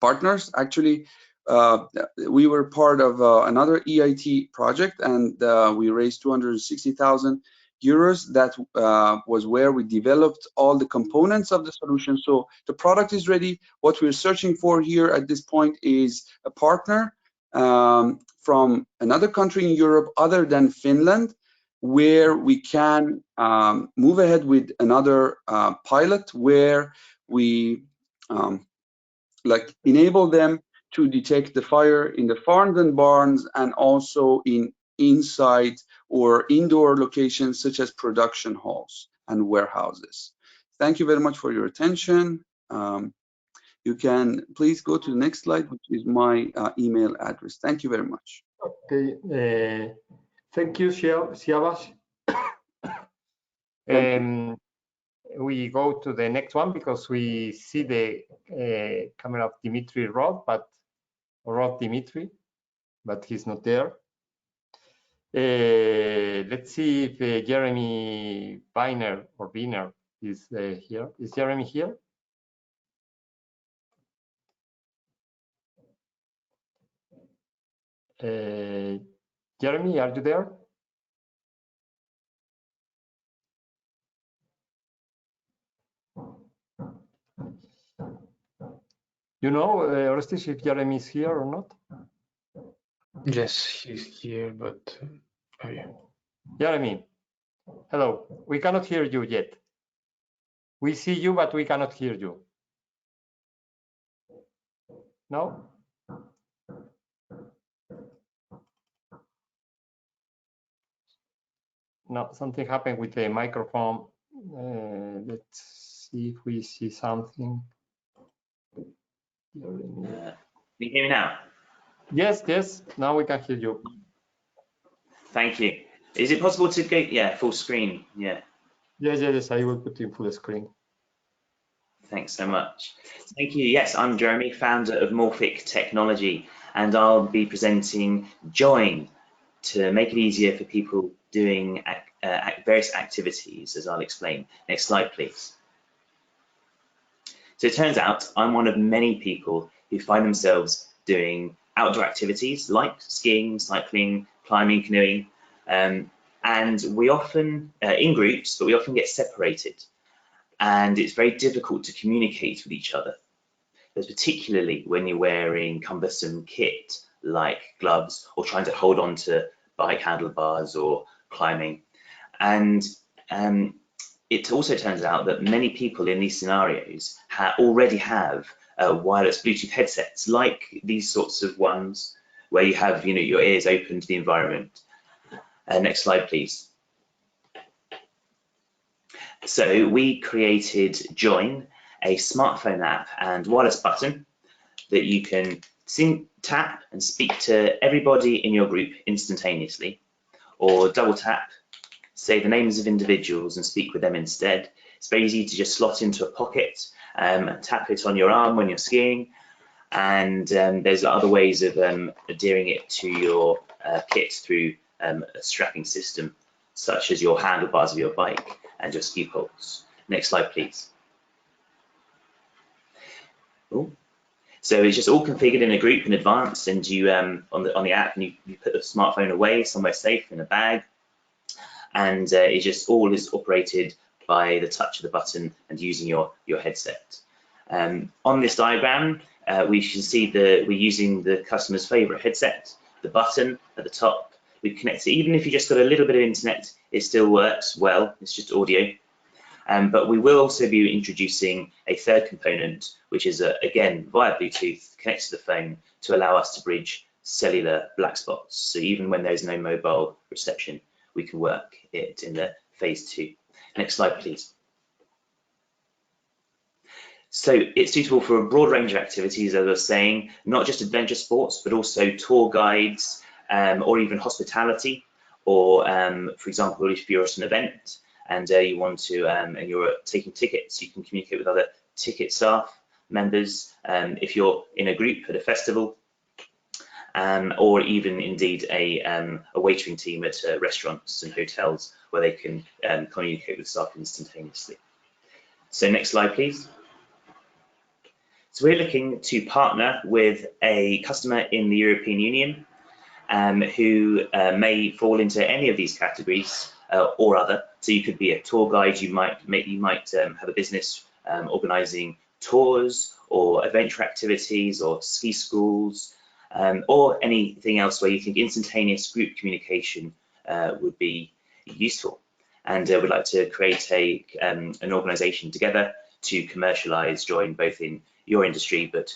partners. Actually, we were part of another EIT project, and we raised 260,000 euros. That was where we developed all the components of the solution. So the product is ready. What we're searching for here at this point is a partner from another country in Europe other than Finland, where we can move ahead with another pilot where we enable them to detect the fire in the farms and barns, and also in inside or indoor locations such as production halls and warehouses. Thank you very much for your attention. You can please go to the next slide, which is my email address. Thank you very much. Okay, thank you, Siavash. We go to the next one because we see the camera of Dimitri Rod, Dimitri, but he's not there. Let's see if Jeremy Biner is here. Is Jeremy here? Jeremy, are you there? You know, Orestes, if Jeremy is here or not? Yes, he's here, but oh yeah. Jeremy, hello. We cannot hear you yet. We see you, but we cannot hear you. No? No, something happened with the microphone. Let's see if we see something. Can you hear me now? Yes, yes. Now we can hear you. Thank you. Is it possible to go, full screen? Yeah. Yes, I will put in full screen. Thanks so much. Thank you. Yes, I'm Jeremy, founder of Morphic Technology, and I'll be presenting Join to make it easier for people doing various activities, as I'll explain. Next slide, please. So it turns out I'm one of many people who find themselves doing outdoor activities like skiing, cycling, climbing, canoeing, and we often, in groups, but we often get separated. and it's very difficult to communicate with each other, particularly when you're wearing cumbersome kit like gloves or trying to hold on to bike handlebars or climbing. And it also turns out that many people in these scenarios already have wireless Bluetooth headsets, like these sorts of ones where you have, your ears open to the environment. Next slide, please. So we created Join, a smartphone app and wireless button that you can tap and speak to everybody in your group instantaneously, or double tap, say the names of individuals and speak with them instead. It's very easy to just slot into a pocket, tap it on your arm when you're skiing, and there's other ways of adhering it to your kit through a strapping system, such as your handlebars of your bike and your ski poles. Next slide, please. Ooh. So it's just all configured in a group in advance, and you on the app, and you put the smartphone away somewhere safe in a bag, and it just all is operated by the touch of the button and using your headset. On this diagram, we can see we're using the customer's favorite headset, the button at the top. We connect it, even if you just got a little bit of internet, it still works well. It's just audio. But we will also be introducing a third component, which is, again, via Bluetooth, connects to the phone to allow us to bridge cellular black spots. So even when there's no mobile reception, we can work it in the phase 2. Next slide, please. So it's suitable for a broad range of activities, as I was saying, not just adventure sports, but also tour guides, or even hospitality, or, for example, if you're at an event, and you want to, and you're taking tickets, you can communicate with other ticket staff members. If you're in a group at a festival, or even indeed a waitering team at restaurants and hotels where they can communicate with staff instantaneously. So next slide, please. So we're looking to partner with a customer in the European Union who may fall into any of these categories or other. So you could be a tour guide, you might have a business organizing tours or adventure activities or ski schools, or anything else where you think instantaneous group communication would be useful. And we'd like to create an organization together to commercialize Join, both in your industry but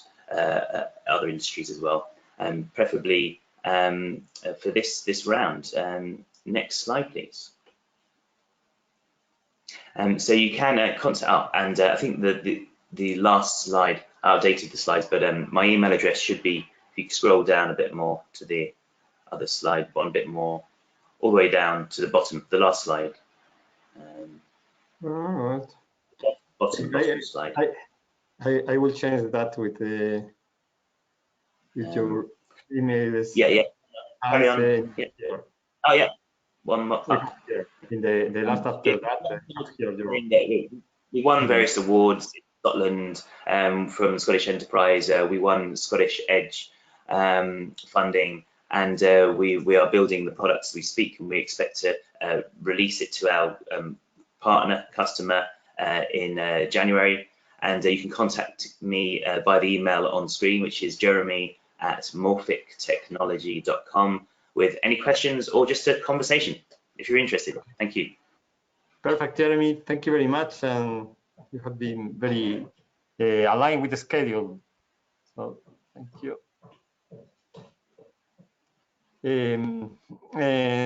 other industries as well, preferably for this round. Next slide, please. So you can contact, and I think the last slide, I updated the slides, but my email address should be, if you scroll down a bit more to the other slide, one bit more, all the way down to the bottom, the last slide. All right. Bottom slide. I will change that with your email. Yeah. Carry on. Yeah. Oh yeah. One more. In the last after that. We won various awards in Scotland from Scottish Enterprise. We won Scottish Edge funding, and we are building the products as we speak, and we expect to release it to our partner customer in January. And you can contact me by the email on screen, which is jeremy@morphictechnology.com, with any questions or just a conversation if you're interested. Thank you. Perfect, Jeremy. Thank you very much. And you have been very aligned with the schedule. So thank you.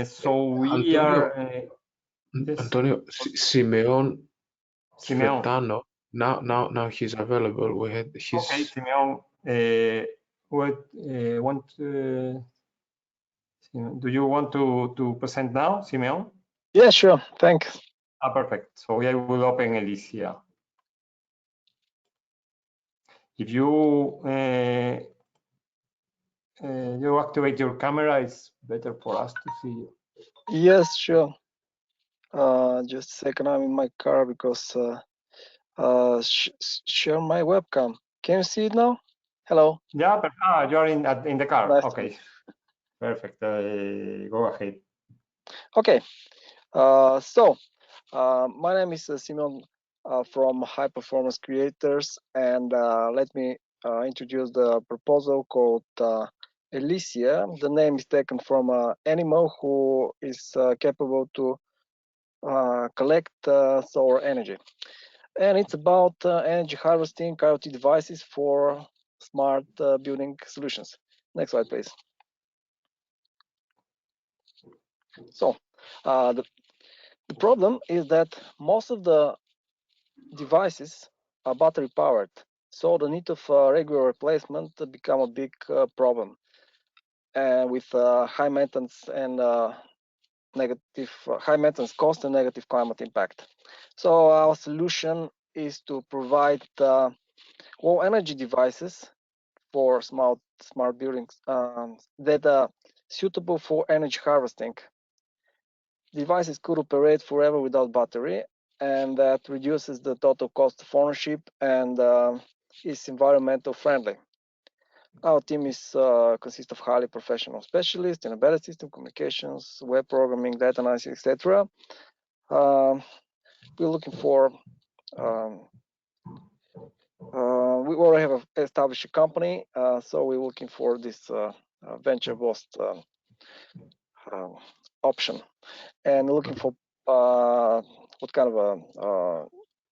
So we Antonio, Simeon Fretano. Now he's available. We had his. Okay, Simeon. Do you want to present now, Simeon? Yeah, sure. Thanks. Perfect. So I will open Alicia. If you you activate your camera, it's better for us to see you. Yes, sure. Just a second. I'm in my car because share my webcam. Can you see it now? Hello. Yeah, but you are in the car. Nice. Okay. Perfect. Go ahead. Okay. So my name is Simeon from high performance creators, and let me introduce the proposal called Elysia. The name is taken from an animal who is capable to collect solar energy. And it's about energy harvesting IoT devices for smart building solutions. Next slide, please. So the problem is that most of the devices are battery powered, so the need of regular replacement become a big problem, and with high maintenance and high maintenance cost and negative climate impact. So our solution is to provide low energy devices for smart buildings that are suitable for energy harvesting. Devices could operate forever without battery, and that reduces the total cost of ownership and is environmental friendly. Our team consists of highly professional specialists in embedded system communications, web programming, data analysis, etc. We're looking for we already have established a company, so we're looking for this venture-based option, and looking for what kind of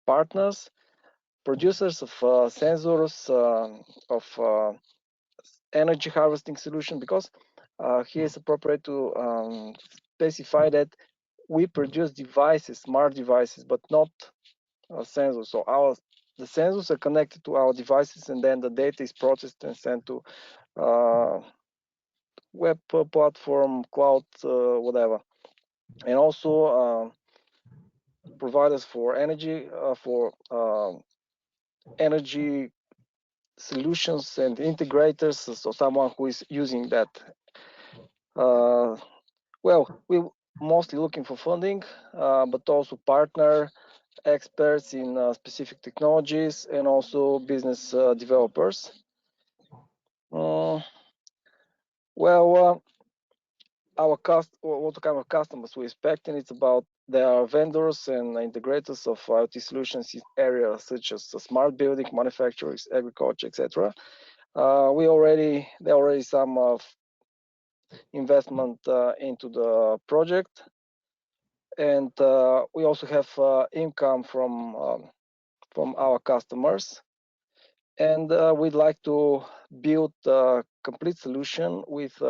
partners, producers of sensors of energy harvesting solution, because here it's appropriate to specify that we produce devices, smart devices, but not sensors. So the sensors are connected to our devices, and then the data is processed and sent to web platform, cloud, whatever. And also providers for energy energy solutions and integrators. So someone who is using that. Well, we're mostly looking for funding, but also partner experts in specific technologies, and also business developers. What kind of customers we expecting? It's about there are vendors and integrators of IoT solutions in areas such as smart building, manufacturers, agriculture, etc. There already some investment into the project, and we also have income from our customers, and we'd like to build a complete solution with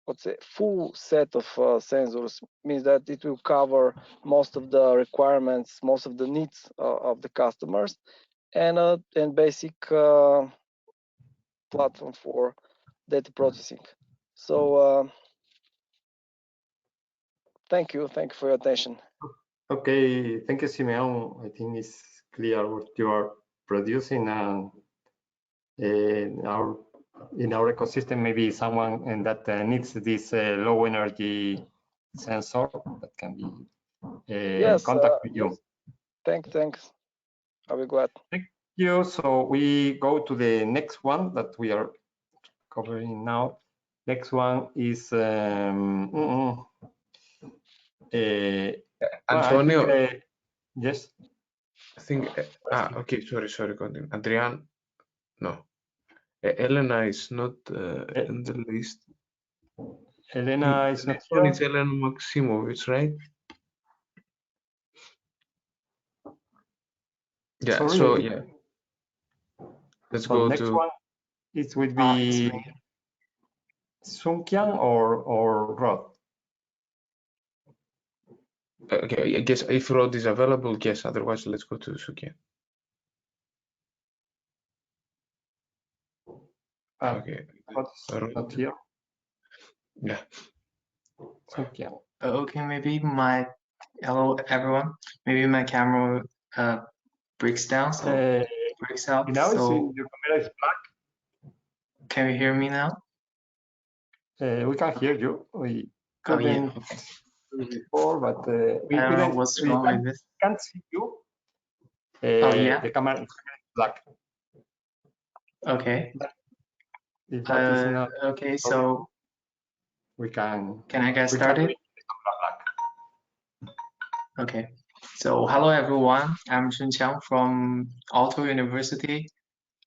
let's say full set of sensors. Means that it will cover most of the requirements, most of the needs of the customers, and basic platform for data processing. So thank you for your attention. Okay, thank you, Simeon. I think it's clear what you are producing, and in our ecosystem, maybe someone that needs this low energy sensor that can be contact with you. Thanks. I'll be glad. Thank you. So we go to the next one that we are covering now. Next one is Antonio. Yes. I think. Okay. Sorry. Continue. Adrian. No. Elena is not in the list. Elena is not here. It's Elena Maximovic, right? Yeah. Sorry, so yeah. Let's go next to. One, it would be Sunkian or Rod. Okay, I guess if Rod is available, yes. Otherwise, let's go to Sunkian. Okay. Not here. Yeah. Sunkian. Okay, hello everyone. Maybe my camera breaks down, so breaks out. Now so your camera is black. Can you hear me now? We can hear you. We couldn't before, but we I don't know what's wrong with this. Can't see you. Yeah. The camera is black. Okay. If that is not okay, so we can. Can I get started? Okay. So hello everyone, I'm Chunqiang from Aalto University.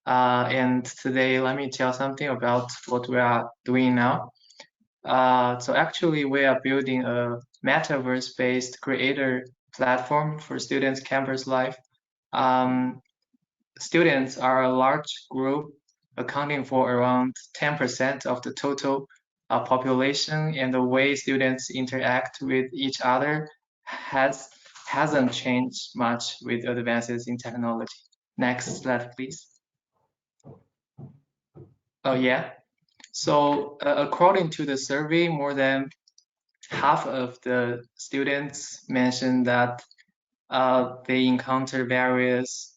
And today let me tell something about what we are doing now. So actually we are building a metaverse-based creator platform for students' campus life. Students are a large group accounting for around 10% of the total population, and the way students interact with each other hasn't changed much with advances in technology. Next slide, please. Oh yeah. So according to the survey, more than half of the students mentioned that they encounter various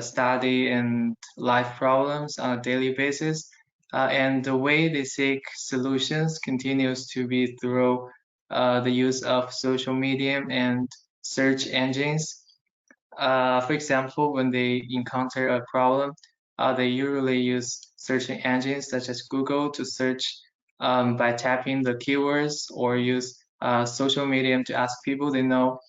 study and life problems on a daily basis. And the way they seek solutions continues to be through the use of social media and search engines. For example, when they encounter a problem, they usually use search engines such as Google to search by tapping the keywords, or use social media to ask people they know.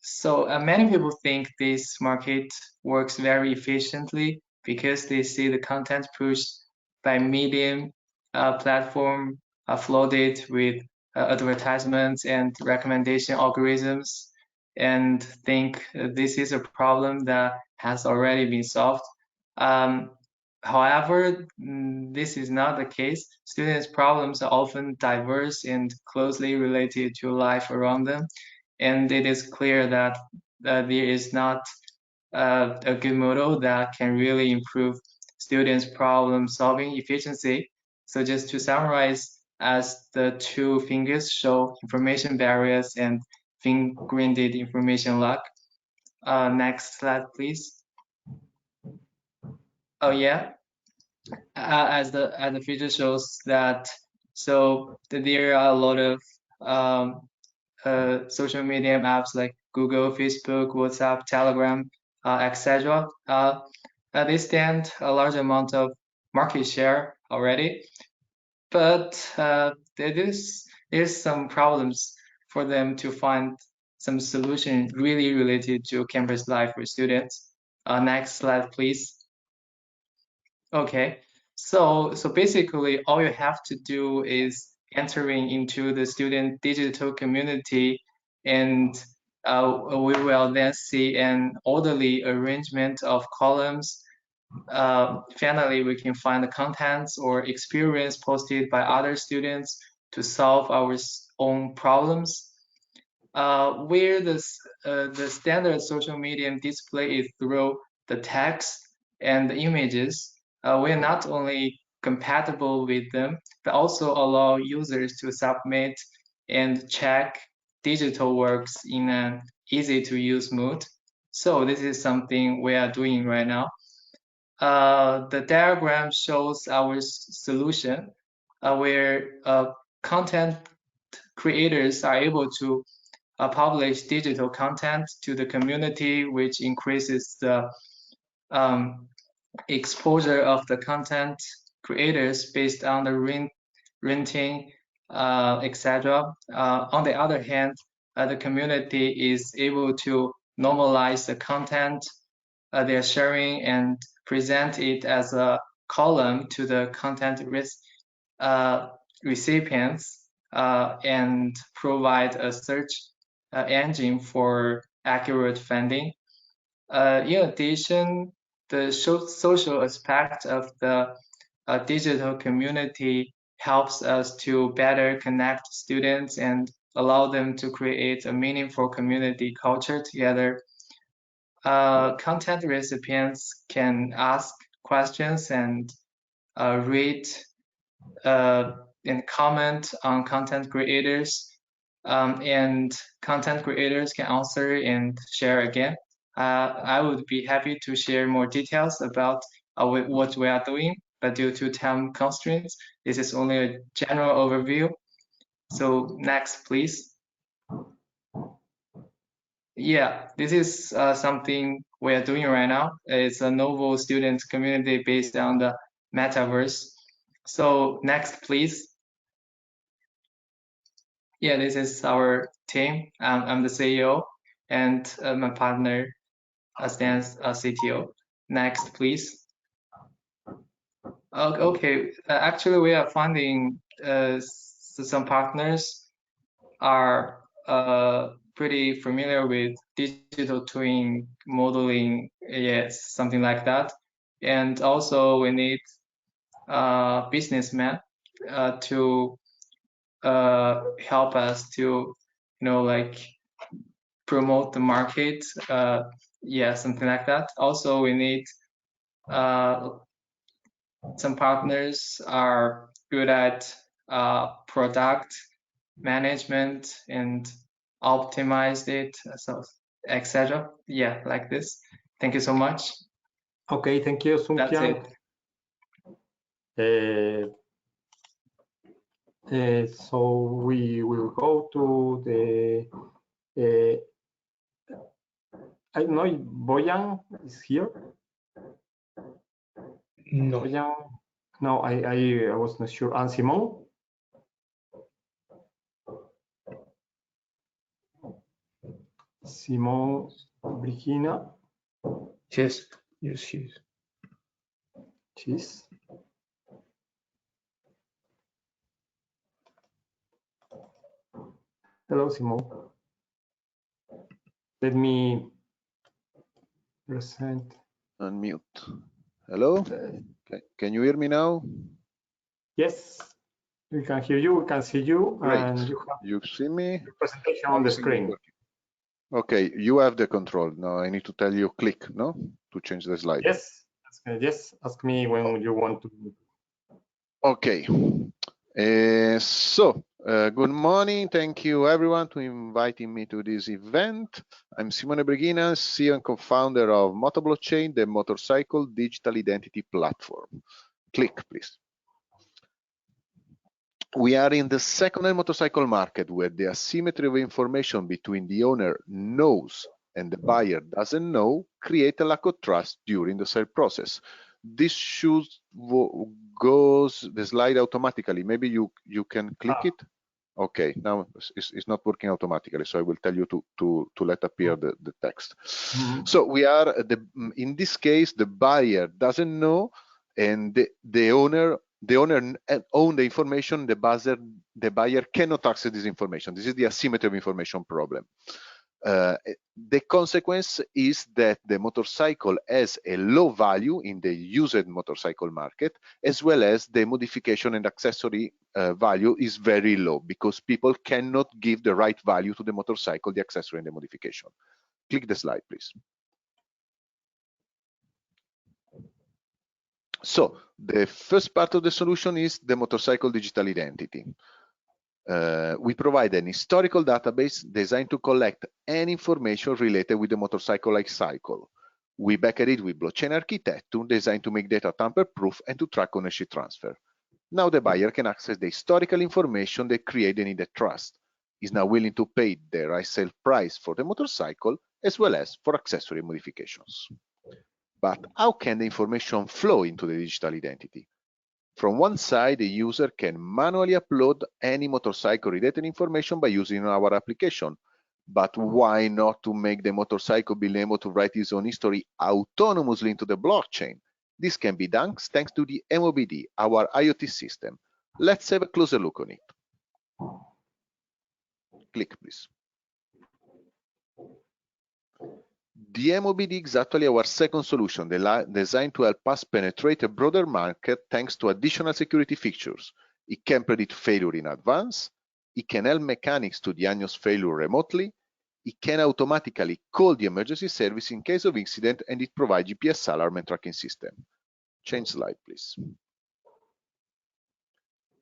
So many people think this market works very efficiently because they see the content pushed by Medium platform flooded with advertisements and recommendation algorithms, and think this is a problem that has already been solved. However, this is not the case. Students' problems are often diverse and closely related to life around them. And it is clear that there is not a good model that can really improve students' problem-solving efficiency. So just to summarize, as the two fingers show information barriers and fingerprinted information lock. Next slide, please. Oh yeah. As the figure shows that, so there are a lot of social media apps like Google, Facebook, WhatsApp, Telegram, etc. They stand a large amount of market share already, but there's some problems for them to find some solution really related to campus life for students. Next slide, please. Okay, so basically all you have to do is entering into the student digital community, and we will then see an orderly arrangement of columns. Finally, we can find the contents or experience posted by other students to solve our own problems. Where the standard social media display is through the text and the images, we are not only compatible with them, but also allow users to submit and check digital works in an easy to use mode. So this is something we are doing right now. The diagram shows our solution where content creators are able to publish digital content to the community, which increases the exposure of the content creators based on the renting, etc. On the other hand, the community is able to normalize the content they're sharing and present it as a column to the content recipients, and provide a search engine for accurate finding. In addition, the social aspect of the digital community helps us to better connect students and allow them to create a meaningful community culture together. Content recipients can ask questions and read and comment on content creators, and content creators can answer and share again. I would be happy to share more details about what we are doing, but due to time constraints, this is only a general overview. So next, please. Yeah, this is something we are doing right now. It's a novel student community based on the metaverse. So next, please. Yeah, this is our team. I'm the CEO, and my partner stands as CTO. Next, please. Okay, actually, we are finding some partners are pretty familiar with digital twin modeling, yes, something like that. And also we need businessmen to help us to, like promote the market, yeah, something like that. Also we need some partners are good at product management and optimized it, so etc. Yeah, like this. Thank you so much. Okay, thank you, Sungkyang. So we will go to the I don't know if Boyan is here. No. Boyan? No, I was not sure. And Simon? Simon Brigina? Yes, yes, she is. She's. Hello, Simon. Let me present. Unmute. Hello? Can you hear me now? Yes, we can hear you, we can see you. Great. And you see me? The presentation on the screen. Okay, you have the control. Now I need to tell you click, no? To change the slide. Yes, yes, ask me when you want to. Okay. Good morning. Thank you everyone to inviting me to this event. I'm Simone Breghina, CEO and co-founder of Motoblockchain, the motorcycle digital identity platform. Click, please. We are in the second-hand motorcycle market where the asymmetry of information between the owner knows and the buyer doesn't know create a lack of trust during the sale process. This should goes the slide automatically. Maybe you can click it. Okay, now it's not working automatically, so I will tell you to let appear the text. So we are in this case the buyer doesn't know and the owner own the information, the buyer cannot access this information. This is the asymmetry of information problem. The consequence is that the motorcycle has a low value in the used motorcycle market, as well as the modification and accessory value is very low because people cannot give the right value to the motorcycle, the accessory and the modification. Click the slide, please. So the first part of the solution is the motorcycle digital identity. We provide an historical database designed to collect any information related with the motorcycle life cycle. We back it with blockchain architecture designed to make data tamper-proof and to track ownership transfer. Now the buyer can access the historical information that create the needed trust. Is now willing to pay the right sale price for the motorcycle as well as for accessory modifications. But how can the information flow into the digital identity? From one side, the user can manually upload any motorcycle-related information by using our application. But why not to make the motorcycle be able to write its own history autonomously into the blockchain? This can be done thanks to the MOBD, our IoT system. Let's have a closer look on it. Click, please. The MOBD is actually our second solution, designed to help us penetrate a broader market thanks to additional security features. It can predict failure in advance, it can help mechanics to diagnose failure remotely, it can automatically call the emergency service in case of incident, and it provides GPS alarm and tracking system. Change slide, please.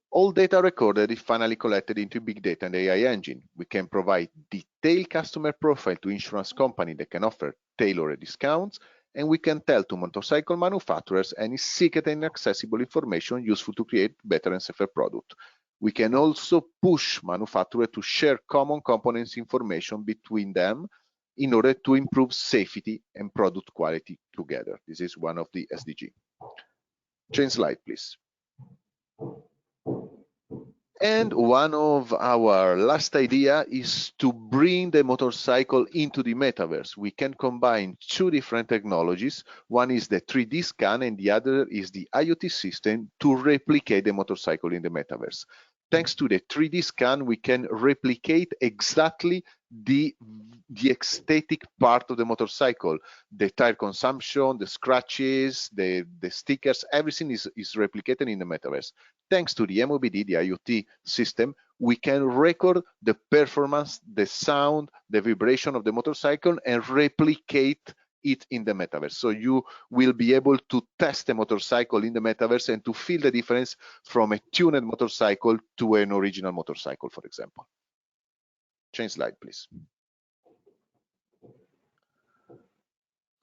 All data recorded is finally collected into big data and AI engine. We can provide detailed customer profile to insurance company that can offer tailored discounts, and we can tell to motorcycle manufacturers any secret and accessible information useful to create better and safer product. We can also push manufacturers to share common components information between them in order to improve safety and product quality together. This is one of the SDG. Change slide, please. And one of our last idea is to bring the motorcycle into the metaverse. We can combine two different technologies. One is the 3D scan and the other is the IoT system to replicate the motorcycle in the metaverse. Thanks to the 3D scan, we can replicate exactly the aesthetic part of the motorcycle, the tire consumption, the scratches, the stickers, everything is replicated in the metaverse. Thanks to the MOBD, the IoT system, we can record the performance, the sound, the vibration of the motorcycle and replicate it in the metaverse. So you will be able to test a motorcycle in the metaverse and to feel the difference from a tuned motorcycle to an original motorcycle, for example. Change slide, please.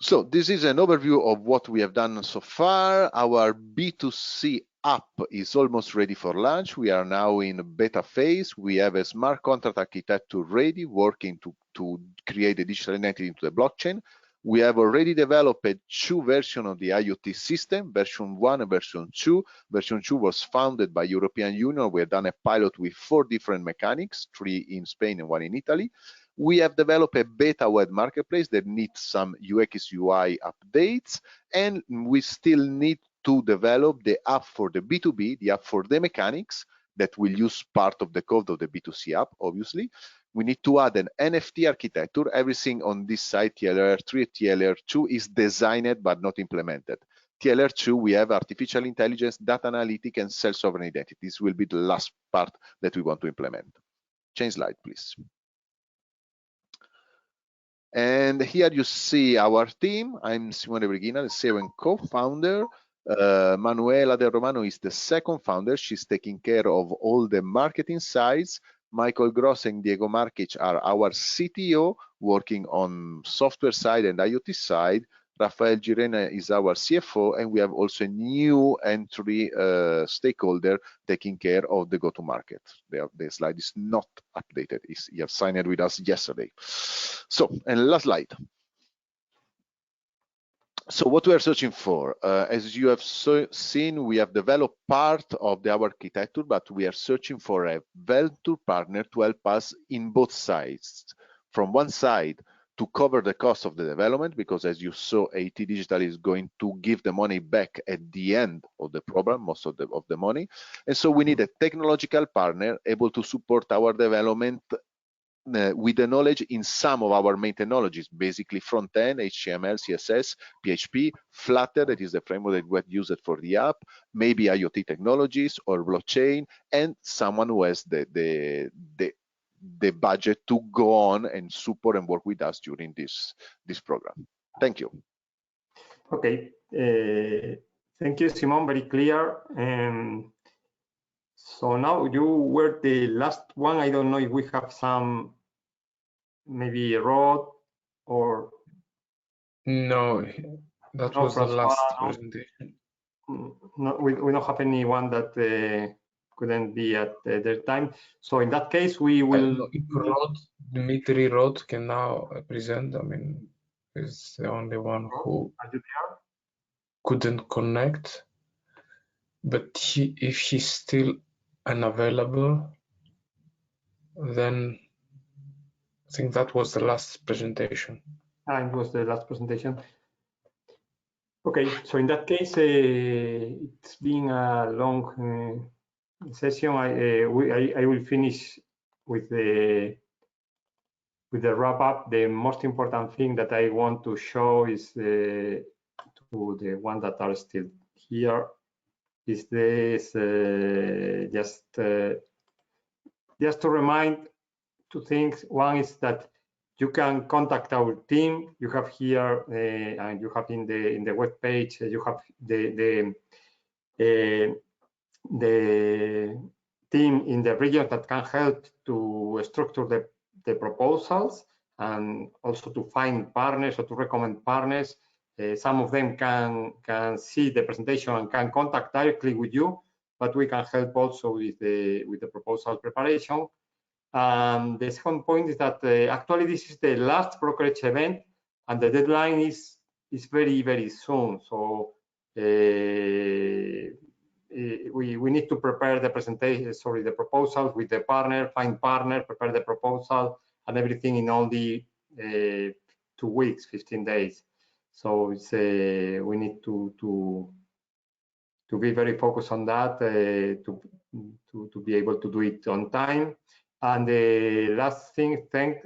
So this is an overview of what we have done so far. Our B2C app is almost ready for launch. We are now in beta phase. We have a smart contract architecture ready, working to create a digital identity into the blockchain. We have already developed two versions of the IoT system, version 1 and version 2. Version 2 was founded by European Union. We have done a pilot with 4 different mechanics, 3 in Spain and 1 in Italy. We have developed a beta web marketplace that needs some UX UI updates, and we still need to develop the app for the B2B, the app for the mechanics that will use part of the code of the B2C app, obviously. We need to add an NFT architecture. Everything on this side, TLR3, TLR2, is designed but not implemented. TLR2, we have artificial intelligence, data analytics, and self-sovereign identity. This will be the last part that we want to implement. Change slide, please. And here you see our team. I'm Simone Brigina, the CEO and co-founder. Manuela De Romano is the second founder. She's taking care of all the marketing sides. Michael Gross and Diego Markic are our CTO, working on software side and IoT side. Rafael Girena is our CFO, and we have also a new entry stakeholder taking care of the go-to-market. The slide is not updated. You have signed it with us yesterday. So, and last slide. So what we are searching for, as you have seen, we have developed part of our architecture, but we are searching for a venture partner to help us in both sides. From one side, to cover the cost of the development, because as you saw, AT Digital is going to give the money back at the end of the program, most of the money. And so we need a technological partner able to support our development with the knowledge in some of our main technologies, basically front-end, HTML, CSS, PHP, Flutter, that is the framework that we use it for the app, maybe IoT technologies or blockchain, and someone who has the budget to go on and support and work with us during this program. Thank you. Okay, thank you, Simon, very clear. So now you were the last one. I don't know if we have some, maybe Rod or... No, that was the last presentation. No, we don't have anyone that couldn't be at their time. So in that case, we will... Dmitry Rod can now present. I mean, he's the only one who couldn't connect. But if he's still unavailable, then I think that was the last presentation. It was the last presentation. Okay, so in that case, it's been a long session. I will finish with the wrap up. The most important thing that I want to show is to the ones that are still here is this just to remind two things. One is that you can contact our team. You have here and you have in the web page. You have the team in the region that can help to structure the proposals and also to find partners or to recommend partners. Some of them can see the presentation and can contact directly with you, but we can help also with the proposal preparation. The second point is that actually this is the last brokerage event, and the deadline is very, very soon. So we need to prepare the presentation, sorry, the proposal with the partner, find partner, prepare the proposal and everything in only 2 weeks, 15 days. So it's we need to be very focused on that to be able to do it on time. And the last thing, thank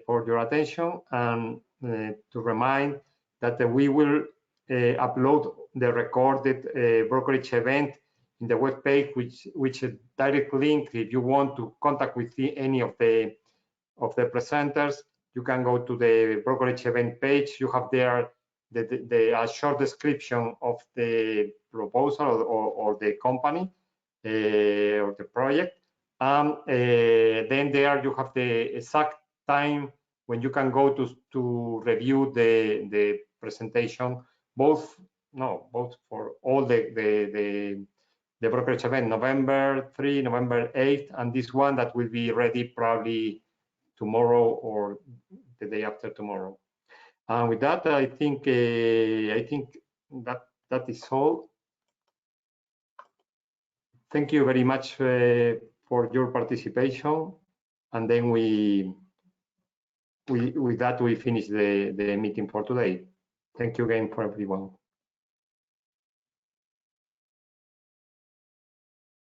for your attention, and to remind that we will upload the recorded brokerage event in the web page, which a direct link. If you want to contact with any of the presenters, you can go to the brokerage event page. You have there a short description of the proposal or the company or the project. Then there you have the exact time when you can go to review the presentation, both for all the brokerage event, November 3, November 8, and this one that will be ready probably tomorrow or the day after tomorrow. And with that, I think that is all. Thank you very much for your participation, and then with that we finish the meeting for today. Thank you again for everyone.